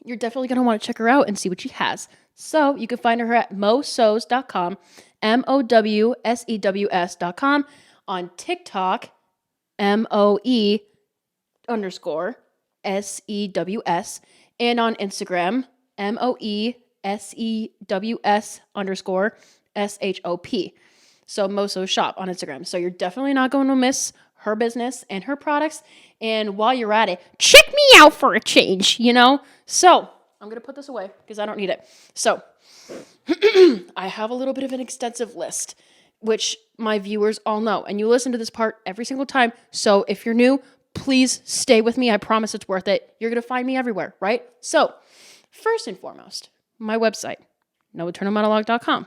you're definitely going to want to check her out and see what she has. So you can find her at mosews.com, MOWSEWS.com, on TikTok, MOE_SEWS, and on Instagram, MOESEWS_SHOP. So Moso Shop on Instagram. So you're definitely not going to miss her business and her products. And while you're at it, check me out for a change, So I'm going to put this away because I don't need it. So I have a little bit of an extensive list, which my viewers all know. And you listen to this part every single time. So if you're new, please stay with me. I promise it's worth it. You're going to find me everywhere, right? So first and foremost, my website, nointernalmonologue.com.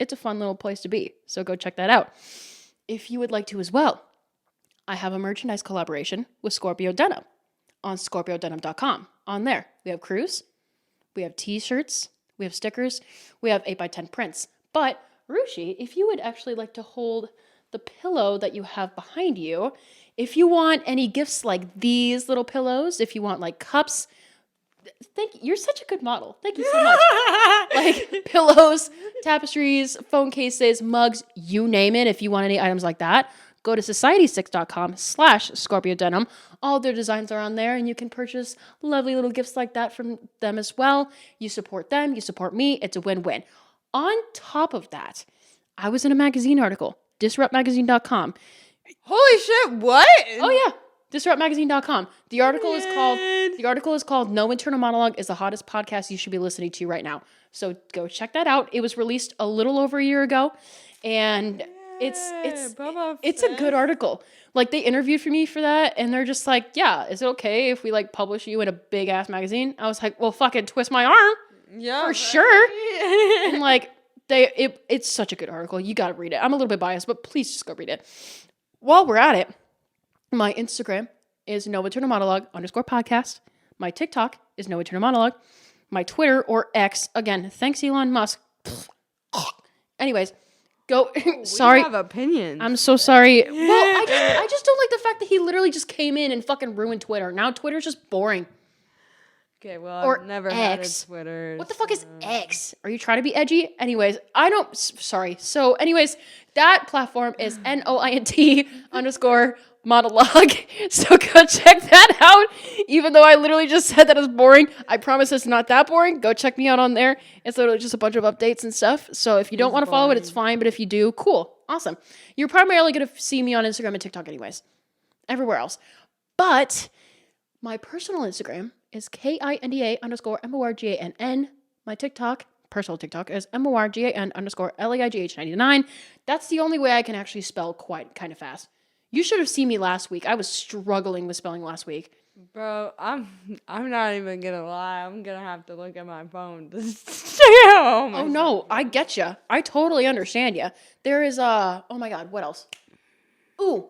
It's a fun little place to be. So go check that out. If you would like to as well, I have a merchandise collaboration with Scorpio Denim on scorpiodenim.com. On there, we have crews, we have t-shirts, we have stickers, we have 8x10 prints. But Aarushi, if you would actually like to hold the pillow that you have behind you, if you want any gifts like these little pillows, if you want like cups, you're such a good model. Thank you so much. Like pillows, tapestries, phone cases, mugs, you name it. If you want any items like that, go to society6.com/Scorpio Denim. All their designs are on there, and you can purchase lovely little gifts like that from them as well. You support them, you support me. It's a win-win. On top of that, I was in a magazine article, disruptmagazine.com. Holy shit, what? Oh yeah, disruptmagazine.com. The article is called No Internal Monologue is the hottest podcast you should be listening to right now. So go check that out. It was released a little over a year ago, and it's a good article. Like, they interviewed for me for that, and they're just like, yeah, is it okay if we like publish you in a big ass magazine? I was like, well, fucking twist my arm. Yeah, for sure. And like, it's such a good article. You gotta read it. I'm a little bit biased, but please just go read it. While we're at it, my Instagram is No Internal Monologue _podcast. My TikTok is No Internal Monologue. My Twitter, or X, again, thanks Elon Musk. Anyways, go. Sorry. We have opinions. I'm so sorry. Well, I just don't like the fact that he literally just came in and fucking ruined Twitter. Now Twitter's just boring. Okay, well, I've never had a Twitter. What the fuck is X? Are you trying to be edgy? Anyways, sorry. So anyways, that platform is NOINT_monologue. So go check that out. Even though I literally just said that it's boring, I promise it's not that boring. Go check me out on there. It's literally just a bunch of updates and stuff. So if you don't want to follow it, it's fine. But if you do, cool. Awesome. You're primarily going to see me on Instagram and TikTok anyways. Everywhere else. But my personal Instagram is KINDA_MORGANN. My personal TikTok is MORGAN_LAIGH99. That's the only way I can actually spell kind of fast. You should have seen me last week. I was struggling with spelling last week. Bro, I'm not even gonna lie. I'm gonna have to look at my phone to stay home. Oh no, I get you. I totally understand you. There is oh my god, what else? Ooh.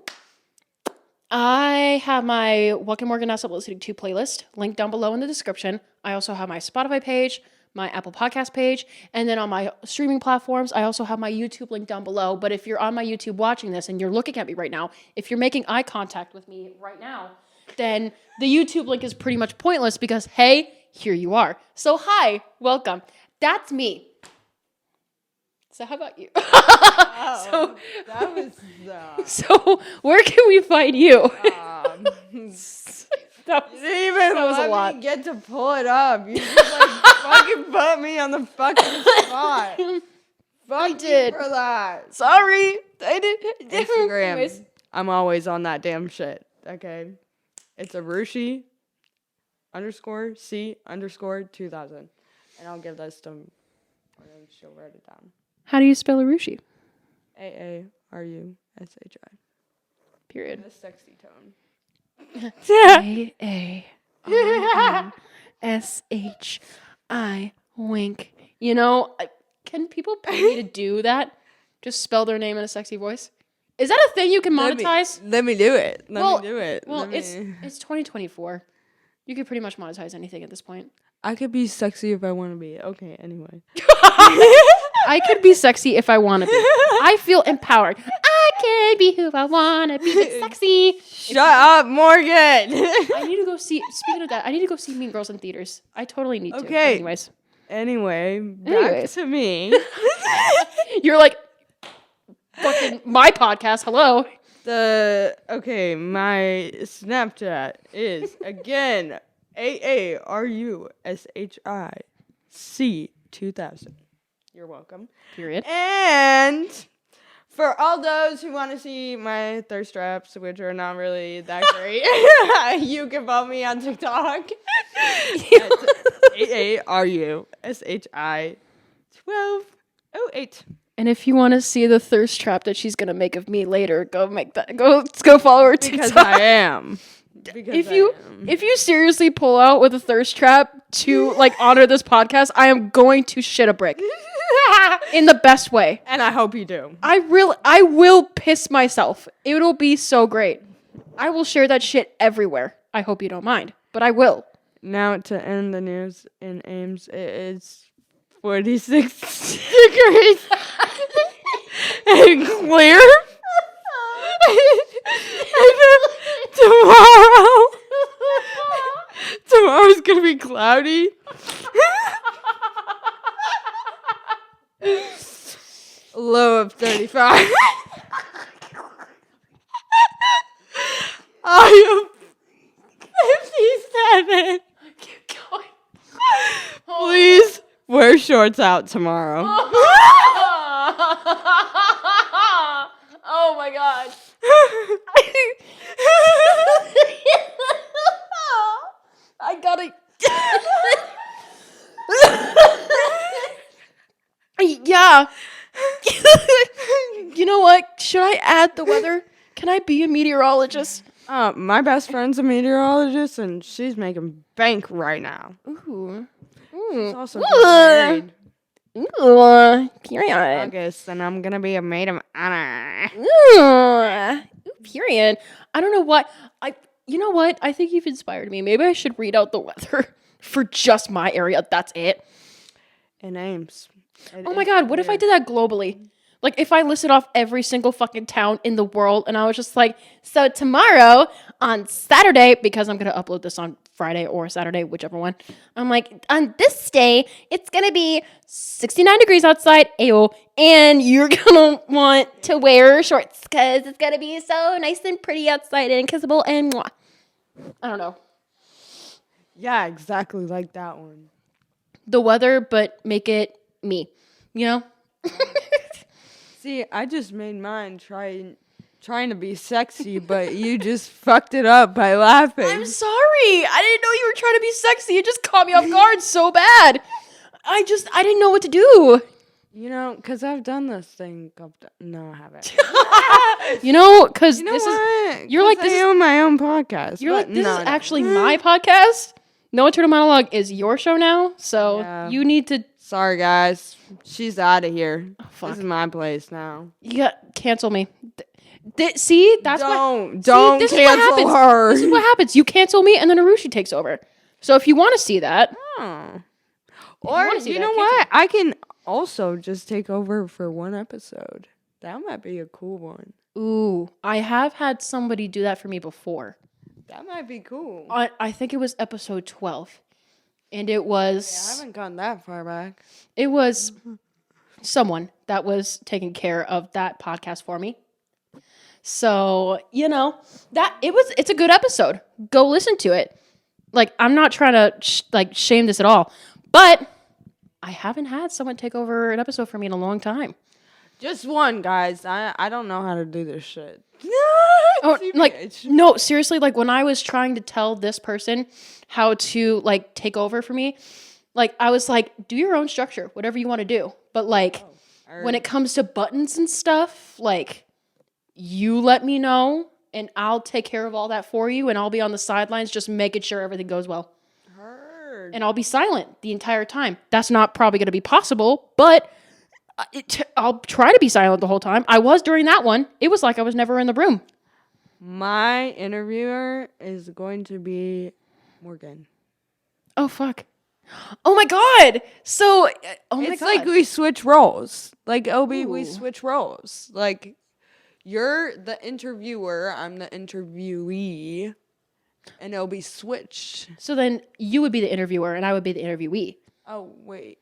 I have my Welcome Organized Up Listening to playlist linked down below in the description. I also have my Spotify page, my Apple Podcast page, and then on my streaming platforms, I also have my YouTube link down below. But if you're on my YouTube watching this and you're looking at me right now, if you're making eye contact with me right now, then the YouTube link is pretty much pointless because, hey, here you are. So hi, welcome. That's me. So how about you? Wow, that was So where can we find you? That was a lot. Me get to pull it up. You just like fucking put me on the fucking spot. I did for that. Sorry, I did. Instagram. Anyways. I'm always on that damn shit. Okay, it's Aarushi _C_2000, and I'll give this to. And she'll write it down. How do you spell Aarushi? AARUSHI. Period. In a sexy tone. INSHI wink. You know, can people pay me to do that? Just spell their name in a sexy voice. Is that a thing you can monetize? Let me do it. Well, Let me do it. Well, Let me- it's 2024. You could pretty much monetize anything at this point. I could be sexy if I want to be. Okay, anyway. I could be sexy if I want to be. I feel empowered. I can be who I want to be. It's sexy. Shut up, Morgan. I need to go see. Speaking of that, I need to go see Mean Girls in theaters. I totally need to. Okay. Anyways, back to me. you're like fucking my podcast. Hello. My Snapchat is again AARUSHIC2000. You're welcome. Period. And for all those who want to see my thirst traps, which are not really that great, you can follow me on TikTok. AARUSHI1208. And if you want to see the thirst trap that she's gonna make of me later, go make that. Go follow her Because TikTok. I am. If you seriously pull out with a thirst trap to like honor this podcast, I am going to shit a brick in the best way. And I hope you do. I will piss myself. It'll be so great. I will share that shit everywhere. I hope you don't mind, but I will. Now to end the news in Ames, it is 46 degrees and clear. Tomorrow's gonna be cloudy. Low of 35. I am 57. Keep going. Please wear shorts out tomorrow. Oh my god. I gotta. Yeah. You know what? Should I add the weather? Can I be a meteorologist? My best friend's a meteorologist, and she's making bank right now. Ooh. She's also getting married. Ooh. Period. August, and I'm gonna be a maid of honor. Ooh. Period. I don't know what you know what? I think you've inspired me. Maybe I should read out the weather for just my area. That's it. In Ames. Oh my god, what if I did that globally? Like, if I listed off every single fucking town in the world, and I was just like, so tomorrow, on Saturday, because I'm going to upload this on Friday or Saturday, whichever one, I'm like, on this day, it's going to be 69 degrees outside, ayo, and you're going to want to wear shorts, because it's going to be so nice and pretty outside and kissable, and mwah. I don't know. Yeah, exactly like that one. The weather, but make it me, you know? See, I just made mine trying to be sexy, but you just fucked it up by laughing. I'm sorry. I didn't know you were trying to be sexy. It just caught me off guard so bad. I didn't know what to do. You know, because I've done this thing. No, I haven't. You know, because You know this what? is, you're like, this I is, own my own podcast. you're like, but this no, is no. actually my podcast. No Internal Monologue is your show now, so Yeah. you need to, Sorry, guys. She's out of here. fuck. This is my place now. Cancel me. See, that's Don't this is what cancel happens. her. This is what happens. You cancel me, and then Aarushi takes over. So if you want to see that, Oh. you Or wanna see you that, know cancel. what? I can also just take over for one episode. That might be a cool one. ooh, I have had somebody do that for me before. That might be cool. I think it was episode 12. And it I was haven't gone that far back. someone that was taking care of that podcast for me. So, you know, it's a good episode. Go listen to it. Like, I'm not trying to shame this at all, but I haven't had someone take over an episode for me in a long time. Just one, guys. I don't know how to do this shit. Oh, like, TBH. no, seriously, like, when I was trying to tell this person how to, like, take over for me, like, I was like, do your own structure, whatever you want to do. But, like, when it comes to buttons and stuff, like, you let me know, and I'll take care of all that for you, and I'll be on the sidelines just making sure everything goes well. Heard. And I'll be silent the entire time. That's not probably going to be possible, but I'll try to be silent the whole time. I was during that one. It was like I was never in the room. My interviewer is going to be Morgan. Oh, fuck. Oh, my God. So, oh, my It's God. like we switch roles. Like, Obi, we Ooh. switch roles. Like, you're the interviewer, I'm the interviewee, and Obi switched. So then you would be the interviewer and I would be the interviewee, Oh, wait.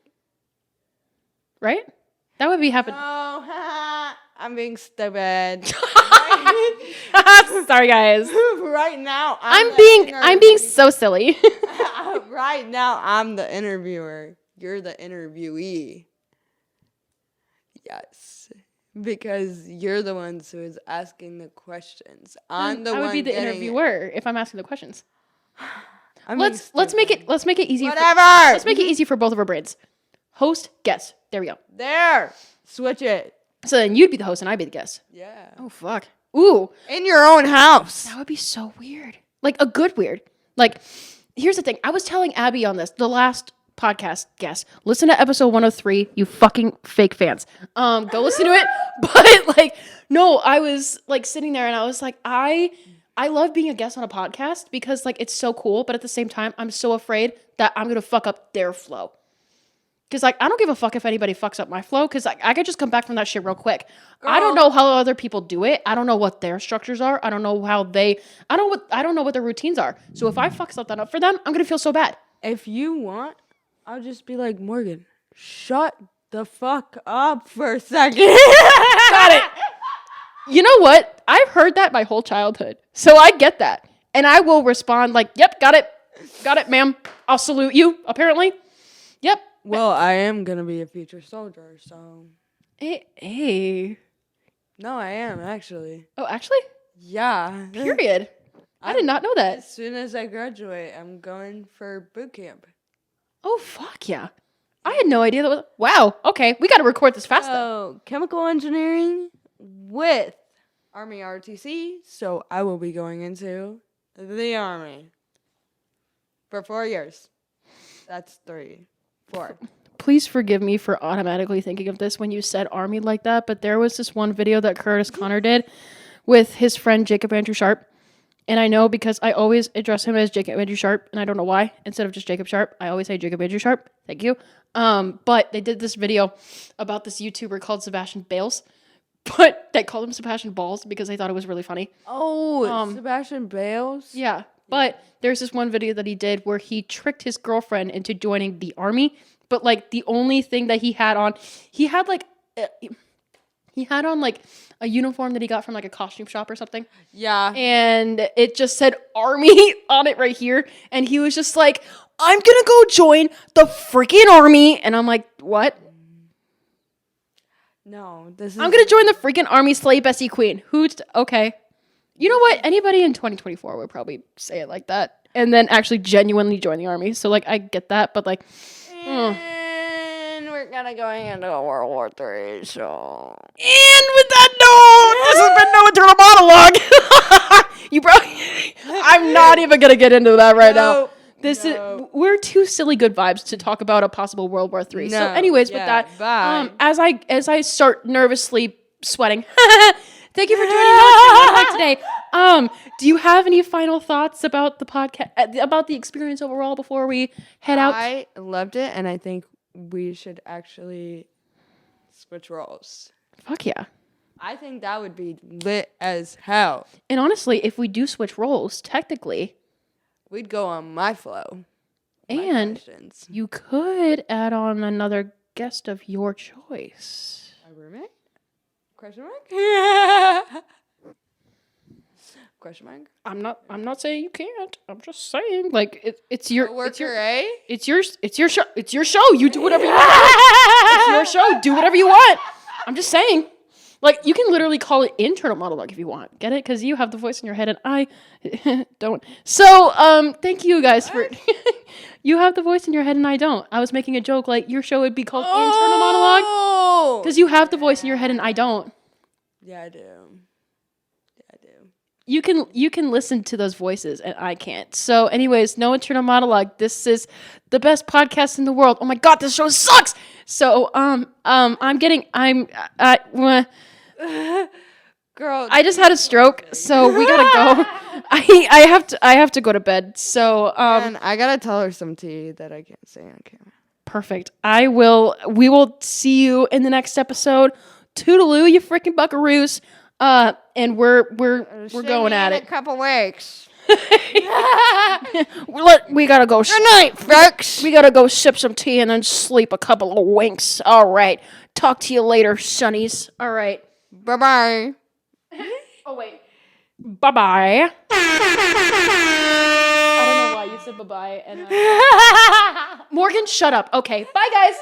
right? That would be happening. Oh, I'm being stupid. Sorry, guys. Right now, I'm being so silly. Right now, I'm the interviewer. You're the interviewee. Yes. Because you're the ones who is asking the questions. I'm the one. I would be the getting interviewer if I'm asking the questions. I'm Let's make it easy. Whatever. Let's make it easy for both of our brains. Host, guest. There we go. There. Switch it. So then you'd be the host and I'd be the guest. Yeah. Oh fuck. Ooh, In your own house. that would be so weird. Like a good weird. Like, here's the thing. I was telling Abby on this, the last podcast guest. Listen to episode 103, you fucking fake fans. Go listen to it. But like, no, I was like sitting there and I was like, I love being a guest on a podcast because like it's so cool, but at the same time, I'm so afraid that I'm gonna fuck up their flow. Because, like, I don't give a fuck if anybody fucks up my flow. Because, like, I could just come back from that shit real quick. Girl. I don't know how other people do it. I don't know what their structures are. I don't know how they... I don't know what their routines are. So if I fuck something up for them, I'm going to feel so bad. If you want, I'll just be like, Morgan, shut the fuck up for a second. Got it. You know what? I've heard that my whole childhood. So I get that. And I will respond like, yep, got it. Got it, ma'am. I'll salute you, apparently. Yep. Well, I am going to be a future soldier, so... Hey. No, I am, actually. Oh, actually? Yeah. Period. I did not know that. As soon as I graduate, I'm going for boot camp. Oh, fuck yeah. I had no idea that was... Wow. Okay. We got to record this fast, though. So, chemical engineering with Army RTC. So, I will be going into the Army for 4 years. That's 3. 4. Please forgive me for automatically thinking of this when you said Army like that, but there was this one video that Curtis Connor did with his friend Jacob Andrew Sharp. And I know because I always address him as Jacob Andrew Sharp, and I don't know why. Instead of just Jacob Sharp, I always say Jacob Andrew Sharp. Thank you. But they did this video about this YouTuber called Sebastian Bales. But they called him Sebastian Balls because they thought it was really funny. Oh, Sebastian Bales? Yeah. But there's this one video that he did where he tricked his girlfriend into joining the army. But like the only thing that he had on like a uniform that he got from like a costume shop or something. Yeah. And it just said army on it right here. And he was just like, I'm going to go join the freaking army. And I'm like, what? No, this is... I'm going to join the freaking army, slay Bessie Queen. Okay. You know what? Anybody in 2024 would probably say it like that. And then actually genuinely join the army. So like, I get that. But like... And we're gonna going into World War III, so... And with that note, this has been No Internal Monologue. You probably... I'm not even going to get into that right now. We're too silly good vibes to talk about a possible World War III. So anyways, with that, bye. as I start nervously sweating, thank you for joining us today. Do you have any final thoughts about the podcast, about the experience overall before we head out? I loved it, and I think we should actually switch roles. Fuck yeah. I think that would be lit as hell. And honestly, if we do switch roles, technically... We'd go on my flow. And you could add on another guest of your choice. A roommate? Question mark? Question mark? I'm not saying you can't. I'm just saying, like, it's your Worker, it's your show. It's your show. You do whatever you want. It's your show. Do whatever you want. I'm just saying. Like, you can literally call it internal monologue if you want. Get it? Because you have the voice in your head and I don't. So, thank you guys for... You have the voice in your head and I don't. I was making a joke like your show would be called internal monologue. Because you have the voice in your head and I don't. Yeah, I do. Yeah, I do. you can listen to those voices and I can't. So anyways, No Internal Monologue. This is the best podcast in the world. Oh my god, this show sucks. So Girl, I just had a stroke, so we gotta go. I have to go to bed. So and I gotta tell her some tea that I can't say on camera. perfect. We will see you in the next episode. Toodaloo, you freaking buckaroos. And we're going at it. A couple weeks. We gotta go. Good night, folks. We gotta go sip some tea and then sleep a couple of winks. All right. Talk to you later, sonnies. All right. Bye bye. Oh wait. Bye bye. I don't know why you said bye bye and Morgan, shut up. Okay. Bye guys.